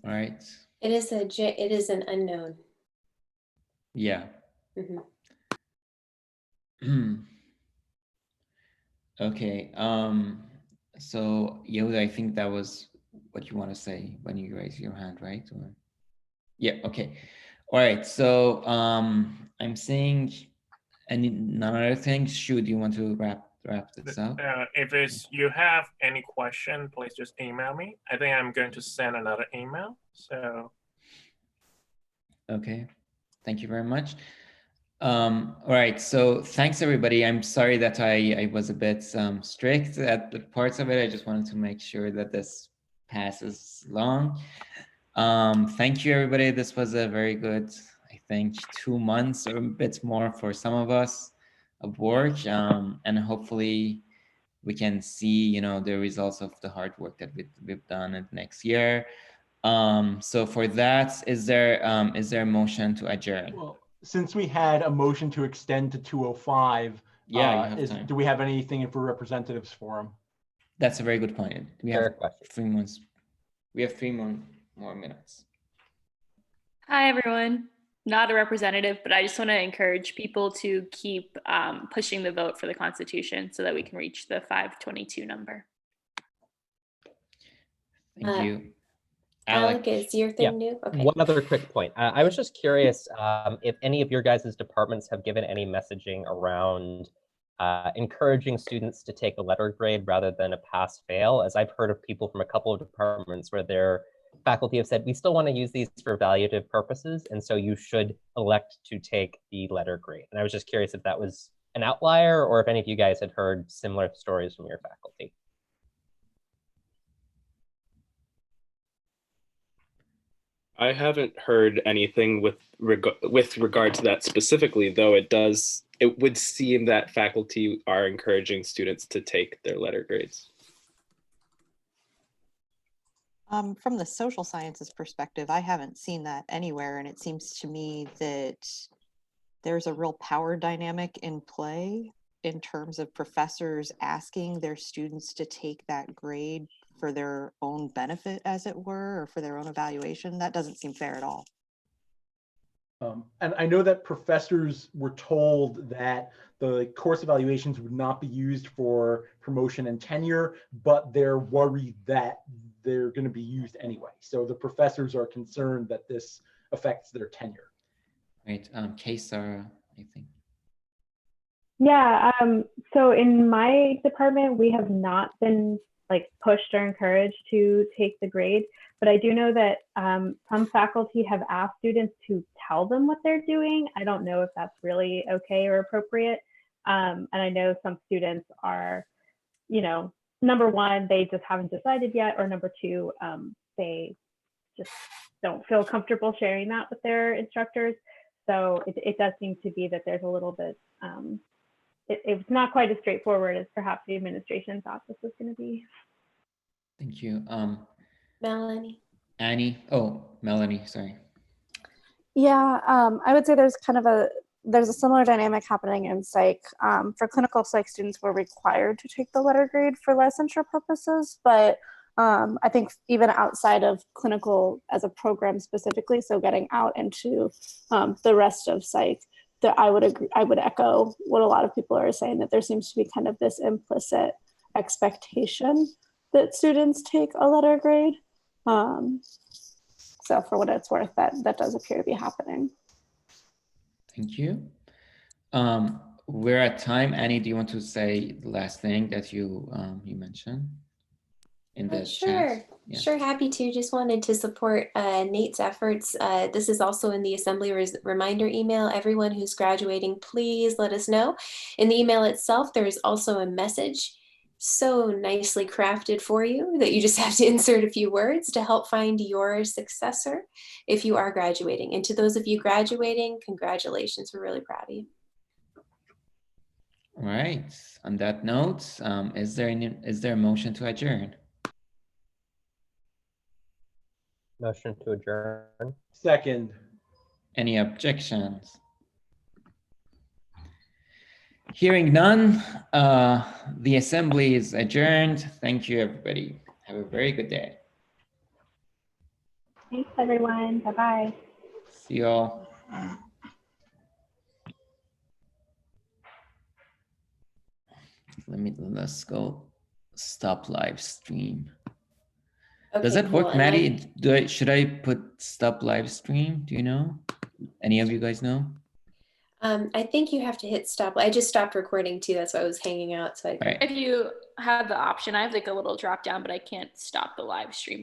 [SPEAKER 1] All right.
[SPEAKER 3] It is an unknown.
[SPEAKER 1] Yeah.
[SPEAKER 3] Mm-hmm.
[SPEAKER 1] Okay. So Yehuda, I think that was what you want to say when you raise your hand, right? Or... Yeah. Okay. All right. So I'm seeing none other things. Shu, do you want to wrap this up?
[SPEAKER 15] If you have any question, please just email me. I think I'm going to send another email. So.
[SPEAKER 1] Okay. Thank you very much. All right. So thanks everybody. I'm sorry that I was a bit strict at the parts of it. I just wanted to make sure that this passes along. Thank you everybody. This was a very good, I think, 2 months or a bit more for some of us of work, and hopefully we can see the results of the hard work that we've done in next year. So for that, is there a motion to adjourn?
[SPEAKER 9] Well, since we had a motion to extend to 2:05, do we have anything for representatives forum?
[SPEAKER 1] That's a very good point. We have 3 months. We have 3 more minutes.
[SPEAKER 6] Hi, everyone. Not a representative, but I just want to encourage people to keep pushing the vote for the Constitution so that we can reach the 522 number.
[SPEAKER 1] Thank you.
[SPEAKER 3] Alec, is your thing new? Okay.
[SPEAKER 8] One other quick point. I was just curious if any of your guys' departments have given any messaging around encouraging students to take a letter grade rather than a pass-fail, as I've heard of people from a couple of departments where their faculty have said, we still want to use these for evaluative purposes, and so you should elect to take the letter grade. And I was just curious if that was an outlier or if any of you guys had heard similar stories from your faculty.
[SPEAKER 10] I haven't heard anything with regard to that specifically, though it would seem that faculty are encouraging students to take their letter grades.
[SPEAKER 20] From the social sciences perspective, I haven't seen that anywhere, and it seems to me that there's a real power dynamic in play in terms of professors asking their students to take that grade for their own benefit, as it were, or for their own evaluation. That doesn't seem fair at all.
[SPEAKER 9] And I know that professors were told that the course evaluations would not be used for promotion and tenure, but they're worried that they're going to be used anyway. So the professors are concerned that this affects their tenure.
[SPEAKER 1] Right. Sarah, I think.
[SPEAKER 22] Yeah. So in my department, we have not been pushed or encouraged to take the grade, but I do know that some faculty have asked students to tell them what they're doing. I don't know if that's really okay or appropriate. And I know some students are, number one, they just haven't decided yet, or number two, they just don't feel comfortable sharing that with their instructors. So it does seem to be that there's a little bit, it's not quite as straightforward as perhaps the administration thought this was going to be.
[SPEAKER 1] Thank you.
[SPEAKER 3] Melanie.
[SPEAKER 1] Annie. Oh, Melanie, sorry.
[SPEAKER 23] Yeah, I would say there's a similar dynamic happening in psych. For clinical psych students, we're required to take the letter grade for licensure purposes, but I think even outside of clinical as a program specifically, so getting out into the rest of psych, that I would echo what a lot of people are saying, that there seems to be kind of this implicit expectation that students take a letter grade. So for what it's worth, that does appear to be happening.
[SPEAKER 1] Thank you. We're at time. Annie, do you want to say the last thing that you mentioned in the chat? Yeah.
[SPEAKER 3] Sure, happy to. Just wanted to support Nate's efforts. This is also in the assembly reminder email. Everyone who's graduating, please let us know. In the email itself, there is also a message so nicely crafted for you that you just have to insert a few words to help find your successor if you are graduating. And to those of you graduating, congratulations. We're really proud of you.
[SPEAKER 1] All right. On that note, is there a motion to adjourn?
[SPEAKER 8] Motion to adjourn.
[SPEAKER 9] Second.
[SPEAKER 1] Any objections? Hearing none, the assembly is adjourned. Thank you, everybody. Have a very good day.
[SPEAKER 23] Thanks, everyone. Bye-bye.
[SPEAKER 1] See you all. Let's go stop live stream. Does that work, Maddie? Should I put stop live stream? Do you know? Any of you guys know?
[SPEAKER 3] I think you have to hit stop. I just stopped recording too. That's why I was hanging out. So
[SPEAKER 6] If you have the option, I have like a little drop down, but I can't stop the live stream. But